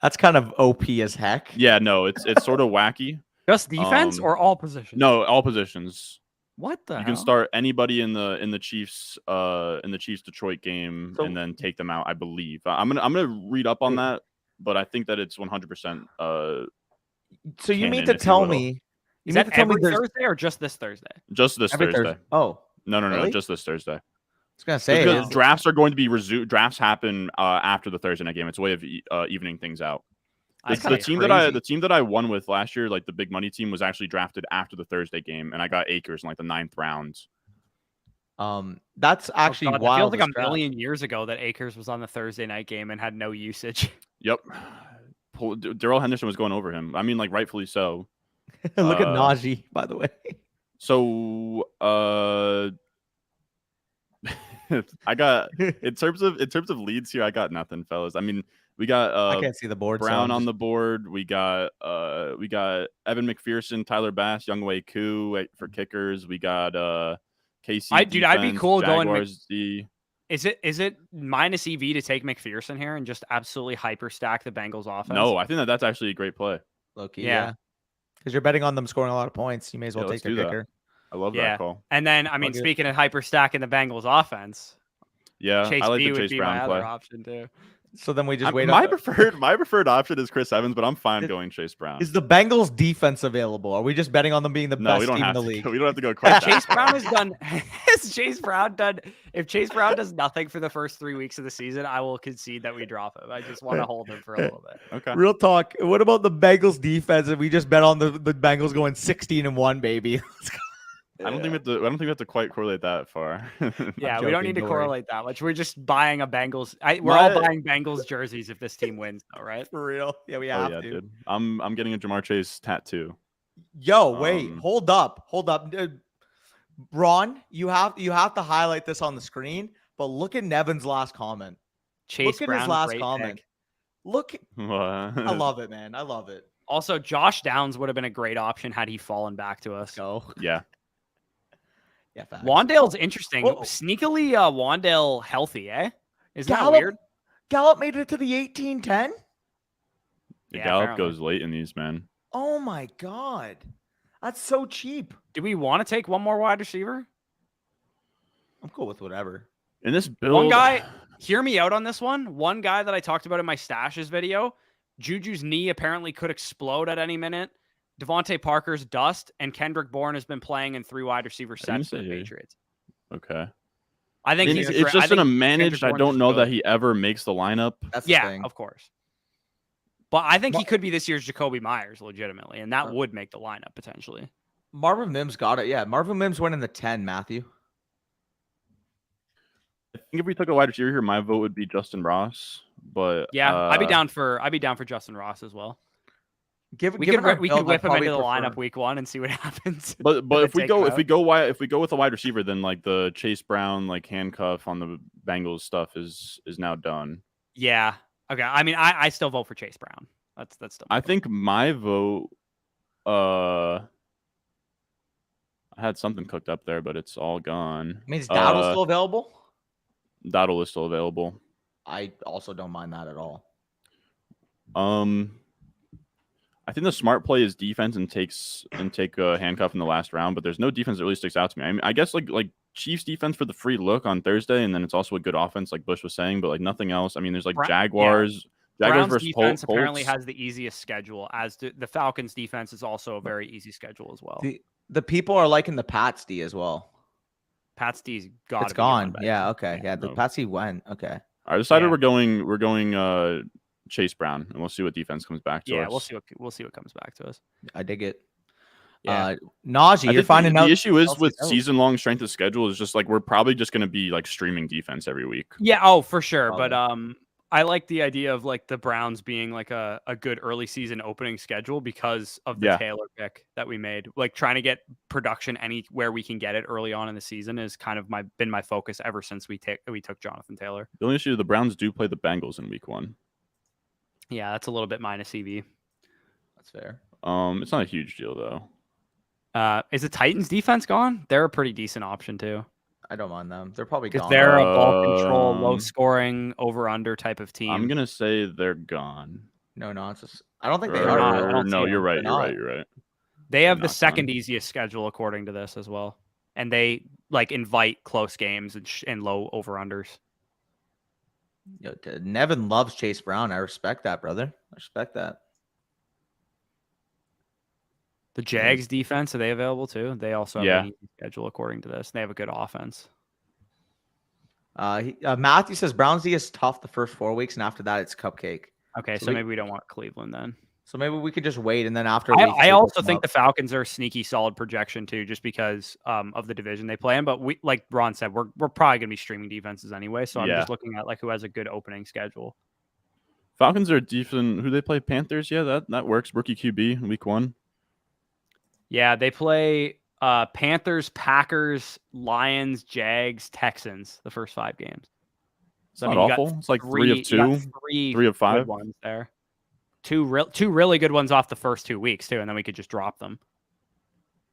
That's kind of OP as heck. Yeah, no, it's sort of wacky. Just defense or all positions? No, all positions. What the hell? You can start anybody in the Chiefs Detroit game and then take them out, I believe. I'm gonna read up on that, but I think that it's 100%. So you mean to tell me? You mean to tell me Thursday or just this Thursday? Just this Thursday. Oh, no, really? just this Thursday. I was gonna say because drafts are going to be resumed. Drafts happen after the Thursday night game. It's a way of evening things out. The team that I won with last year, like the big money team, was actually drafted after the Thursday game, and I got Akers in like the 9th round. That's actually wild. It feels like a million years ago that Akers was on the Thursday night game and had no usage. Yep, Darrell Henderson was going over him. I mean, like rightfully so. Look at Najee, by the way. So, I got in terms of leads here, I got nothing, fellas. I mean, we got I can't see the board. Brown on the board. We got Evan McPherson, Tyler Bass, Younghoe Koo for kickers. We got KC. I'd be cool Jaguars going. Is it minus EV to take McPherson here and just absolutely hyper stack the Bengals offense? No, I think that's actually a great play. Low-key, yeah. Because you're betting on them scoring a lot of points. You may as well take their kicker. I love that call. And then, I mean, speaking of hyper stacking the Bengals offense, Chase I like B the Chase Brown my play. Other option too. So then we just wait. My preferred option is Chris Evans, but I'm fine going Chase Brown. Is the Bengals defense available? Are we just betting on them being the best team in the league? We don't have to go quite Chase Brown has done. Has Chase Brown done? If Chase Brown does nothing for the first 3 weeks of the season, I will concede that we drop him. I just want to hold him for a little bit. Okay. Real talk. What about the Bengals defense? If we just bet on the Bengals going 16-1, baby. I don't think we have to quite correlate that far. Yeah, we don't need to correlate that much. We're just buying a Bengals. We're all buying Bengals jerseys if this team wins, though, right? For real. Yeah, we have to. Dude. I'm getting a Jamar Chase tattoo. Yo, wait, hold up. Ron, you have to highlight this on the screen, but look at Nevin's last comment. Look at his last comment. Pick. Look, I love it, man. I love it. Also, Josh Downs would have been a great option had he fallen back to us. Yeah. Yeah, facts. Wandale's interesting. Whoa. Sneakily, Wandale healthy, eh? Isn't that weird? Gallup made it to the 18-10? Yeah, Gallup goes late in these, man. Oh my god. That's so cheap. Do we want to take one more wide receiver? I'm cool with whatever. In this build, one guy Hear me out on this one. One guy that I talked about in my stashes video, Juju's knee apparently could explode at any minute. Devontae Parker's dust, and Kendrick Bourne has been playing in 3 wide receiver sets for the Patriots. Okay. I think it's just in a managed. I don't know that he ever makes the lineup. That's the thing. Of course. But I think he could be this year's Jacoby Myers, legitimately, and that would make the lineup potentially. Marvin Mims got it. Yeah, Marvin Mims went in the 10, Matthew. I think if we took a wide receiver here, my vote would be Justin Ross. But yeah, I'd be down for Justin Ross as well. We could whip him into the lineup week 1 and see what happens. But if we go with a wide receiver, then like the Chase Brown like handcuff on the Bengals stuff is now done. Yeah. Okay. I mean, I still vote for Chase Brown. That's still. I think my vote. I had something cooked up there, but it's all gone. Means Dowdle's still available? Dowdle is still available. I also don't mind that at all. I think the smart play is defense and take a handcuff in the last round, but there's no defense that really sticks out to me. I mean, I guess like Chiefs defense for the free look on Thursday, and then it's also a good offense, like Bush was saying, but like nothing else. I mean, there's like Jaguars. Yeah. Jaguars Browns versus defense Colts. apparently has the easiest schedule, as the Falcons defense is also a very easy schedule as well. The people are liking the Pats D as well. Pats D's got it's gone. Yeah, okay. Yeah, the Pats D went. Okay. I decided we're going Chase Brown, and we'll see what defense comes back to us. Yeah, we'll see what comes back to us. I dig it. Yeah. Najee, you're finding out. The issue is with season-long strength of schedule is just like we're probably just going to be like streaming defense every week. Yeah, oh, for sure. But I like the idea of like the Browns being like a good early season opening schedule because of the Taylor pick that we made. Like trying to get production anywhere we can get it early on in the season is kind of been my focus ever since we took Jonathan Taylor. The only issue, the Browns do play the Bengals in week 1. Yeah, that's a little bit minus EV. That's fair. It's not a huge deal though. Is the Titans defense gone? They're a pretty decent option too. I don't mind them. They're probably gone. They're a ball control, low scoring, over under type of team. I'm gonna say they're gone. No nonsense. I don't think they are. No, you're right. You're right. They have the second easiest schedule according to this as well, and they like invite close games and low over unders. Yo, Nevin loves Chase Brown. I respect that, brother. I respect that. The Jags defense, are they available too? They also have an easy schedule according to this. They have a good offense. Matthew says Browns D is tough the first 4 weeks, and after that it's cupcake. Okay, so maybe we don't want Cleveland then. So maybe we could just wait, and then after I also think the Falcons are a sneaky solid projection too, just because of the division they play in. But we, like Ron said, we're probably gonna be streaming defenses anyway. So I'm just looking at like who has a good opening schedule. Falcons are decent. Who they play? Panthers. Yeah, that works. Rookie QB week 1. Yeah, they play Panthers, Packers, Lions, Jags, Texans the first 5 games. So not awful. It's like 3 of 2, 3 of 5 ones there. Two really good ones off the first 2 weeks too, and then we could just drop them.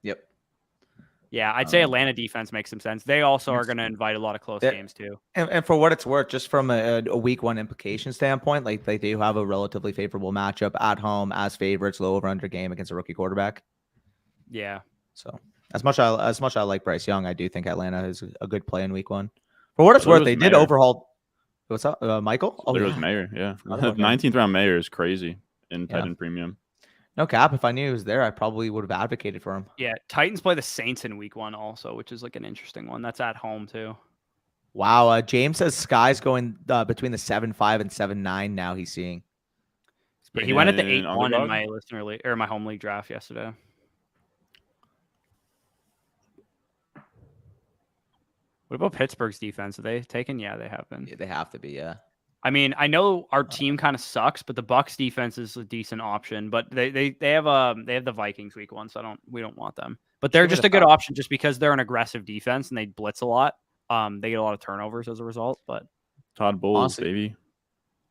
Yep. Yeah, I'd say Atlanta defense makes some sense. They also are going to invite a lot of close games too. And for what it's worth, just from a week 1 implication standpoint, like they do have a relatively favorable matchup at home as favorites, low over under game against a rookie quarterback. Yeah. So as much I like Bryce Young, I do think Atlanta is a good play in week 1. For what it's worth, they did overhaul. What's up, Michael? Oh, there was Mayer. Yeah, 19th round Mayer is crazy in Titan Premium. No cap. If I knew he was there, I probably would have advocated for him. Yeah, Titans play the Saints in week 1 also, which is like an interesting one. That's at home too. Wow. James says Sky's going between the 7.5 and 7.9 now. He's seeing. Yeah, he went at the 8-1 in my listener or my home league draft yesterday. What about Pittsburgh's defense? Are they taken? Yeah, they have been. Yeah, they have to be. Yeah. I mean, I know our team kind of sucks, but the Bucs defense is a decent option. But they have the Vikings week 1, so we don't want them. But they're just a good option just because they're an aggressive defense and they blitz a lot. They get a lot of turnovers as a result. But Todd Bowles, baby.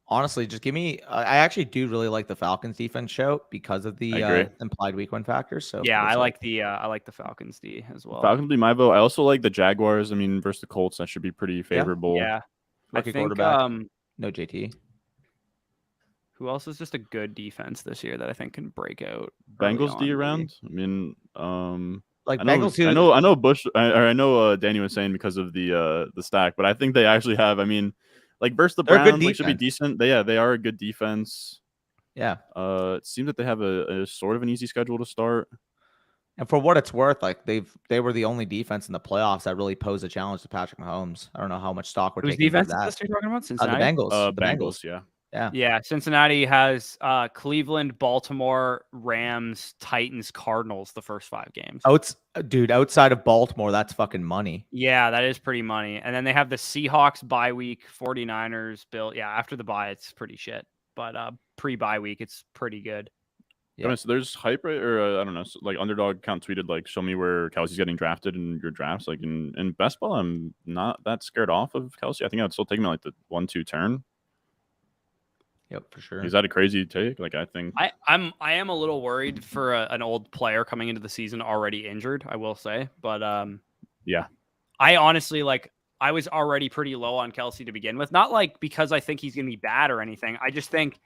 Honestly, just give me. I actually do really like the Falcons defense show because of the implied week 1 factors. So yeah, I like the Falcons D as well. Falcons be my vote. I also like the Jaguars. I mean, versus the Colts, that should be pretty favorable. Yeah. Rookie quarterback. No JT. Who else is just a good defense this year that I think can break out? Bengals D around. I mean, like I know, Bengals. I know Bush. I know Danny was saying because of the stack, but I think they actually have. I mean, like versus the They're a good Browns, like should be defense. decent. They are a good defense. Yeah. It seems that they have a sort of an easy schedule to start. And for what it's worth, like they were the only defense in the playoffs that really posed a challenge to Patrick Mahomes. I don't know how much stock we're Whose taking defense into is that. this you're talking about? The Cincinnati? Bengals. The Bengals, yeah. Yeah. Yeah, Cincinnati has Cleveland, Baltimore, Rams, Titans, Cardinals the first 5 games. Dude, outside of Baltimore, that's fucking money. Yeah, that is pretty money. And then they have the Seahawks bye week, 49ers, Bill. Yeah, after the bye, it's pretty shit. But pre-bye week, it's pretty good. Yeah. So there's hype, right? Or I don't know. So, like Underdog account tweeted, like, show me where Kelsey's getting drafted in your drafts. Like in best ball, I'm not that scared off of Kelsey. I think I'd still take him at like the 1-2 turn. Yep, for sure. Is that a crazy take? Like I think I am a little worried for an old player coming into the season already injured, I will say. But yeah. I honestly I was already pretty low on Kelsey to begin with. Not like because I think he's gonna be bad or anything. I just think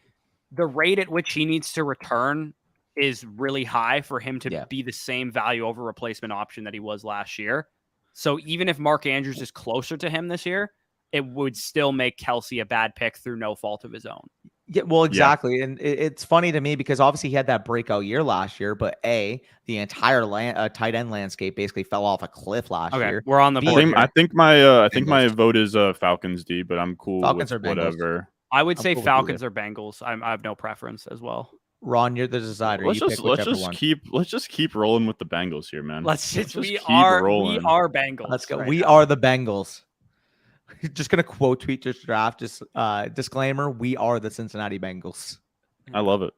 the rate at which he needs to return is really high for him to be the same value over replacement option that he was last year. So even if Mark Andrews is closer to him this year, it would still make Kelsey a bad pick through no fault of his own. Yeah, well, exactly. And it's funny to me because obviously he had that breakout year last year, but the entire tight end landscape basically fell off a cliff last year. We're on the board. I think my vote is Falcons D, but I'm cool Falcons with or Bengals. whatever. I would say Falcons or Bengals. I have no preference as well. Ron, you're the decider. Let's just keep rolling with the Bengals here, man. We are Bengals. Let's go. We are the Bengals. Just gonna quote tweet this draft. Just disclaimer: we are the Cincinnati Bengals. I love it,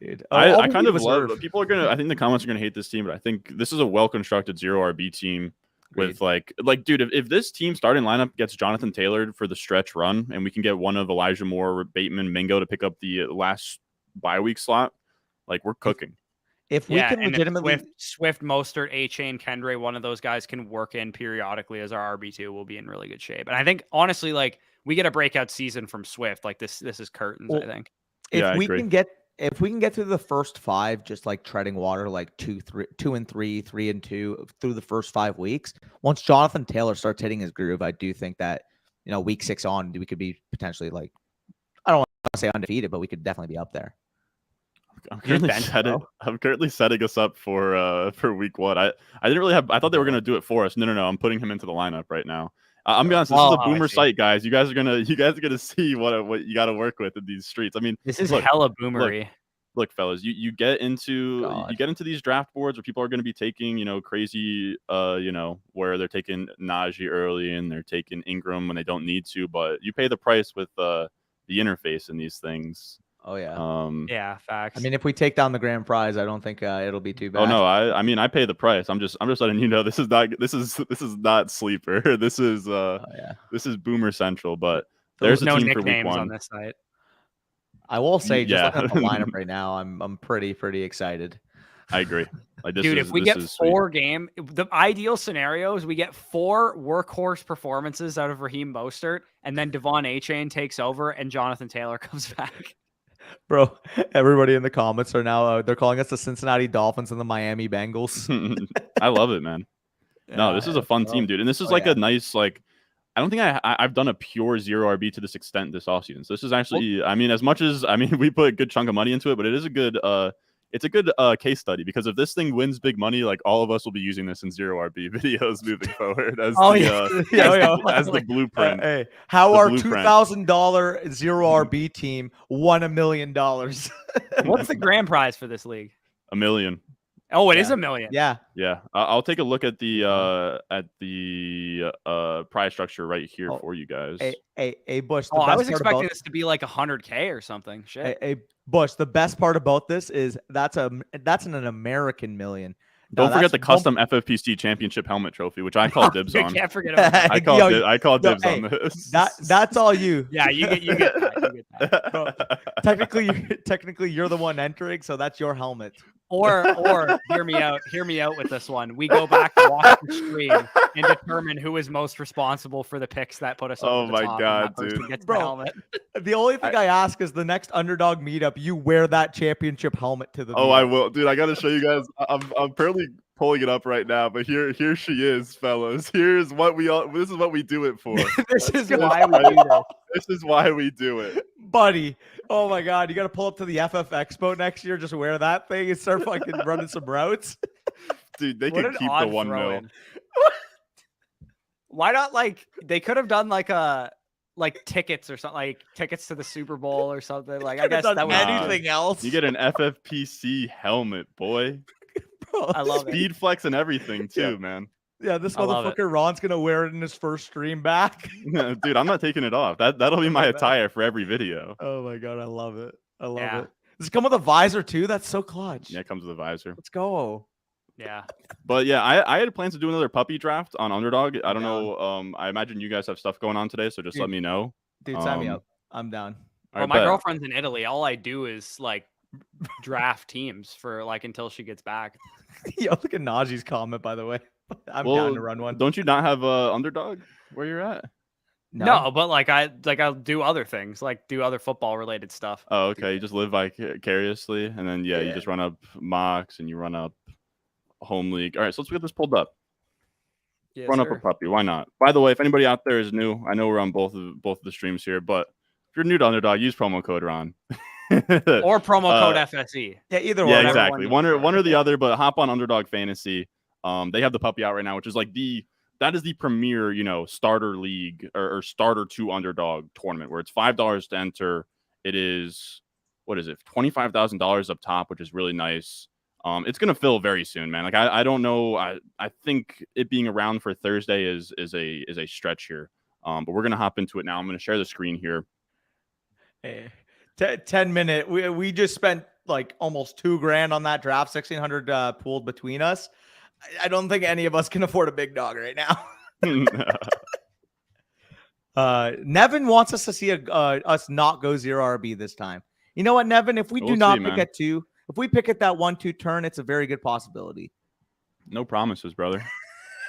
dude. I kind of love it. People are gonna. I think the comments are gonna hate this team, but I think this is a well constructed 0 RB team. With like, dude, if this team starting lineup gets Jonathan Taylor for the stretch run, and we can get one of Elijah Moore, Bateman, Mingo to pick up the last bye week slot, like we're cooking. If we can legitimately Swift, Mostert, A-Chain, Kendre, one of those guys can work in periodically as our RB2, we'll be in really good shape. And I think honestly, like we get a breakout season from Swift, like this is curtains. I think if we can get through the first 5, just like treading water, like 2-3, 3-2 through the first 5 weeks. Once Jonathan Taylor starts hitting his groove, I do think that week 6 on, we could be potentially like, I don't want to say undefeated, but we could definitely be up there. I'm currently setting us up for week 1. I didn't really have. I thought they were gonna do it for us. No. I'm putting him into the lineup right now. I'm gonna be honest. This is a boomer site, guys. You guys are gonna see what you got to work with in these streets. I mean, this is hella boomery. Look, fellas, you get into these draft boards where people are going to be taking crazy where they're taking Najee early and they're taking Ingram when they don't need to, but you pay the price with the interface in these things. Oh yeah. Yeah, facts. I mean, if we take down the grand prize, I don't think it'll be too bad. Oh no, I mean I pay the price. I'm just letting you know this is not sleeper. This is this is boomer central. But there's no team for week nicknames 1 on this site. I will say, just looking at the lineup right now, I'm pretty excited. I agree. Like, dude, if we get 4 game, the ideal scenario is we get 4 workhorse performances out of Raheem Mostert, and then Devon A-Chain takes over, and Jonathan Taylor comes back. Bro, everybody in the comments are now they're calling us the Cincinnati Dolphins and the Miami Bengals. I love it, man. No, this is a fun team, dude, and this is a nice I don't think I've done a pure 0 RB to this extent this offseason. So this is actually, I mean, as much as we put a good chunk of money into it, but it is a good case study, because if this thing wins big money, like all of us will be using this in 0 RB videos moving forward as the blueprint. Hey, how our $2,000 0 RB team won $1 million. What's the grand prize for this league? $1 million. Oh, it is $1 million. Yeah. I'll take a look at the prize structure right here for you guys. Hey, Bush. I was expecting this to be like 100K or something. Shit. Hey, Bush. The best part about this is that's an American million. Don't forget the custom FFPC championship helmet trophy, which I call dibs on. Can't forget about that. I call dibs on this. That's all you. Yeah, you get that. Bro, technically, you're the one entering, so that's your helmet. Or hear me out with this one. We go back and watch the stream and determine who is most responsible for the picks that put us over the top. Oh my god, dude! Bro, the helmet. The only thing I ask is the next underdog meetup, you wear that championship helmet to the. Oh, meetup. I will, dude. I gotta show you guys. I'm pulling it up right now, but here she is, fellas. This is what we do it for. This is why we do this. This is why we do it. Buddy. Oh my God. You got to pull up to the FF Expo next year. Just wear that thing and start fucking running some routes. Dude, they What could an keep the odd 1 mil. throw-in. Why not they could have done like tickets or something, like tickets to the Super Bowl or something. Like I guess that would anything else. You get an FFPC helmet, boy. Bro, I love it. Speed flex and everything too, man. Yeah, this I love it. motherfucker Ron's gonna wear it in his first stream back. Dude, I'm not taking it off. That'll be my attire for every video. Oh my God, I love it. I love it. Does it come with a visor too? That's so clutch. Yeah, it comes with a visor. Let's go. Yeah. But yeah, I had plans to do another puppy draft on Underdog. I don't know. I imagine you guys have stuff going on today, so just let me know. Dude, sign me up. I'm down. Well, my girlfriend's in Italy. All I do is like draft teams for like until she gets back. Yo, look at Najee's comment, by the way. I'm down to run one. Don't you not have Underdog where you're at? No, but I'll do other things, like do other football related stuff. Oh, okay. You just live vicariously, and then you just run up mocks and you run up home league. All right, so let's get this pulled up. Yes, Run up a puppy. Why not? By the way, if anybody out there is new, I know we're on both of the streams here, but if you're new to Underdog, use promo code Ron. Or promo code FSE. Yeah, either yeah, one. exactly. One or the other, but hop on Underdog Fantasy. They have the puppy out right now, which is like that is the premier, starter league or starter to Underdog tournament where it's $5 to enter. It is, what is it, $25,000 up top, which is really nice. It's gonna fill very soon, man. Like I don't know. I think it being around for Thursday is a stretch here. But we're gonna hop into it now. I'm gonna share the screen here. Hey, 10 minute. We just spent like almost $2,000 on that draft, 1,600 pooled between us. I don't think any of us can afford a big dog right now. Nevin wants us to see us not go 0 RB this time. You know what, Nevin? If we do not pick at 2, if we pick at that 1-2 turn, it's a very good possibility. No promises, brother.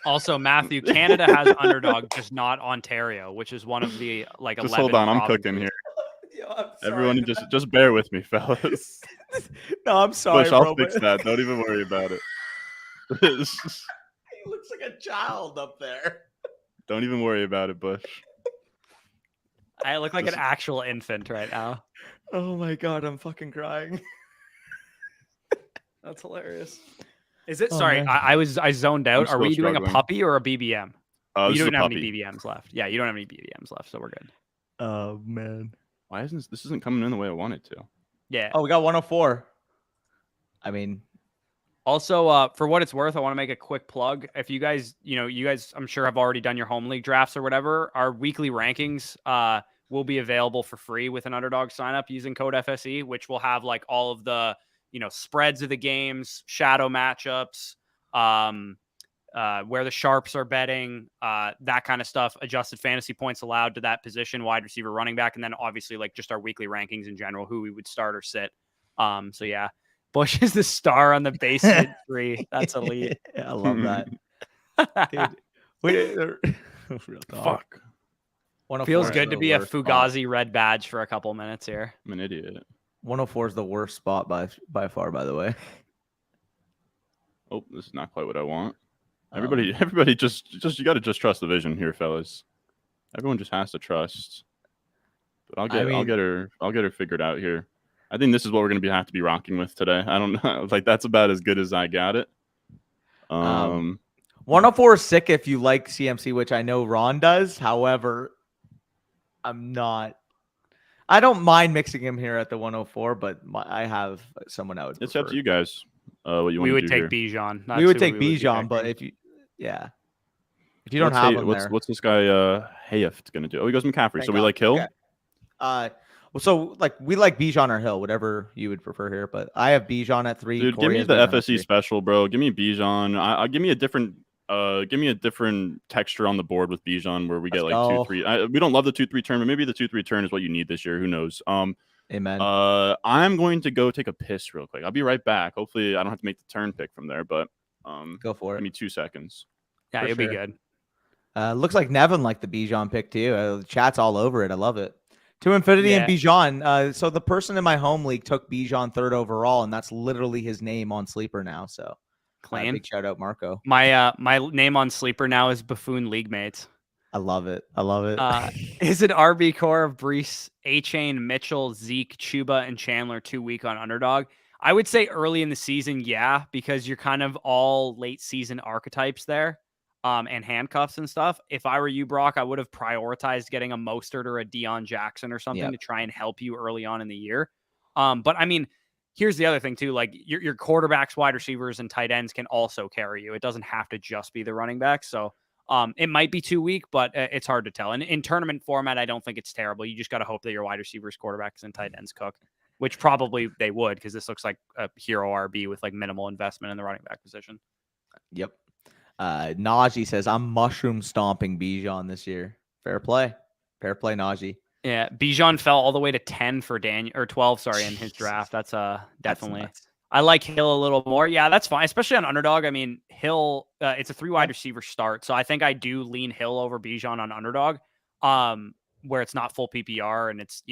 Also, Matthew, Canada has Underdog, just not Ontario, which is one of the like. Just 11 hold on, I'm provinces. cooking here. Yo, Everyone, just bear with me, fellas. No, I'm sorry, Bush, bro. I'll fix that. Don't even worry about it. He looks like a child up there. Don't even worry about it, Bush. I look like an actual infant right now. Oh my God, I'm fucking crying. That's hilarious. Is it? Oh, sorry, man. I zoned out. I'm Are we still doing a struggling. puppy or a BBM? You This is don't a have puppy. any BBMs left. Yeah, you don't have any BBMs left, so we're good. Oh man. Why isn't this isn't coming in the way I want it to? Yeah. Oh, we got 104. I mean, Also, for what it's worth, I want to make a quick plug. If you guys, I'm sure have already done your home league drafts or whatever. Our weekly rankings will be available for free with an Underdog sign up using code FSE, which will have like all of the, spreads of the games, shadow matchups, where the sharps are betting, that kind of stuff, adjusted fantasy points allowed to that position, wide receiver, running back, and then obviously like just our weekly rankings in general, who we would start or sit. So yeah. Bush is the star on the basement tree. That's elite. I love that. Dude, real talk. Fuck. 104 Feels is good the to be a worst Fugazi red badge for a couple minutes here. I'm an idiot. 104 is the worst spot by far, by the way. Oh, this is not quite what I want. Everybody just you got to just trust the vision here, fellas. Everyone just has to trust. But I'll get her figured out here. I think this is what we're gonna have to be rocking with today. I don't know. Like that's about as good as I got it. 104 is sick if you like CMC, which I know Ron does. However, I don't mind mixing him here at the 104, but I have someone I would It's prefer. up to you guys. What you want We to would do take here. Bijan. We would take Bijan, but if you don't have him there. What's this guy Hayeft gonna do? Oh, he goes McCaffrey. Thank So we God. like Hill. Okay. So like we like Bijan or Hill, whatever you would prefer here. But I have Bijan at 3. Dude, Corey give me has the Bijan at FSE 3. special, bro. Give me Bijan. I'll give me a different texture on the board with Bijan where we get like 2-3. We don't love the 2-3 turn, but maybe the 2-3 turn is what you need this year. Who knows? Amen. I'm going to go take a piss real quick. I'll be right back. Hopefully, I don't have to make the turn pick from there, but Go for it. give me 2 seconds. Yeah, For it'll sure. be good. Looks like Nevin liked the Bijan pick too. The chat's all over it. I love it. To Infinity Yeah. and Bijan. So the person in my home league took Bijan 3rd overall, and that's literally his name on Sleeper now. So Clean. Big shout out, Marco. My name on Sleeper now is Buffoon League Mates. I love it. I love it. Is an RB core of Brees, A-Chain, Mitchell, Zeke, Chuba, and Chandler 2 week on underdog? I would say early in the season, yeah, because you're kind of all late season archetypes there, and handcuffs and stuff. If I were you, Brock, I would have prioritized getting a Mostert or a Deion Jackson or something to try and help you early on in the year. But I mean, here's the other thing too, like your quarterbacks, wide receivers, and tight ends can also carry you. It doesn't have to just be the running back. So it might be 2 week, but it's hard to tell. And in tournament format, I don't think it's terrible. You just got to hope that your wide receivers, quarterbacks, and tight ends cook, which probably they would, because this looks like a hero RB with like minimal investment in the running back position. Yep. Najee says, I'm mushroom stomping Bijan this year. Fair play, Najee. Yeah, Bijan fell all the way to 10 for Daniel, or 12, sorry, in his draft. That's definitely. That's I like Hill a little more. Yeah, that's fine, especially on underdog. I mean, Hill, it's a 3 wide receiver start, so I think I do lean Hill over Bijan on underdog, where it's not full PPR and it's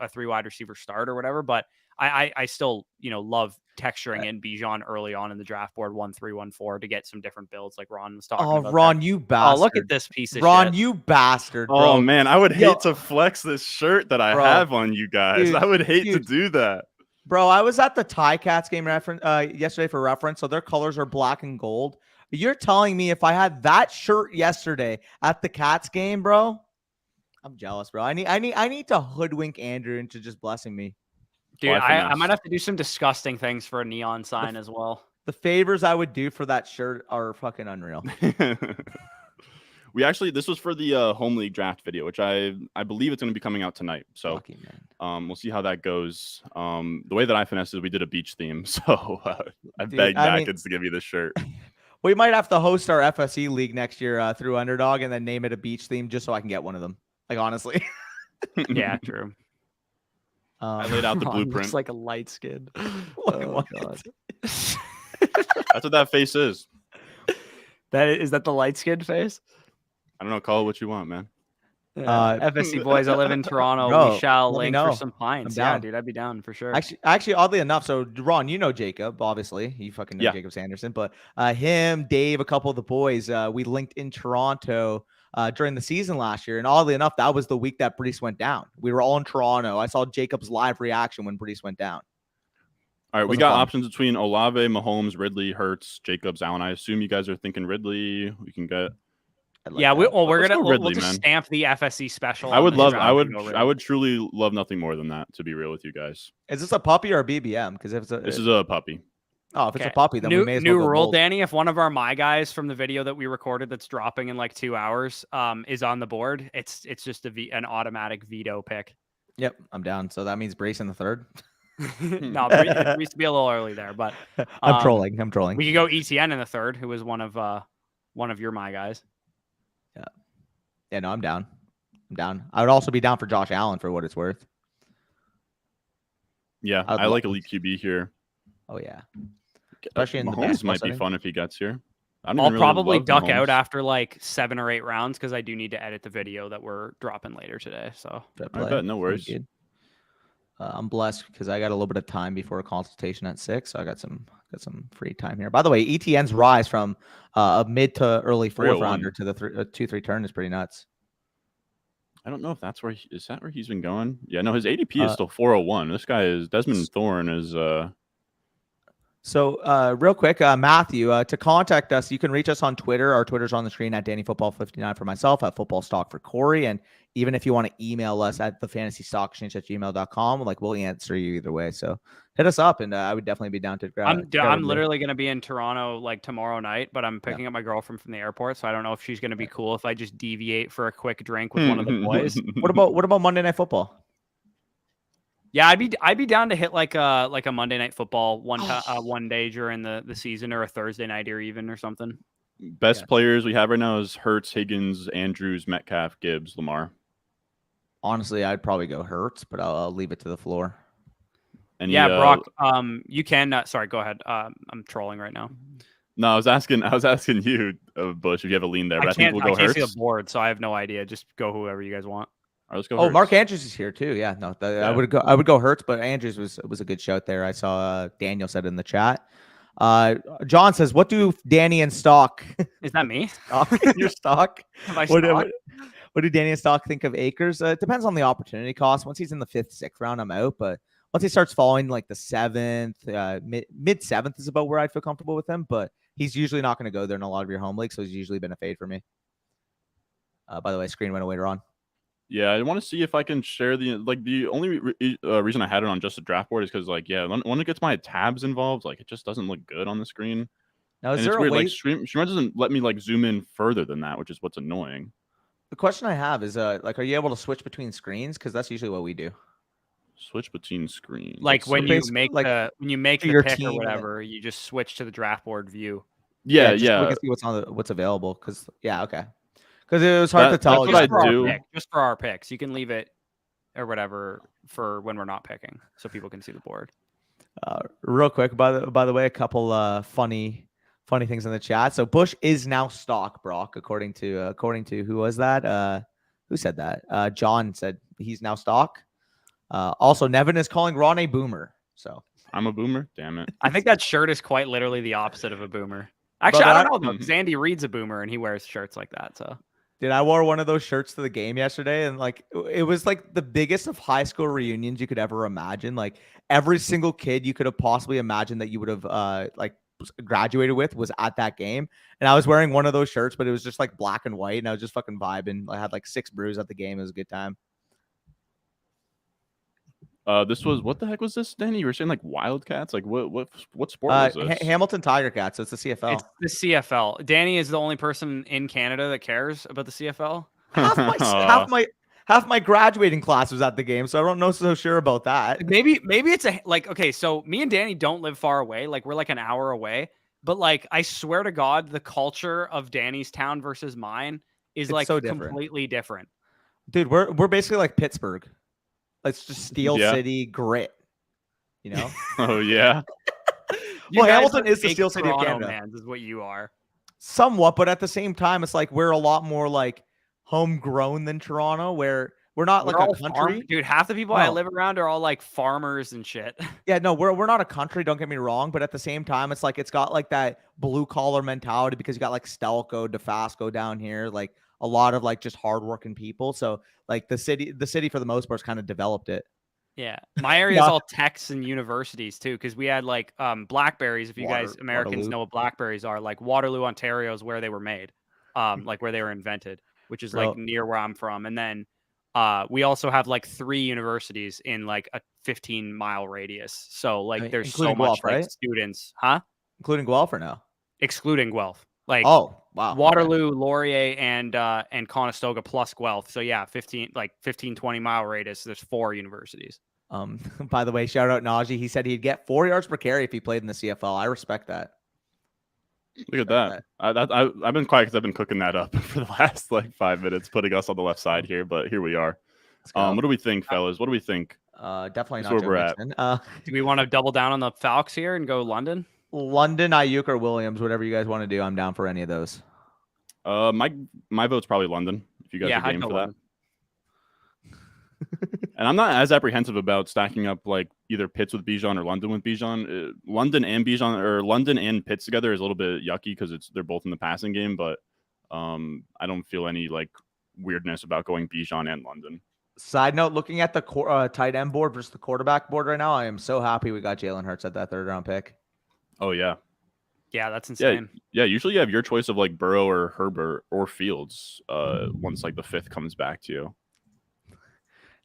a 3 wide receiver start or whatever. But I still love texturing in Bijan early on in the draft board 1-3, 1-4 to get some different builds like Ron was talking about. Ron, that. you bastard! Oh, look at this piece of Ron, shit. you bastard! Bro. Oh man, I would hate to flex this shirt that I have on you guys. Dude, I would hate to do that. Bro, I was at the Tie Cats game yesterday for reference, so their colors are black and gold. You're telling me if I had that shirt yesterday at the Cats game, bro? I'm jealous, bro. I need to hoodwink Andrew into just blessing me. Dude, I might have to do some disgusting things for a neon sign as well. The favors I would do for that shirt are fucking unreal. This was for the home league draft video, which I believe it's going to be coming out tonight. So we'll see how that goes. The way that I finessed is we did a beach theme. So I begged Backins to give me this shirt. We might have to host our FSE league next year through Underdog and then name it a beach theme just so I can get one of them. Like, honestly. Yeah, true. I laid out the blueprint. Looks like a light skin. Oh, God. That's what that face is. Is that the light skinned face? I don't know. Call it what you want, man. FSC boys, I live in Toronto. Bro, we shall link for some pints. Yeah, dude, I'd be down for sure. Actually, oddly enough, so Ron, you know Jacob, obviously. You fucking know Jacob Sanderson. But him, Dave, a couple of the boys, we linked in Toronto during the season last year. And oddly enough, that was the week that Brees went down. We were all in Toronto. I saw Jacob's live reaction when Brees went down. All right, we got options between Olave, Mahomes, Ridley, Hurts, Jacobs, Allen. I assume you guys are thinking Ridley. We can get. We'll just stamp the FSC special. I would truly love nothing more than that, to be real with you guys. Is this a puppy or a BBM? Because this is a puppy. Oh, if it's a puppy, then we may as well go rule, bold. Danny. If one of our my guys from the video that we recorded that's dropping in like 2 hours is on the board, it's just an automatic veto pick. Yep, I'm down. So that means Brees in the third. No, it used to be a little early there, but I'm trolling. We could go ETN in the third, who was one of your my guys. Yeah, no, I'm down. I would also be down for Josh Allen for what it's worth. Yeah, I like elite QB here. Oh yeah, especially in Mahomes the might be fun if he gets here. I'll probably duck out after like 7 or 8 rounds because I do need to edit the video that we're dropping later today. So I bet, no worries. I'm blessed because I got a little bit of time before a consultation at 6, so I got some free time here. By the way, ETN's rise from a mid to early 4th rounder to the 2-3 turn is pretty nuts. I don't know if that's where is that where he's been going. Yeah, no, his ADP is still 401. This guy is Desmond Thorne is. So real quick, Matthew, to contact us, you can reach us on Twitter. Our Twitter's on the screen at DannyFootball59 for myself, at Football Stock for Corey. And even if you want to email us at thefantasystockexchange@gmail.com, like we'll answer you either way. So hit us up, and I would definitely be down to grab. I'm literally going to be in Toronto like tomorrow night, but I'm picking up my girlfriend from the airport, so I don't know if she's going to be cool if I just deviate for a quick drink with one of the boys. What about Monday Night Football? Yeah, I'd be down to hit like a Monday Night Football one day during the season, or a Thursday night or even or something. Best players we have right now is Hurts, Higgins, Andrews, Metcalf, Gibbs, Lamar. Honestly, I'd probably go Hurts, but I'll leave it to the floor. Brock, you can. Sorry, go ahead. I'm trolling right now. No, I was asking you, Bush, if you have a lean there. But I think we'll go Hurts. I can't see the board, so I have no idea. Just go whoever you guys want. All right, let's go. Oh, Hurts. Mark Andrews is here too. Yeah, no, I would go Hurts, but Andrews was a good shout there. I saw Daniel said in the chat. John says, what do Danny and Stock Is that me? your stock? Have I What stock? do Danny and Stock think of Akers? It depends on the opportunity cost. Once he's in the 5th, 6th round, I'm out. But once he starts falling like the 7th, mid 7th is about where I'd feel comfortable with him. But he's usually not going to go there in a lot of your home leagues, so he's usually been a fade for me. By the way, screen went away, Ron. Yeah, I want to see if I can share the only reason I had it on just a draft board is because when it gets my tabs involved, it just doesn't look good on the screen. Now, is And there it's a weird. way? Stream doesn't let me zoom in further than that, which is what's annoying. The question I have is, are you able to switch between screens? Because that's usually what we do. Switch between screens. When you make the your pick team or whatever, you just switch to the draft board view. Yeah. So we can see what's available. Because okay. Because it was hard to tell. That's what I do. Just for our picks, you can leave it or whatever for when we're not picking, so people can see the board. Real quick, by the way, a couple funny things in the chat. So Bush is now stock, Brock, according to who was that? Who said that? John said he's now stock. Also, Nevin is calling Ron a boomer. So I'm a boomer. Damn it. I think that shirt is quite literally the opposite of a boomer. Actually, I don't know though, because Andy Reid's a boomer and he wears shirts like that. So. Dude, I wore one of those shirts to the game yesterday, and it was the biggest of high school reunions you could ever imagine. Every single kid you could have possibly imagined that you would have graduated with was at that game. And I was wearing one of those shirts, but it was just black and white, and I was just fucking vibing. I had 6 brews at the game. It was a good time. This was what the heck was this, Danny? You were saying Wildcats? What sport was this? Hamilton Tiger Cats. So it's the CFL. It's the CFL. Danny is the only person in Canada that cares about the CFL. Half my graduating class was at the game, so I don't know so sure about that. Maybe it's okay. So me and Danny don't live far away. We're an hour away. But I swear to God, the culture of Danny's town versus mine is so different. Completely different. Dude, we're basically like Pittsburgh. Let's just Steel City grit, Oh yeah. Well, Hamilton is the Steel City of Canada. Fans is what you are. Somewhat, but at the same time, it's we're a lot more homegrown than Toronto, where we're not a country. Dude, half the people I live around are all farmers and shit. Yeah, no, we're not a country. Don't get me wrong, but at the same time, it's it's got that blue collar mentality because you got Stelco, DeFasco down here, a lot of just hardworking people. So the city for the most part kind of developed it. Yeah, my area is all techs and universities too, because we had blackberries. If you guys Americans know what blackberries are, Waterloo, Ontario is where they were made, where they were invented, which is near where I'm from. And then we also have 3 universities in a 15-mile radius. So there's so much students, huh? Including Guelph or no? Excluding Guelph. Oh wow, Waterloo, Laurier, and Conestoga plus Guelph. So yeah, 15-20-mile radius. There's 4 universities. By the way, shout out Najee. He said he'd get 4 yards per carry if he played in the CFL. I respect that. Look at that. I've been quiet because I've been cooking that up for the last 5 minutes, putting us on the left side here. But here we are. What do we think, fellas? What do we think? Definitely not where we're at. Do we want to double down on the Falcons here and go London? London, Ayuk, or Williams, whatever you guys want to do. I'm down for any of those. My vote's probably London. If you guys are game for that. London. And I'm not as apprehensive about stacking up either Pitts with Bijan or London with Bijan. London and Bijan or London and Pitts together is a little bit yucky because they're both in the passing game. But I don't feel any weirdness about going Bijan and London. Side note: looking at the tight end board versus the quarterback board right now, I am so happy we got Jalen Hurts at that 3rd round pick. Oh yeah. Yeah, that's insane. Yeah. Usually you have your choice of Burrow or Herbert or Fields. Once the 5th comes back to you.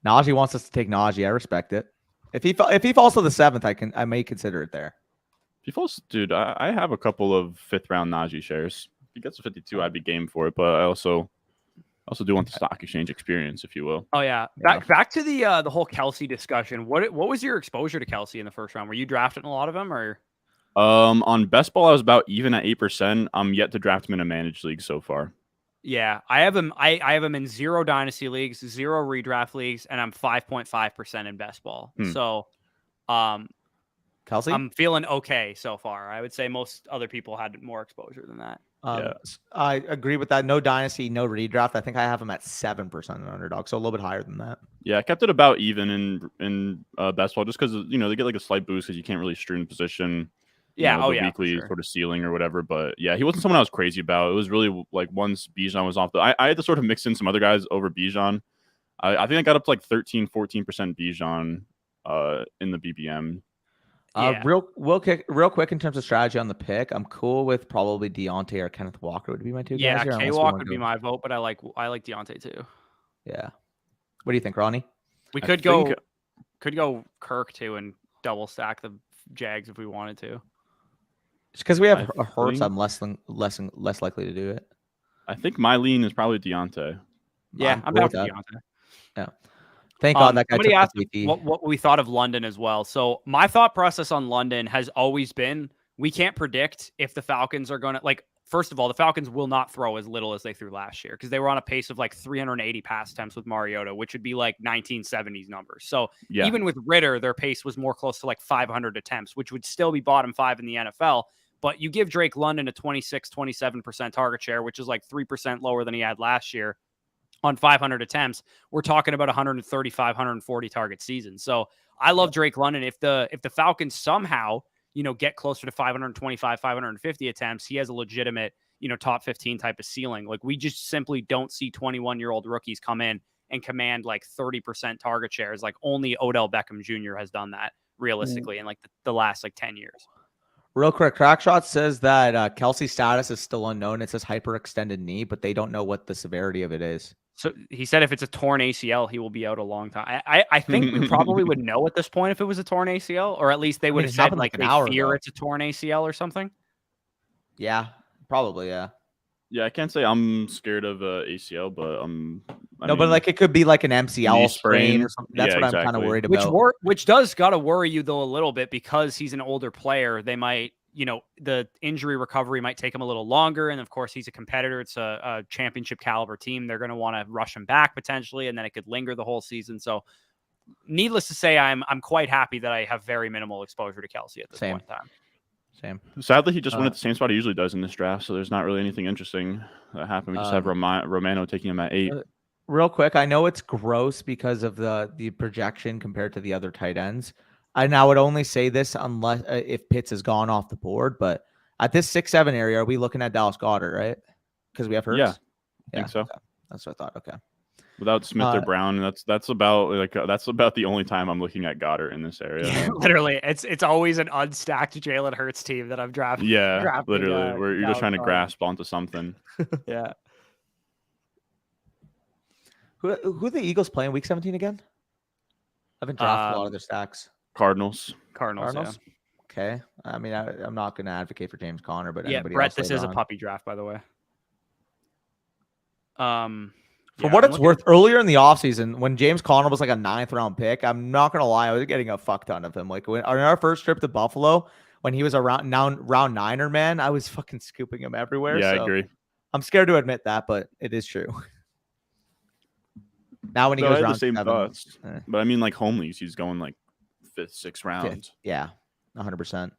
Najee wants us to take Najee. I respect it. If he falls to the 7th, I may consider it there. If he falls, dude, I have a couple of 5th round Najee shares. If he gets a 52, I'd be game for it. But I also do want the stock exchange experience, if you will. Oh yeah. Back to the whole Kelsey discussion. What was your exposure to Kelsey in the 1st round? Were you drafting a lot of them or? On best ball, I was about even at 8%. I'm yet to draft him in a managed league so far. Yeah, I have him. I have him in 0 dynasty leagues, 0 redraft leagues, and I'm 5.5% in best ball. So, Kelsey, I'm feeling okay so far. I would say most other people had more exposure than that. I agree with that. No dynasty, no redraft. I think I have him at 7% in underdog, so a little bit higher than that. Yeah, I kept it about even in best ball just because they get a slight boost because you can't really stream position. Yeah. the For weekly sure. sort of ceiling or whatever. But yeah, he wasn't someone I was crazy about. It was really like once Bijan was off I had to sort of mix in some other guys over Bijan. I think I got up to like 13, 14% Bijan in the BBM. Yeah. Real quick in terms of strategy on the pick, I'm cool with probably Deontay or Kenneth Walker would be my two guys here. K-Walk would be my vote, but I like Deontay too. Yeah. What do you think, Ronnie? We could go Kirk too and double stack the Jags if we wanted to. Just because we have a Hurts, I'm less likely to do it. I think my lean is probably Deontay. Yeah, I'm down for Deontay. Yeah. Thank God that guy somebody asked MVP. what we thought of London as well. So my thought process on London has always been we can't predict if the Falcons are going to first of all, the Falcons will not throw as little as they threw last year because they were on a pace of like 380 pass attempts with Mariota, which would be like 1970s numbers. So even with Ritter, their pace was more close to like 500 attempts, which would still be bottom 5 in the NFL. But you give Drake London a 27% target share, which is like 3% lower than he had last year on 500 attempts. We're talking about 135, 140 target season. So I love Drake London. If the Falcons somehow get closer to 525, 550 attempts, he has a legitimate, top 15 type of ceiling. Like we just simply don't see 21-year-old rookies come in and command like 30% target shares. Like only Odell Beckham Jr. has done that realistically in like the last like 10 years. Real quick, Crackshot says that Kelsey's status is still unknown. It says hyperextended knee, but they don't know what the severity of it is. So he said if it's a torn ACL, he will be out a long time. I think we probably would know at this point if it was a torn ACL, or at least they would have said like they fear it's a torn ACL or something. Yeah, probably. Yeah. Yeah, I can't say I'm scared of ACL, but but like it could be like an MCL sprain or something. That's what exactly. I'm kind of worried about. Which does gotta worry you though a little bit because he's an older player. They might, the injury recovery might take him a little longer, and of course he's a competitor. It's a championship caliber team. They're going to want to rush him back potentially, and then it could linger the whole season. So, needless to say, I'm quite happy that I have very minimal exposure to Kelsey at this point in time. Same. Sadly, he just went at the same spot he usually does in this draft, so there's not really anything interesting that happened. We just have Romano taking him at 8. Real quick, I know it's gross because of the projection compared to the other tight ends. And I would only say this unless if Pitts has gone off the board, but at this 6-7 area, are we looking at Dallas Goedert, right? Because we have Hurts? Yeah, I think so. Okay. That's what I thought. Okay. Without Smith or Brown, that's about the only time I'm looking at Goddard in this area. Yeah, literally, it's always an unstacked Jalen Hurts team that I've drafted. Yeah, literally, where you're just trying to grasp onto something. Yeah. Who the Eagles playing week 17 again? I haven't drafted a lot of their stacks. Cardinals. Yeah. Okay. I mean, I'm not going to advocate for James Conner, but yeah, Brett, this is a puppy draft, by the way. For what it's worth, earlier in the offseason, when James Conner was like a 9th round pick, I'm not going to lie, I was getting a fuck ton of him. Like on our first trip to Buffalo, when he was round 9er, man, I was fucking scooping him everywhere. Yeah, I agree. I'm scared to admit that, but it is true. Now when he goes round 7, thoughts, but I mean, like home leagues, he's going like 5th, 6th round. Yeah, 100%.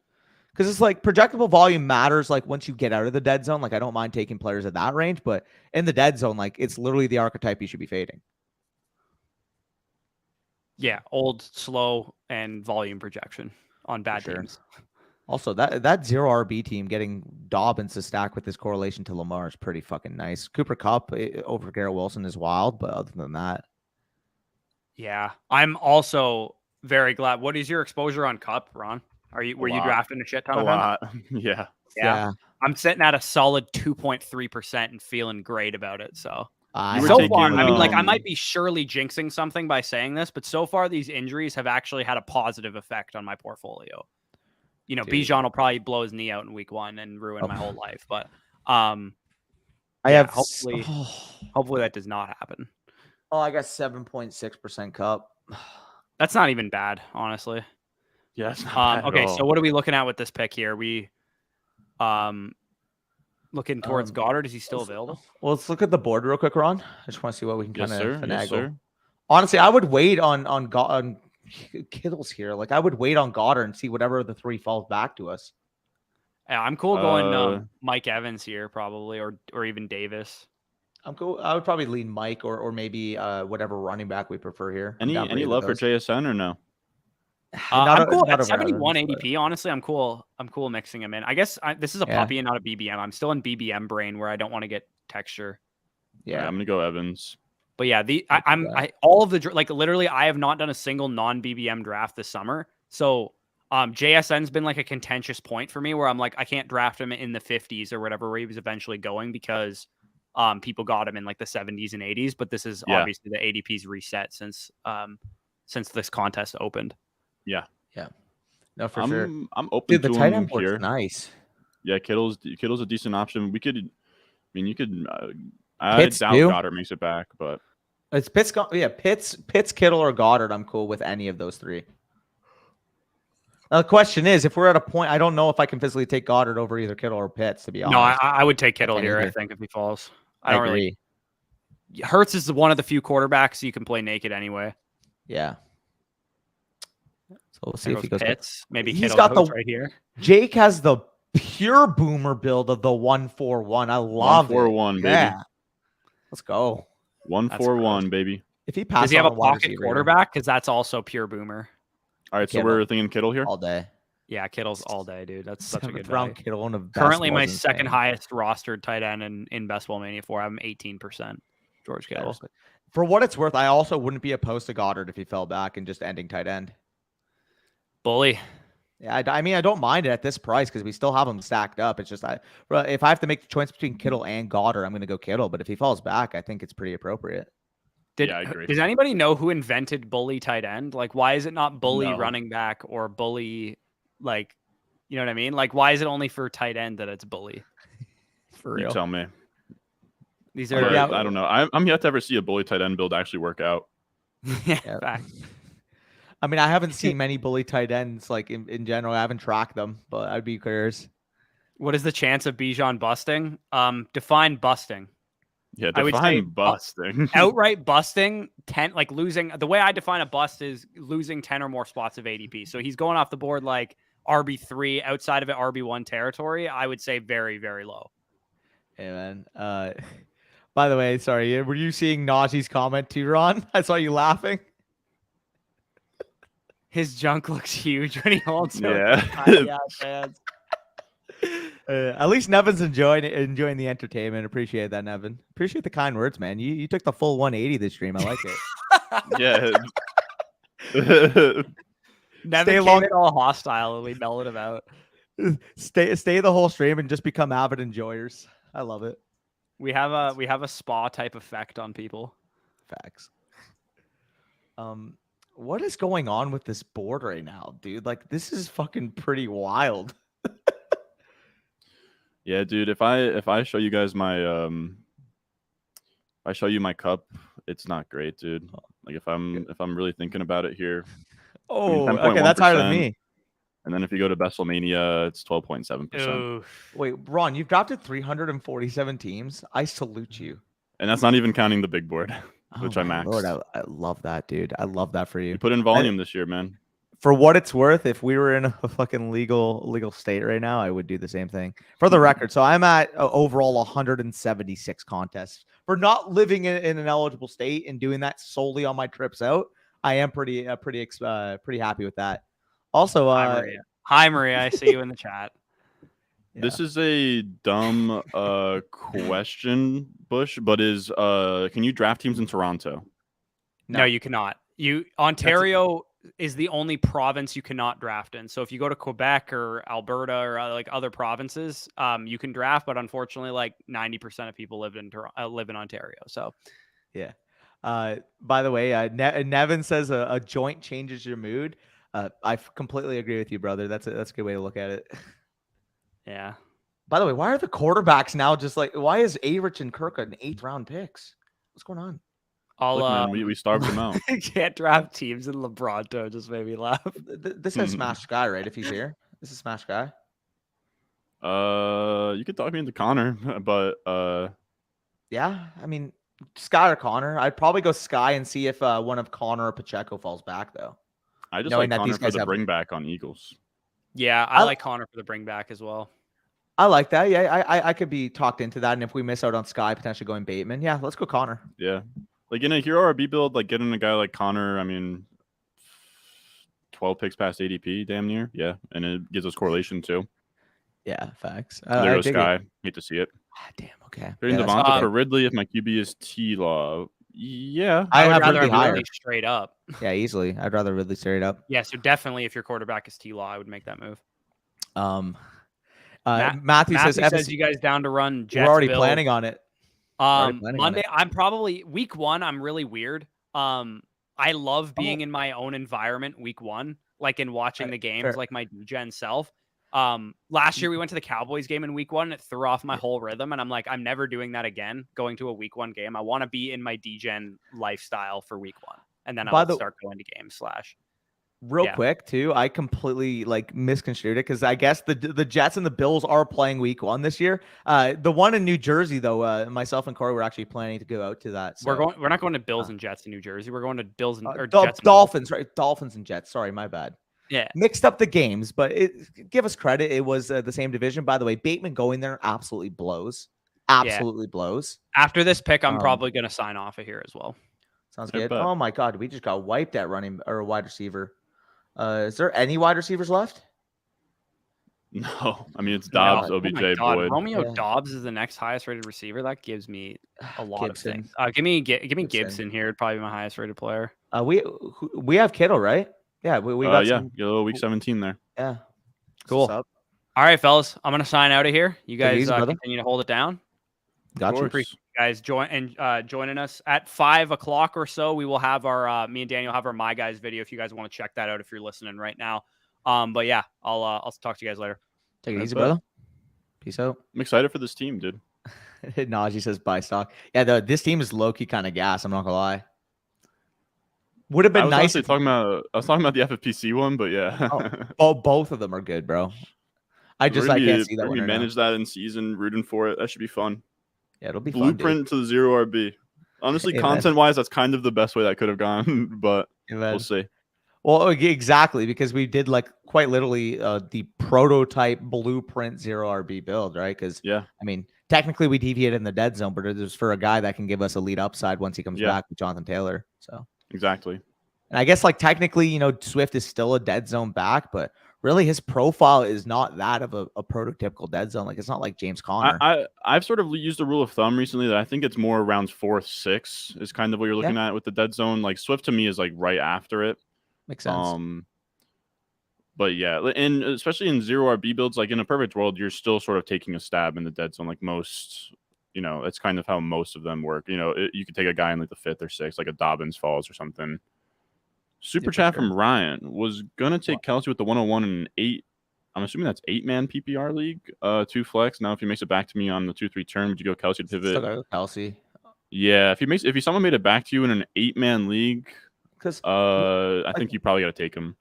Because it's like projectable volume matters. Like once you get out of the dead zone, like I don't mind taking players at that range, but in the dead zone, like it's literally the archetype you should be fading. Yeah, old, slow, and volume projection on bad teams. Also, that 0 RB team getting Dobbins to stack with this correlation to Lamar is pretty fucking nice. Cooper Kupp over Garrett Wilson is wild, but other than that, yeah, I'm also very glad. What is your exposure on Kupp, Ron? Were you drafting a shit ton of him? Yeah. I'm sitting at a solid 2.3% and feeling great about it. So I might be surely jinxing something by saying this, but so far these injuries have actually had a positive effect on my portfolio. Bijan will probably blow his knee out in week 1 and ruin my whole life. But hopefully that does not happen. Oh, I got 7.6% Kupp. That's not even bad, honestly. Yeah. Okay, so what are we looking at with this pick here? We looking towards Goddard. Is he still available? Well, let's look at the board real quick, Ron. I just want to see what we can kind of finagle. Yes, sir. Honestly, I would wait on Kittle's here. Like I would wait on Goddard and see whatever the 3 falls back to us. Yeah, I'm cool going Mike Evans here probably, or even Davis. I'm cool. I would probably lean Mike or maybe whatever running back we prefer here. Any love for JSN or no? I'm cool not at over 71 Evans, but- ADP. Honestly, I'm cool. I'm cool mixing him in. I guess this is a Yeah. puppy and not a BBM. I'm still in BBM brain where I don't want to get texture. Yeah, Yeah. I'm gonna go Evans. But yeah, that. all of the like literally I have not done a single non BBM draft this summer. So JSN's been like a contentious point for me where I'm like I can't draft him in the 50s or whatever where he was eventually going because people got him in like the 70s and 80s. But this is Yeah. obviously the ADP's reset since this contest opened. Yeah. No, for sure. I'm open Dude, the to tight him end board's here. nice. Yeah, Kittle's a decent option. We could, I mean, you could. I Pitts doubt too. Goddard makes it back, but It's Pitts. Pitts, Kittle, or Goddard. I'm cool with any of those three. Now, the question is, if we're at a point, I don't know if I can physically take Goddard over either Kittle or Pitts. To be honest, No, I would take Kittle can't here. I either. think if he falls, I don't agree. really. Hurts is one of the few quarterbacks you can play naked anyway. Yeah. So we'll see There if he goes goes. Pitts. Maybe He's Kittle got goes the- right here. Jake has the pure boomer build of the 1-4-1. I love 1-4-1, it. baby. Yeah. Let's go. 1-4-1, baby. If he passes, Does he have a on wide pocket receiver, quarterback? Because that's also pure boomer. All right, so Kittle. we're thinking Kittle here. all day. Yeah, Kittle's all day, dude. That's such a Seventh good round value. Kittle in a best Currently, my balls second insane. highest rostered tight end in Best Ball Mania 4. I'm 18%. George Yeah, Kittle. for what it's worth, I also wouldn't be opposed to Goddard if he fell back and just ending tight end. Bully. Yeah, I mean, I don't mind it at this price because we still have them stacked up. It's just if I have to make the choice between Kittle and Goddard, I'm going to go Kittle. But if he falls back, I think it's pretty appropriate. Yeah, I agree. Does anybody know who invented bully tight end? Like, why is it not bully No. running back or bully, like, you know what I mean? Like, why is it only for tight end that it's bully? For You real. tell me. These But are, Yeah. I don't know. I'm yet to ever see a bully tight end build actually work out. yeah, fact. I mean, I haven't seen many bully tight ends like in general. I haven't tracked them, but I'd be curious. What is the chance of Bijan busting? Define busting. Yeah, I would say, define busting. Outright busting, 10, like losing. The way I define a bust is losing 10 or more spots of ADP. So he's going off the board like RB3, outside of it RB1 territory. I would say very, very low. Hey man. By the way, sorry, were you seeing Najee's comment too, Ron? I saw you laughing. His junk looks huge when he holds it. Yeah. Fans. At least Nevin's enjoying the entertainment. Appreciate that, Nevin. Appreciate the kind words, man. You took the full 180 this stream. I like it. Yeah. Nevin Stay came long- in all hostile and we melted him out. Stay the whole stream and just become avid enjoyers. I love it. We have a spa type effect on people. Facts. What is going on with this board right now, dude? Like, this is fucking pretty wild. Yeah, dude. If I show you guys my if I show you my cup, it's not great, dude. Like if I'm really thinking about it here. Oh, okay, that's higher than 10.1%. me. And then if you go to WrestleMania, it's 12.7%. Oof. Wait, Ron, you've drafted 347 teams. I salute you. And that's not even counting the big board, which Oh I my maxed. Lord, I love that, dude. I love that for you. You put in volume this year, man. For what it's worth, if we were in a fucking legal state right now, I would do the same thing. For the record, so I'm at overall 176 contests. For not living in an eligible state and doing that solely on my trips out, I am pretty happy with that. Also, Hi, Maria. I see you in the chat. This is a dumb question, Bush, but can you draft teams in Toronto? No, you cannot. Ontario is the only province you cannot draft in. So if you go to Quebec or Alberta or like other provinces, you can draft, but unfortunately, like 90% of people live in Ontario. So yeah. By the way, Nevin says a joint changes your mood. I completely agree with you, brother. That's a good way to look at it. yeah. By the way, why are the quarterbacks now just like? Why is Averich and Kirk an 8th round picks? What's going on? I'll Look, man, we starved them out. can't draft teams in LeBronto. Just made me laugh. This is Smash Guy, right? If he's here, this is Smash Guy. You could talk me into Connor, but Yeah, I mean Sky or Connor. I'd probably go Sky and see if one of Connor or Pacheco falls back though. I just knowing like that Connor these for guys the have- bring back on Eagles. Yeah, I like Connor for the bring back as well. I like that. Yeah, I could be talked into that. And if we miss out on Sky, potentially going Bateman. Yeah, let's go Connor. Yeah. Like in a hero RB build, like getting a guy like Connor, I mean, 12 picks past ADP, damn near. Yeah, and it gives us correlation too. Yeah, facts. There goes Sky. Hate to see it. Damn. Okay. Trading Yeah, Devonta for Ridley if my QB is T-Law. Yeah, I would have rather Ridley have higher. Ridley straight up. Yeah, easily. I'd rather Ridley straight up. Yeah, so definitely if your quarterback is T-Law, I would make that move. Matthew says you guys down to run Jets. We're already Bills. planning on it. Monday, I'm probably week 1. I'm really weird. I love being in my own environment week 1, like in watching the games, like my DGen self. Last year we went to the Cowboys game in week 1 and it threw off my whole rhythm. And I'm like, I'm never doing that again. Going to a week 1 game. I want to be in my DGen lifestyle for week 1. And then I'll start going to games / Real quick too, I completely misconstrued it because I guess the Jets and the Bills are playing week 1 this year. The one in New Jersey though, myself and Corey were actually planning to go out to that. So. We're not going to Bills and Jets in New Jersey. We're going to Bills and Jets Dolphins, right? Dolphins and Jets. Sorry, my bad. Yeah, mixed up the games, but give us credit. It was the same division. By the way, Bateman going there absolutely blows. Absolutely blows. After this pick, I'm probably going to sign off of here as well. Sounds good. Oh my God, we just got wiped at running or wide receiver. Is there any wide receivers left? No, I mean it's Dobbs, OBJ, Boyd. Romeo Dobbs is the next highest rated receiver. That gives me a lot of things. Give me Gibson here. It'd probably be my highest rated player. We have Kittle, right? Yeah, we got some... a little week 17 there. Yeah, cool. All right, fellas, I'm gonna sign out of here. You guys continue to hold it down. Gotcha. Appreciate you guys joining us at 5 o'clock or so. We will have our me and Daniel have our My Guys video if you guys want to check that out if you're listening right now. But yeah, I'll talk to you guys later. Take it easy, brother. Peace out. I'm excited for this team, dude. Najee says buy stock. Yeah, this team is low key kind of gas. I'm not gonna lie. Would have been nice. I was talking about the FFPC one, but yeah. Both of them are good, bro. I can't see that. We manage that in season, rooting for it. That should be fun. Yeah, it'll be blueprint fun, to 0 RB. Honestly, content-wise, that's kind of the best way that could have gone, but we'll see. Well, exactly, because we did quite literally the prototype blueprint 0 RB build, right? Because I mean, technically we deviated in the dead zone, but it was for a guy that can give us elite upside once he comes back with Jonathan Taylor. So exactly. And I guess technically, Swift is still a dead zone back, but really his profile is not that of a prototypical dead zone. It's not like James Conner. I've sort of used a rule of thumb recently that I think it's more around 4th, 6th is kind of what you're looking at with the dead zone. Swift to me is right after it. Makes sense. But yeah, and especially in 0 RB builds, in a perfect world, you're still sort of taking a stab in the dead zone. Most, it's kind of how most of them work. You could take a guy in the 5th or 6th, like a Dobbins falls or something. Super chat from Ryan was gonna take Kelsey with the 101 and 8. I'm assuming that's 8-man PPR league, 2 flex. Now, if he makes it back to me on the 2-3 turn, would you go Kelsey to pivot? Still go Kelsey. Yeah, if someone made it back to you in an 8-man league, I think you probably got to take him.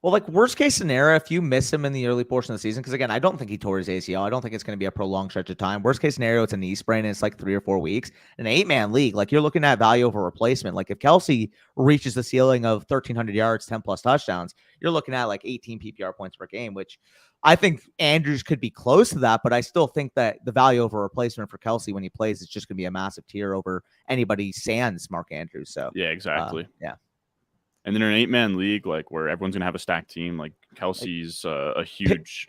Well, worst case scenario, if you miss him in the early portion of the season, because again, I don't think he tore his ACL. I don't think it's going to be a prolonged stretch of time. Worst case scenario, it's a knee sprain and it's 3 or 4 weeks. In an 8-man league, you're looking at value over replacement. If Kelsey reaches the ceiling of 1,300 yards, 10 plus touchdowns, you're looking at 18 PPR points per game, which I think Andrews could be close to that, but I still think that the value over replacement for Kelsey when he plays is just going to be a massive tier over anybody sans Mark Andrews. So yeah, exactly. Yeah. And then in an 8-man league, where everyone's gonna have a stacked team, Kelsey's a huge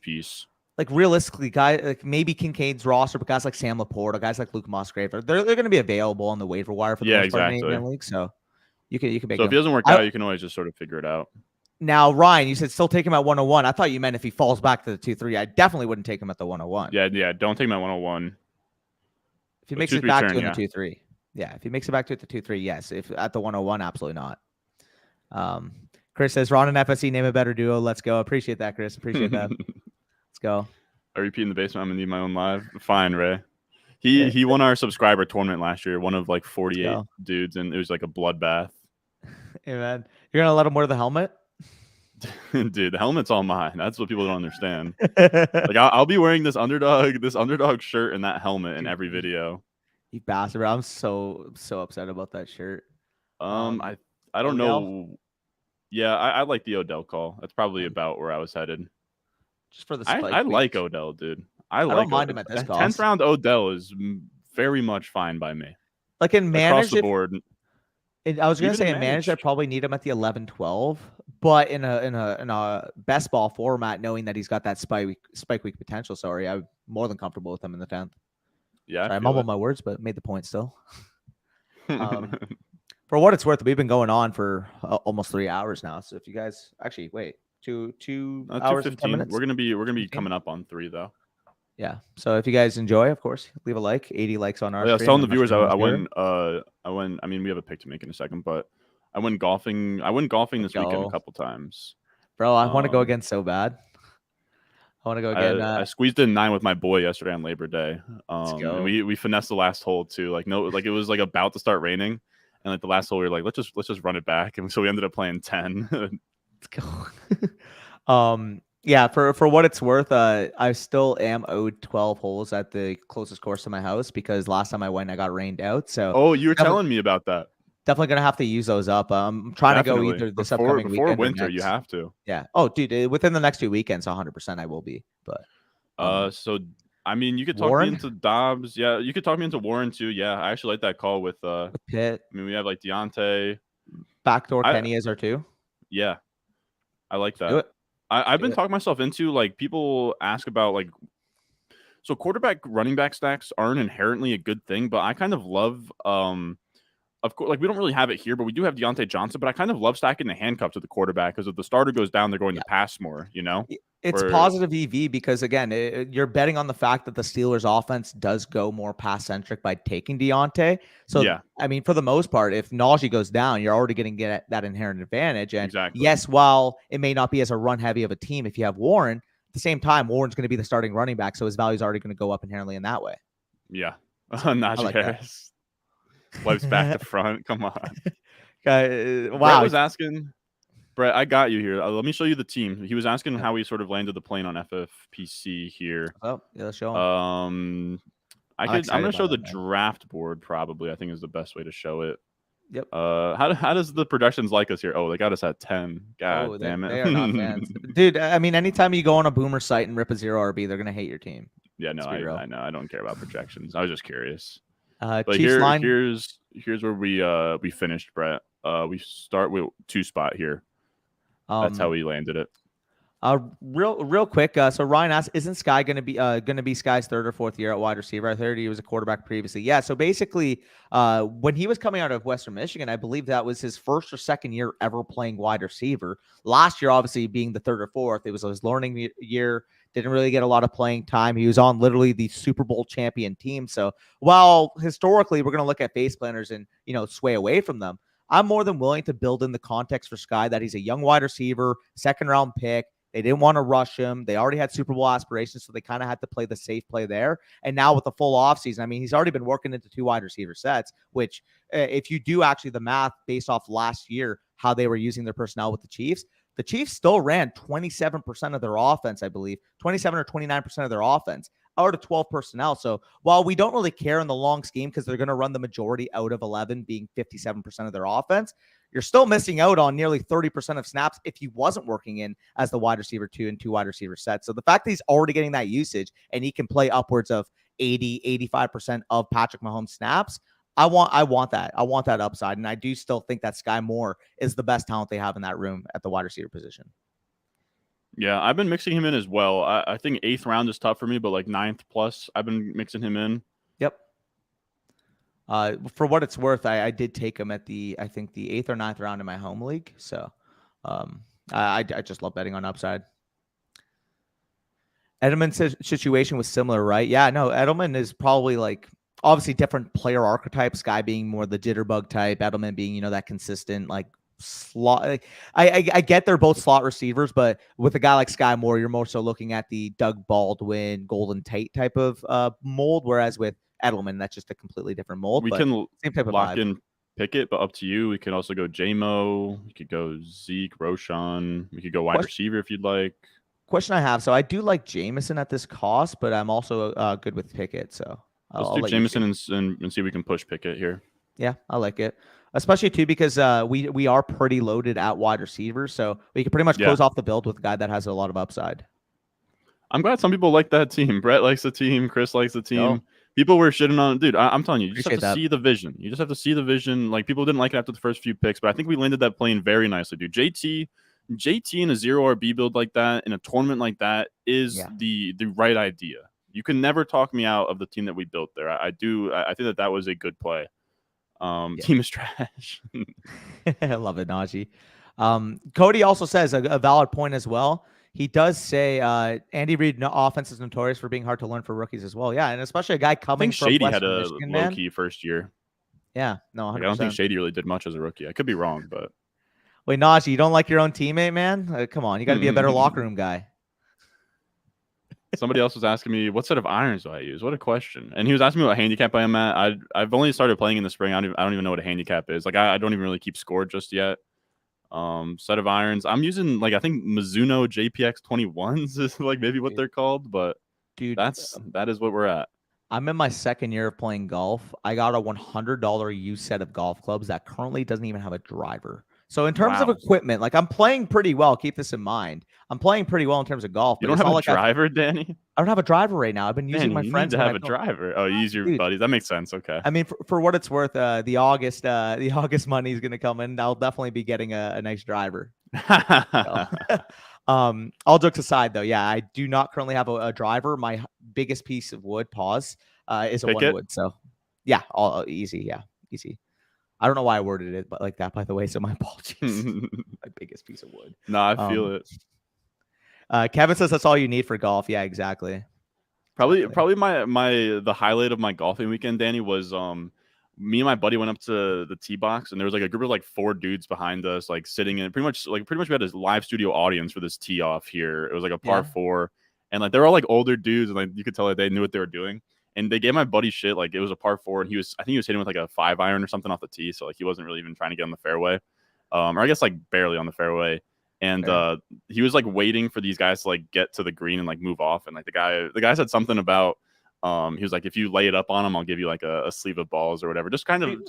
piece. Realistically, guys, maybe Kincaid's roster, but guys like Sam Laporta, guys like Luke Musgrave, they're gonna be available on the waiver wire for the most part in 8-man league. So you can make. So if he doesn't work out, you can always just sort of figure it out. Now, Ryan, you said still take him at 101. I thought you meant if he falls back to the 2-3. I definitely wouldn't take him at the 101. Yeah, don't take him at 101. If he makes it back to the 2-3, if he makes it back to the 2-3, yes. If at the 101, absolutely not. Chris says Ron and FSE name a better duo. Let's go. Appreciate that, Chris. Appreciate that. Let's go. I repeat in the basement. I'm gonna need my own live. Fine, Ray. He won our subscriber tournament last year. One of 48 dudes, and it was a bloodbath. Hey man, you're gonna let him wear the helmet? Dude, the helmet's all mine. That's what people don't understand. I'll be wearing this underdog shirt and that helmet in every video. You bastard! I'm so upset about that shirt. I don't know. Yeah, I like the Odell call. That's probably about where I was headed. Just for the spike I like Odell, dude. I don't mind him at this cost. 10th round Odell is very much fine by me. In managed across the board. I was gonna Even say in in managed, I managed. probably need him at the 11-12, but in a best ball format, knowing that he's got that spike week potential. Sorry, I'm more than comfortable with him in the 10th. Yeah, Sorry, I I feel mumbled it. my words, but made the point still. For what it's worth, we've been going on for almost 3 hours now. So if you guys actually wait, two hours and 10 2:15. minutes. We're gonna be 15? coming up on 3 though. Yeah. So if you guys enjoy, of course, leave a like. 80 likes on our Oh, yeah, I was stream. telling the On our viewers stream I was zero. went. I mean, we have a pick to make in a second, but I went golfing. I went golfing this weekend a couple times. Bro, I want to go again so bad. I want to go again. I squeezed in 9 with my boy yesterday on Labor Day. Let's go. And we finessed the last hole too. Like it was like about to start raining, and like the last hole we were like, let's just run it back, and so we ended up playing 10. Let's go. Yeah, for what it's worth, I still am owed 12 holes at the closest course to my house because last time I went, I got rained out. So oh, you were telling me about that. Definitely gonna have to use those up. I'm trying Definitely. to go either this before upcoming weekend winter. or next. You have to. Yeah. Oh, dude, within the next 2 weekends, 100% I will be. But so I mean, you could talk me into Dobbs. Yeah, you could talk me into Warren too. Yeah, I actually like that call with Pitt. I mean, we have like Deontay. Backdoor Kenny is our 2. Yeah, I like that. Do it. I've been talking myself into, like, people ask about, like, so quarterback running back stacks aren't inherently a good thing, but I kind of love of course, like, we don't really have it here, but we do have Deontay Johnson, but I kind of love stacking the handcuff to the quarterback because if the starter goes down, they're going to pass more, you know? It's positive EV because, again, you're betting on the fact that the Steelers offense does go more pass-centric by taking Deontay. So, yeah. I mean, for the most part, if Najee goes down, you're already going to get that inherent advantage. And exactly. Yes, while it may not be as a run-heavy of a team if you have Warren, at the same time, Warren's going to be the starting running back, so his value is already going to go up inherently in that way. Yeah. Najee Harris. Wipes back to front. Come on. Wow. Brett was asking... Brett, I got you here. Let me show you the team. He was asking how we sort of landed the plane on FFPC here. Oh, yeah, let's show him. I'm gonna show the draft board probably. I think is the best way to show it. Yep. How does the productions like us here? Oh, they got us at 10. God damn it. They are not fans. Dude, I mean, anytime you go on a boomer site and rip a 0 RB, they're gonna hate your team. Yeah, no, I know. I don't care about projections. I was just curious. But here's where we finished, Brett. We start with 2 spot here. That's how we landed it. Real quick. So Ryan asked, "Isn't Sky going to be Sky's 3rd or 4th year at wide receiver? I heard he was a quarterback previously." Yeah. So basically, when he was coming out of Western Michigan, I believe that was his 1st or 2nd year ever playing wide receiver. Last year, obviously being the 3rd or 4th, it was his learning year. Didn't really get a lot of playing time. He was on literally the Super Bowl champion team. So while historically we're going to look at base planners and sway away from them, I'm more than willing to build in the context for Sky that he's a young wide receiver, 2nd-round pick. They didn't want to rush him. They already had Super Bowl aspirations, so they kind of had to play the safe play there. And now with the full offseason, I mean, he's already been working into 2 wide receiver sets, which if you do actually the math based off last year, how they were using their personnel with the Chiefs still ran 27% of their offense, I believe, 27 or 29% of their offense out of 12 personnel. So while we don't really care in the long scheme because they're going to run the majority out of 11 being 57% of their offense, you're still missing out on nearly 30% of snaps if he wasn't working in as the wide receiver 2 and 2 wide receiver sets. So the fact that he's already getting that usage and he can play upwards of 80-85% of Patrick Mahomes snaps, I want that. I want that upside. And I do still think that Sky Moore is the best talent they have in that room at the wide receiver position. Yeah, I've been mixing him in as well. I think 8th round is tough for me, but like 9th plus, I've been mixing him in. Yep. For what it's worth, I did take him at the 8th or 9th round in my home league. So I just love betting on upside. Edelman's situation was similar, right? Yeah, no, Edelman is probably like obviously different player archetypes, Sky being more the jitterbug type, Edelman being, that consistent, like slot. I get they're both slot receivers, but with a guy like Sky Moore, you're more so looking at the Doug Baldwin, Golden Tate type of mold, whereas with Edelman, that's just a completely different mold. We can same type of lock vibe. in Pickett, but up to you. We can also go J-Mo. We could go Zeke, Roshan. We could go wide receiver if you'd like. Question I have. So I do like Jameson at this cost, but I'm also good with Pickett. So let's do Jameson and see if we can push Pickett here. Yeah, I like it. Especially too because we are pretty loaded at wide receivers, so we can pretty much close off the build with a guy that has a lot of upside. I'm glad some people like that team. Brett likes the team. Chris likes the team. People were shitting on, dude. I'm telling you, you just Appreciate have to that. see the vision. You just have to see the vision. Like people didn't like it after the first few picks, but I think we landed that plane very nicely, dude. JT in a 0 RB build like that in a tournament like that is the right idea. You can never talk me out of the team that we built there. I think that was a good play. Team is trash. I love it, Najee. Cody also says a valid point as well. He does say Andy Reid offense is notorious for being hard to learn for rookies as well. Yeah, and especially a guy coming from Shady Western had a Michigan, low key first year. Yeah, no, 100%. Like, I don't think Shady really did much as a rookie. I could be wrong, but wait, Najee, you don't like your own teammate, man? Come on, you got to be a better locker room guy. Somebody else was asking me, what set of irons do I use? What a question. And he was asking me what handicap I am at. I've only started playing in the spring. I don't even know what a handicap is. Like I don't even really keep score just yet. Set of irons. I'm using like I think Mizuno JPX 21s is like maybe what they're called, but dude, that is what we're at. I'm in my second year of playing golf. I got a $100 used set of golf clubs that currently doesn't even have a driver. So in terms of equipment, like I'm playing pretty well. Keep this in mind. I'm playing pretty well in terms of golf. You don't have a driver, Danny? I don't have a driver right now. I've been using my friends to have a driver. Oh, you use your buddies. That makes sense. Okay. I mean, for what it's worth, the August money is going to come in. I'll definitely be getting a nice driver. All jokes aside, though, yeah, I do not currently have a driver. My biggest piece of wood, is a one wood. So, yeah, all easy. Yeah, easy. I don't know why I worded it, but like that, by the way. So my apologies. My biggest piece of wood. No, I feel it. Kevin says that's all you need for golf. Yeah, exactly. Probably the highlight of my golfing weekend, Danny, was me and my buddy went up to the tee box, and there was like a group of like 4 dudes behind us, like sitting in pretty much we had a live studio audience for this tee off here. It was like a par 4, and like they're all like older dudes, and like you could tell like they knew what they were doing. And they gave my buddy shit. Like it was a par 4, and I think he was hitting with like a 5 iron or something off the tee. So like he wasn't really even trying to get on the fairway, or I guess like barely on the fairway. And he was like waiting for these guys to like get to the green and like move off. And like the guy said something about he was like, if you lay it up on him, I'll give you like a sleeve of balls or whatever. Just kind of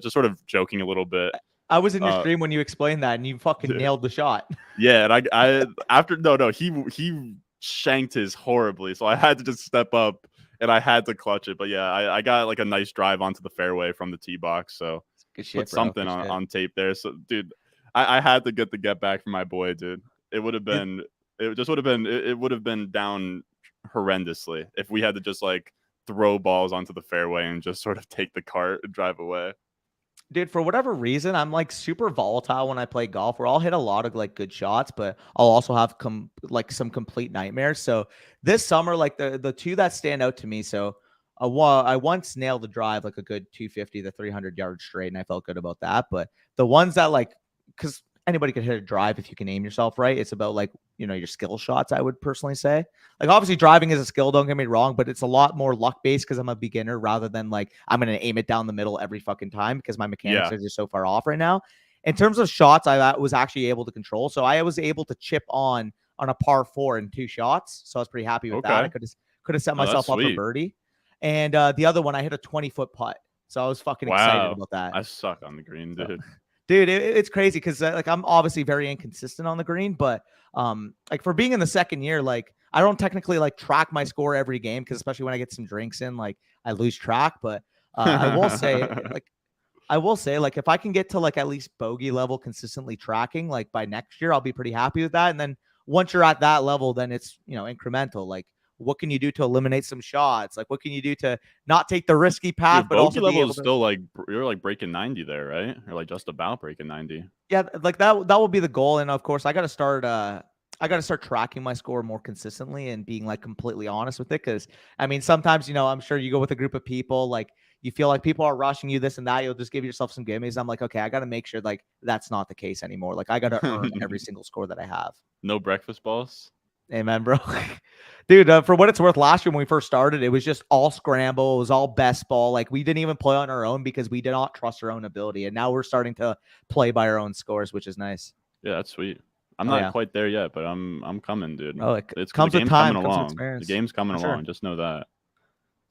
just sort of joking a little bit. I was in your stream when you explained that, and you fucking nailed the shot. Yeah, and I after he shanked his horribly, so I had to just step up. And I had to clutch it. But yeah, I got like a nice drive onto the fairway from the tee box. So good shit, put something on tape there. So dude, I had to get the get back from my boy, dude. It would have been down horrendously if we had to just like throw balls onto the fairway and just sort of take the cart and drive away. Dude, for whatever reason, I'm like super volatile when I play golf, where I'll hit a lot of like good shots, but I'll also have some complete nightmares. So this summer, like the 2 that stand out to me. So I once nailed the drive like a good 250 to 300 yards straight, and I felt good about that. But the ones that like, because anybody could hit a drive if you can aim yourself right. It's about like, your skill shots, I would personally say. Like obviously driving is a skill, don't get me wrong, but it's a lot more luck based because I'm a beginner rather than like I'm going to aim it down the middle every fucking time because my mechanics are just so far off right now. In terms of shots, I was actually able to control. So I was able to chip on a par 4 in 2 shots. So I was pretty happy with that. I could have set myself up for birdie. And the other one, I hit a 20-foot putt. So I was fucking excited about that. I suck on the green, dude. Dude, it's crazy because like I'm obviously very inconsistent on the green, but like for being in the second year, like I don't technically like track my score every game because especially when I get some drinks in, like I lose track. But I will say like if I can get to like at least bogey level consistently tracking, like by next year, I'll be pretty happy with that. And then once you're at that level, then it's incremental. Like what can you do to eliminate some shots? Like what can you do to not take the risky path? But also level is still like you're like breaking 90 there, right? Or like just about breaking 90. Yeah, like that will be the goal. And of course, I got to start tracking my score more consistently and being like completely honest with it. Because I mean, sometimes I'm sure you go with a group of people, like you feel like people are rushing you, this and that. You'll just give yourself some gimmies. I'm like, okay, I got to make sure like that's not the case anymore. Like I got to earn every single score that I have. No breakfast balls. Amen, bro. Dude, for what it's worth, last year when we first started, it was just all scramble. It was all best ball. Like we didn't even play on our own because we did not trust our own ability. And now we're starting to play by our own scores, which is nice. Yeah, that's sweet. I'm not quite there yet, but I'm coming, dude. Oh, it's comes with time. The game's coming along. Just know that.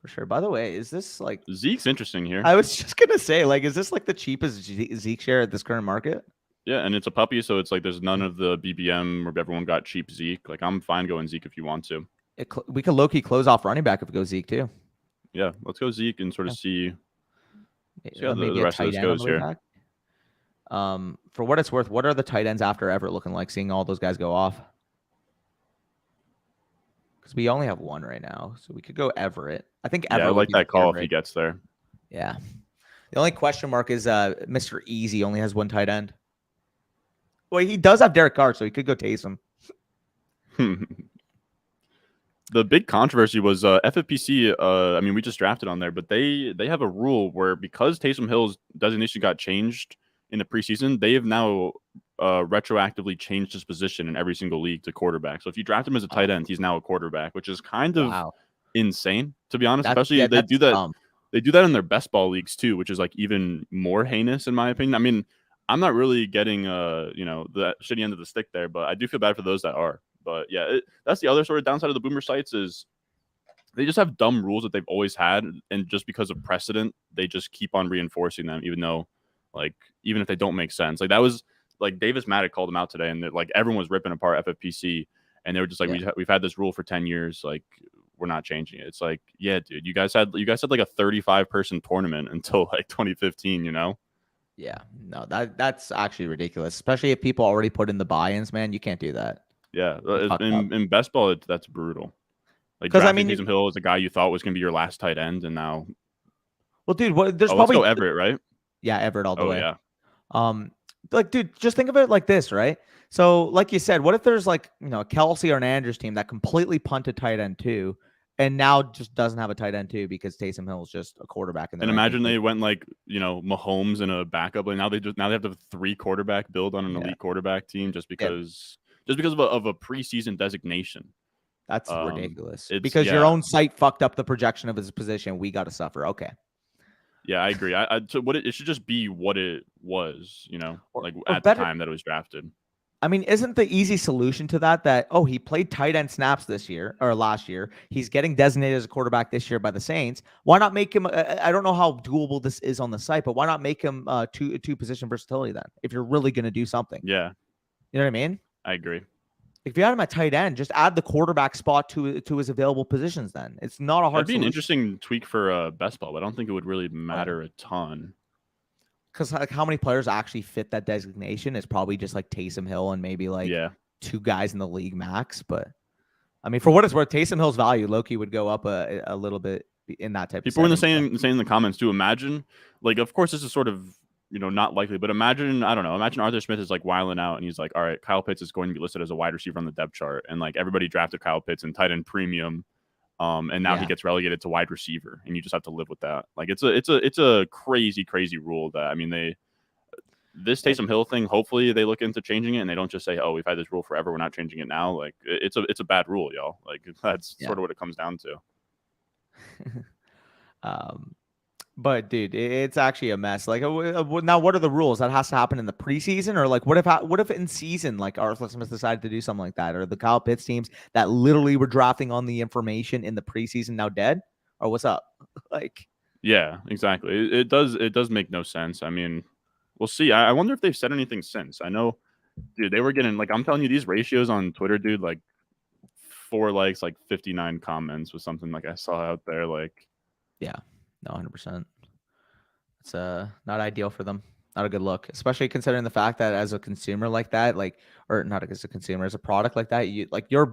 For sure. By the way, is this like Zeke's interesting here? I was just gonna say, like, is this like the cheapest Zeke share at this current market? Yeah, and it's a puppy, so it's like there's none of the BBM where everyone got cheap Zeke. Like I'm fine going Zeke if you want to. We could low key close off running back if we go Zeke too. Yeah, let's go Zeke and sort of see how Maybe the a rest of tight this end on goes the way here. back. For what it's worth, what are the tight ends after Everett looking like? Seeing all those guys go off, because we only have one right now, so we could go Everett. I think Yeah, I Everett would like be that the call if favorite. he gets there. Yeah. The only question mark is Mr. Easy only has one tight end. Well, he does have Derek Carr, so he could go Taysom. The big controversy was FFPC. I mean, we just drafted on there, but they have a rule where because Taysom Hill's designation got changed in the preseason, they have now retroactively changed his position in every single league to quarterback. So if you draft him as a tight end, he's now a quarterback, which is kind of insane, to be honest. Especially they do that. Dumb. They do that in their best ball leagues too, which is like even more heinous in my opinion. I mean, I'm not really getting the shitty end of the stick there, but I do feel bad for those that are. But yeah, that's the other sort of downside of the boomer sites is they just have dumb rules that they've always had, and just because of precedent, they just keep on reinforcing them, even though, like, even if they don't make sense. Like that was like Davis Maddock called them out today, and like everyone was ripping apart FFPC, and they were just like, we've had this rule for 10 years, like we're not changing it. It's like, yeah, dude, you guys had like a 35-person tournament until like 2015, you know? Yeah, no, that's actually ridiculous, especially if people already put in the buy-ins, man. You can't do that. Yeah, in best ball, that's brutal. Like, because drafting Taysom Hill is a guy you thought was going to be your last tight end, and now, well, dude, there's let's go Everett, right? Yeah, Everett all the way. Yeah. Like, dude, just think of it like this, right? So, like you said, what if there's like a Kelsey or an Andrews team that completely punted tight end too, and now just doesn't have a tight end too because Taysom Hill is just a quarterback in the. And imagine they went like Mahomes and a backup, and now they have to 3 quarterback build on an elite quarterback team just because of a preseason designation. That's ridiculous. Because your own site fucked up the projection of his position. We got to suffer. Okay. Yeah, I agree. So it should just be what it was, like at the time that it was drafted. I mean, isn't the easy solution to that he played tight end snaps this year or last year? He's getting designated as a quarterback this year by the Saints. Why not make him? I don't know how doable this is on the site, but why not make him two position versatility then? If you're really going to do something, yeah, you know what I mean. I agree. If you had him at tight end, just add the quarterback spot to his available positions. Then it's not a hard. That'd be an interesting tweak for best ball, but I don't think it would really matter a ton. Because like how many players actually fit that designation is probably just like Taysom Hill and maybe like 2 guys in the league max. But I mean, for what it's worth, Taysom Hill's value, Loki would go up a little bit in that type. People were saying in the comments too. Imagine, like, of course, this is sort of not likely, but imagine Arthur Smith is like wiling out and he's like, all right, Kyle Pitts is going to be listed as a wide receiver on the depth chart, and like everybody drafted Kyle Pitts in tight end premium. And now he gets relegated to wide receiver, and you just have to live with that. Like it's a crazy rule that, I mean, this Taysom Hill thing, hopefully they look into changing it and they don't just say, oh, we've had this rule forever, we're not changing it now. Like it's a bad rule, y'all. Like that's sort of what it comes down to. But dude, it's actually a mess. Like now, what are the rules? That has to happen in the preseason, or like what if in season, like Arthur Smith decided to do something like that, or the Kyle Pitts teams that literally were drafting on the information in the preseason now dead, or what's up? Like, yeah, exactly. It does make no sense. I mean, we'll see. I wonder if they've said anything since. I know, dude, they were getting, like, I'm telling you, these ratios on Twitter, dude, like 4 likes, like 59 comments was something like I saw out there. Like, yeah. No, 100%. It's not ideal for them. Not a good look, especially considering the fact that as a consumer like that, like, or not as a consumer, as a product like that, you like your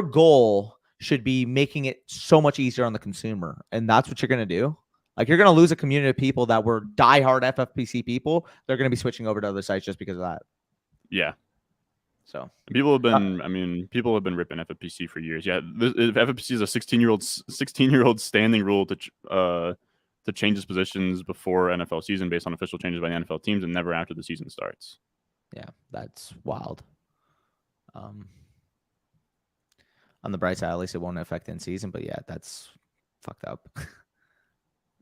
goal should be making it so much easier on the consumer, and that's what you're gonna do. Like, you're gonna lose a community of people that were diehard FFPC people. They're gonna be switching over to other sites just because of that. Yeah. So people have been people have been ripping FFPC for years. Yeah, FFPC is a 16-year-old standing rule to change his positions before NFL season based on official changes by the NFL teams and never after the season starts. Yeah, that's wild. On the bright side, at least it won't affect in season. But yeah, that's fucked up.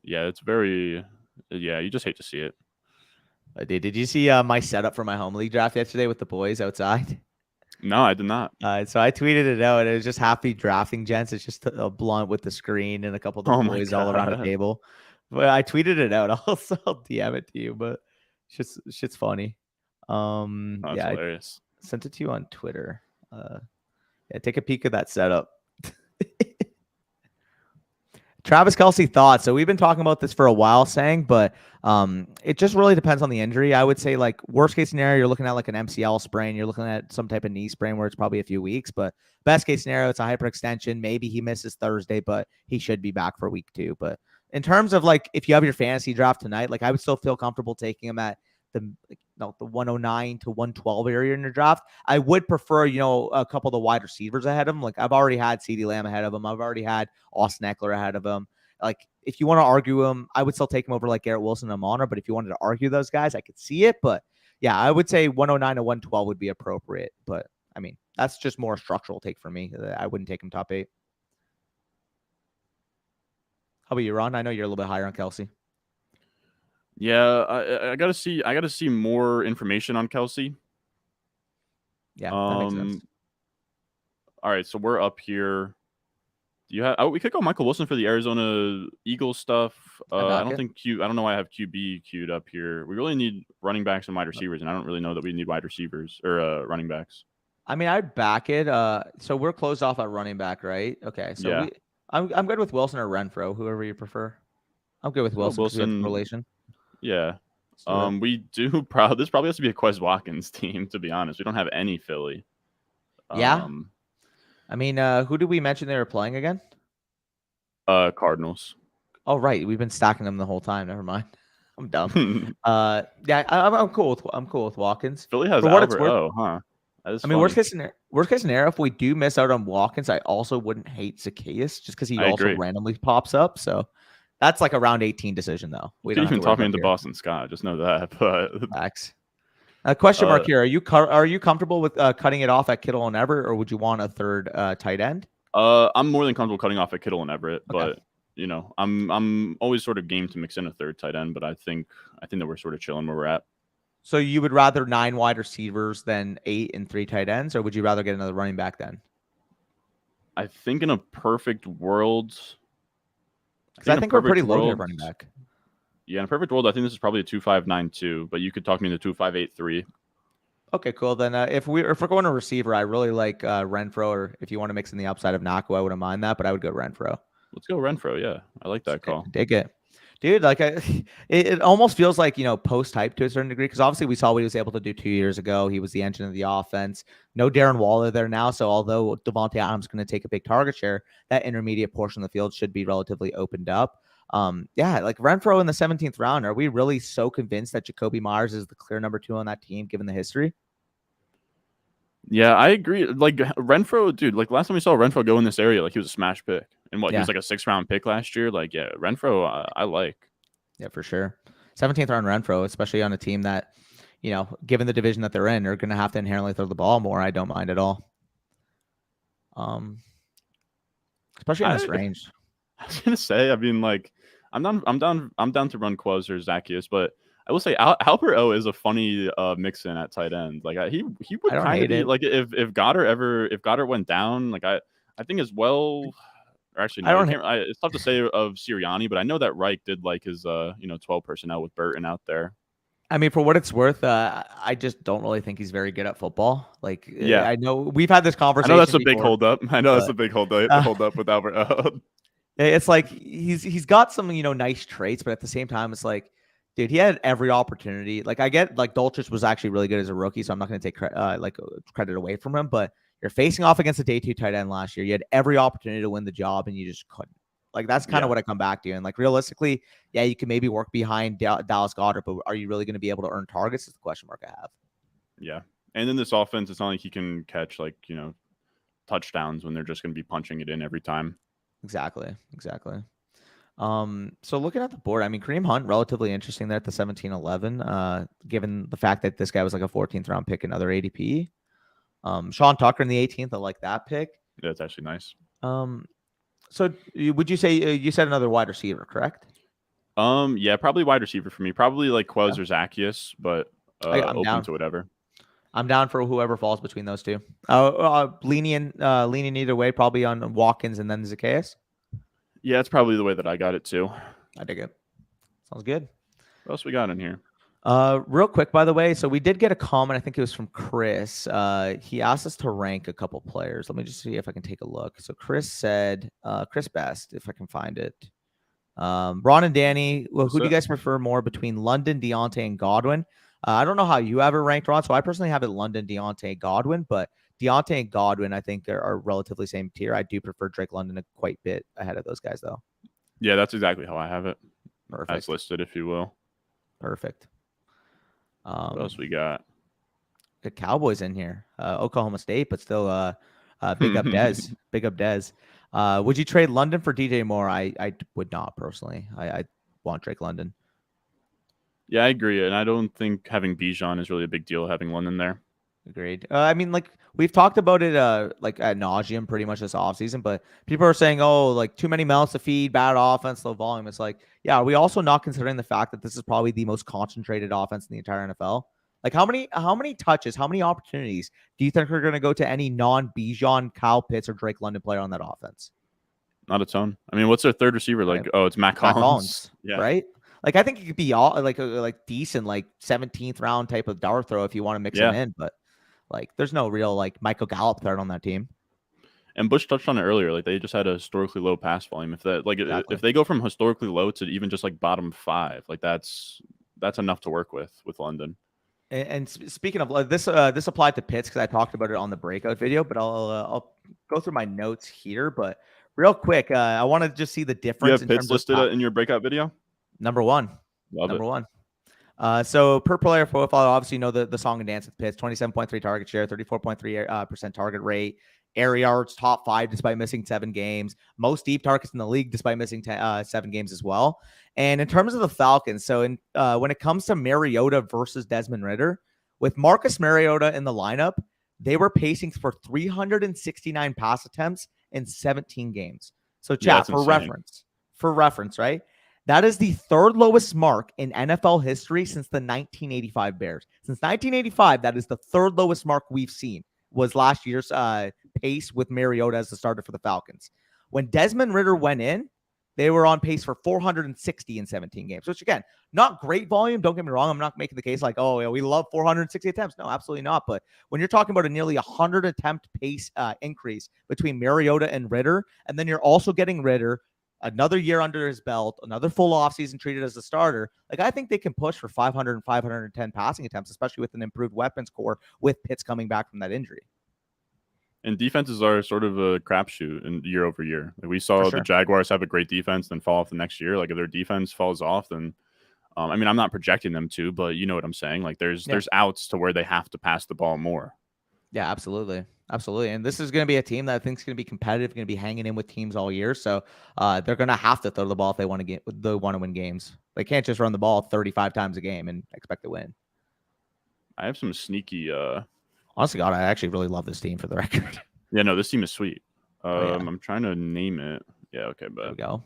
Yeah, it's very. Yeah, you just hate to see it. Did you see my setup for my home league draft yesterday with the boys outside? No, I did not. So I tweeted it out, and it was just happy drafting, gents. It's just a blunt with the screen and a couple of the boys all around the table. But I tweeted it out. I'll DM it to you, but shit's funny. That's hilarious. I sent it to you on Twitter. Yeah, take a peek at that setup. Travis Kelce thoughts. So we've been talking about this for a while, saying, but it just really depends on the injury. I would say like worst case scenario, you're looking at like an MCL sprain. You're looking at some type of knee sprain where it's probably a few weeks. But best case scenario, it's a hyperextension. Maybe he misses Thursday, but he should be back for week 2. But in terms of like if you have your fantasy draft tonight, like I would still feel comfortable taking him at the 109 to 112 area in your draft. I would prefer, a couple of the wide receivers ahead of him. Like I've already had CeeDee Lamb ahead of him. I've already had Austin Eckler ahead of him. Like if you want to argue him, I would still take him over like Garrett Wilson and Amon-Ra. But if you wanted to argue those guys, I could see it. But yeah, I would say 109 to 112 would be appropriate. But I mean, that's just more a structural take for me. I wouldn't take him top 8. How about you, Ron? I know you're a little bit higher on Kelce. Yeah, I gotta see more information on Kelce. Yeah, that makes sense. All right, so we're up here. Do you have? We could go Michael Wilson for the Arizona Eagles stuff. I don't think I don't know why I have QB queued up here. We really need running backs and wide receivers, and I don't really know that we need wide receivers or running backs. I mean, I'd back it. So we're closed off at running back, right? Okay, so yeah. I'm good with Wilson or Renfro, whoever you prefer. I'm good with Wilson. Wilson relation. Yeah. We do this probably has to be a Quez Watkins team, to be honest. We don't have any Philly. Yeah. I mean, who did we mention they were playing again? Cardinals. Oh, right. We've been stacking them the whole time. Never mind. I'm dumb. Yeah, I'm cool with Watkins. Philly has Albert O, huh? I mean, worst case scenario, if we do miss out on Watkins, I also wouldn't hate Zacchaeus just because he also randomly pops up. So that's like a round 18 decision, though. We don't even talk me into Boston Scott. Just know that. But facts. Question mark here: Are you comfortable with cutting it off at Kittle and Everett, or would you want a third tight end? I'm more than comfortable cutting off at Kittle and Everett, but I'm always sort of game to mix in a third tight end. But I think that we're sort of chilling where we're at. So you would rather 9 wide receivers than 8 and 3 tight ends, or would you rather get another running back then? I think in a perfect world. Because I think we're pretty low here running back. Yeah, in a perfect world, I think this is probably a 2.592, but you could talk me into 2.583. Okay, cool. Then if we're going to receiver, I really like Renfro, or if you want to mix in the upside of Naku, I wouldn't mind that, but I would go Renfro. Let's go Renfro. Yeah, I like that call. Dig it. Dude, like it almost feels like, post-hype to a certain degree, because obviously we saw what he was able to do 2 years ago. He was the engine of the offense. No Darren Waller there now, so although Devontae Adams is going to take a big target share, that intermediate portion of the field should be relatively opened up. Yeah, like Renfro in the 17th round, are we really so convinced that Jacoby Myers is the clear number 2 on that team, given the history? Yeah, I agree. Like Renfro, dude, like last time we saw Renfro go in this area, like he was a smash pick. And he was like a 6th-round pick last year. Like, yeah, Renfro, I like. Yeah, for sure. 17th round Renfro, especially on a team that, given the division that they're in, are going to have to inherently throw the ball more. I don't mind at all. Especially in this range. I was gonna say, I mean, like, I'm down to run Quez or Zacchaeus, but I will say Albert O is a funny mix-in at tight end. Like he would kind of be like if Goddard went down, like I think as well. Or actually, no, it's tough to say of Sirianni, but I know that Reich did like his 12 personnel with Burton out there. I mean, for what it's worth, I just don't really think he's very good at football. Like, yeah, I know we've had this conversation. I know that's a big holdup. That's a big holdup with Albert O. It's like he's got some nice traits, but at the same time, it's like, dude, he had every opportunity. Like, I get like Dolchich was actually really good as a rookie, so I'm not going to take credit away from him, but you're facing off against a day 2 tight end last year. You had every opportunity to win the job, and you just couldn't. Like, that's kind of what I come back to. And like, realistically, yeah, you can maybe work behind Dallas Goedert, but are you really going to be able to earn targets? Is the question mark I have. Yeah, and in this offense, it's not like he can catch touchdowns when they're just going to be punching it in every time. Exactly. So looking at the board, I mean, Kareem Hunt, relatively interesting there at the 17-11, given the fact that this guy was like a 14th round pick, another ADP. Sean Tucker in the 18th, I like that pick. Yeah, it's actually nice. So would you say you said another wide receiver, correct? Yeah, probably wide receiver for me. Probably like Quez or Zacchaeus, but open down to whatever. I'm down for whoever falls between those two. Leaning either way, probably on Watkins and then Zacchaeus. Yeah, it's probably the way that I got it too. I dig it. Sounds good. What else we got in here? Real quick, by the way, so we did get a comment. I think it was from Chris. He asked us to rank a couple players. Let me just see if I can take a look. So Chris said, Chris Best, if I can find it. Ron and Danny, well, who do you guys prefer more between London, Deontay, and Godwin? I don't know how you have it ranked, Ron. So I personally have it London, Deontay, Godwin, but Deontay and Godwin, I think, are relatively same tier. I do prefer Drake London a quite bit ahead of those guys, though. Yeah, that's exactly how I have it. Perfect. As listed, if you will. Perfect. What else we got? The Cowboys in here. Oklahoma State, but still big up Dez. Big up Dez. Would you trade London for DJ Moore? I would not personally. I want Drake London. Yeah, I agree. And I don't think having Bijan is really a big deal, having London there. Agreed. I mean, like we've talked about it like ad nauseum pretty much this offseason, but people are saying, oh, like too many mouths to feed, bad offense, low volume. It's like, yeah, are we also not considering the fact that this is probably the most concentrated offense in the entire NFL? Like how many touches, how many opportunities do you think are going to go to any non-Bijan, Kyle Pitts, or Drake London player on that offense? Not a ton. I mean, what's their third receiver? Like, Right. oh, it's Matt Collins. Yeah. Right? Like I think it could be all like decent, like 17th round type of dart throw if you want to mix him in, but like there's no real like Michael Gallup threat on that team. And Bush touched on it earlier. Like they just had a historically low pass volume. If that if they go from historically low to even just like bottom 5, like that's enough to work with London. And speaking of this applied to Pitts because I talked about it on the breakout video, but I'll go through my notes here. But real quick, I want to just see the difference. You have Pitts listed in your breakout video? Number 1. Love Number it. 1. So per player profile, obviously you know the song and dance with Pitts, 27.3 target share, 34.3% target rate, air yards, top 5 despite missing 7 games, most deep targets in the league despite missing 7 games as well. And in terms of the Falcons, so when it comes to Mariota versus Desmond Ridder, with Marcus Mariota in the lineup, they were pacing for 369 pass attempts in 17 games. So chat for reference, right? That is the 3rd lowest mark in NFL history since the 1985 Bears. Since 1985, that is the 3rd lowest mark we've seen, was last year's pace with Mariota as the starter for the Falcons. When Desmond Ridder went in, they were on pace for 460 in 17 games, which again, not great volume. Don't get me wrong. I'm not making the case like, oh, yeah, we love 460 attempts. No, absolutely not. But when you're talking about a nearly 100 attempt pace increase between Mariota and Ridder, and then you're also getting Ridder another year under his belt, another full offseason treated as a starter, like I think they can push for 500 and 510 passing attempts, especially with an improved weapons core with Pitts coming back from that injury. And defenses are sort of a crapshoot in year over year. Like we saw the Jaguars have a great defense, then fall off the next year. Like if their defense falls off, then I mean, I'm not projecting them to, but you know what I'm saying. Like there's outs to where they have to pass the ball more. Yeah, absolutely. Absolutely. And this is going to be a team that I think is going to be competitive, going to be hanging in with teams all year. So they're going to have to throw the ball if they want to win games. They can't just run the ball 35 times a game and expect to win. I have some sneaky. Honestly, God, I actually really love this team for the record. Yeah, no, this team is sweet. I'm trying to name it. Yeah, okay, but there we go.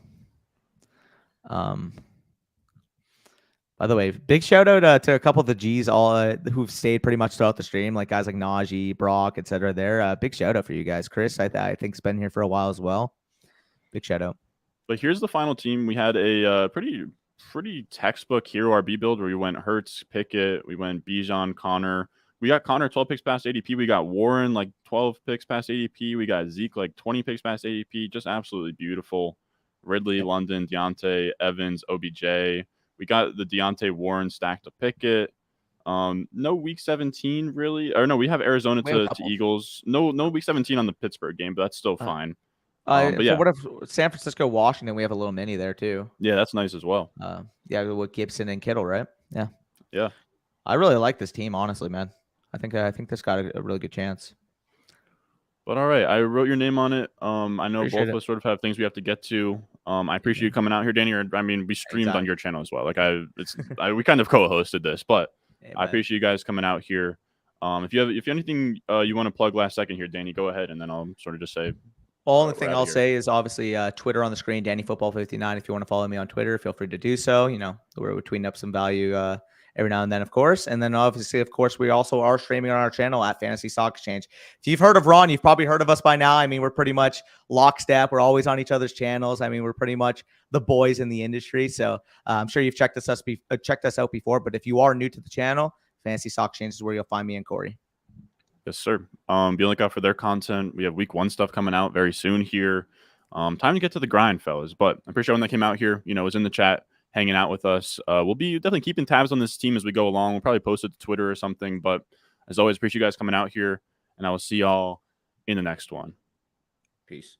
By the way, big shout out to a couple of the G's all who've stayed pretty much throughout the stream, like guys like Najee, Brock, etc. There, big shout out for you guys. Chris, I think's been here for a while as well. Big shout out. But here's the final team. We had a pretty textbook hero RB build where we went Hurts, Pickett, we went Bijan, Connor. We got Connor 12 picks past ADP. We got Warren like 12 picks past ADP. We got Zeke like 20 picks past ADP. Just absolutely beautiful. Ridley, London, Deontay, Evans, OBJ. We got the Deontay Warren stacked to Pickett. No week 17 really. Or no, we have Arizona to Eagles. No week 17 on the Pittsburgh game, but that's still fine. But yeah, what if San Francisco, Washington? We have a little mini there too. Yeah, that's nice as well. Yeah, with Gibson and Kittle, right? Yeah. Yeah. I really like this team, honestly, man. I think this got a really good chance. But all right, I wrote your name on it. I know both of us sort of have things we have to get to. I appreciate you coming out here, Danny. I mean, we streamed on your channel as well. Like we kind of co-hosted this, but I appreciate you guys coming out here. If you have anything you want to plug last second here, Danny, go ahead, and then I'll sort of just say. Only thing I'll say is obviously Twitter on the screen, DannyFootball59. If you want to follow me on Twitter, feel free to do so. You know, we're tweeting up some value every now and then, of course. And then obviously, of course, we also are streaming on our channel at Fantasy Stock Exchange. If you've heard of Ron, you've probably heard of us by now. I mean, we're pretty much lockstep. We're always on each other's channels. I mean, we're pretty much the boys in the industry. So I'm sure you've checked us out before. But if you are new to the channel, Fantasy Stock Exchange is where you'll find me and Corey. Yes, sir. Be on the lookout for their content. We have week 1 stuff coming out very soon here. Time to get to the grind, fellas. But I appreciate everyone that came out here, was in the chat, hanging out with us. We'll be definitely keeping tabs on this team as we go along. We'll probably post it to Twitter or something. But as always, appreciate you guys coming out here, and I will see y'all in the next one. Peace.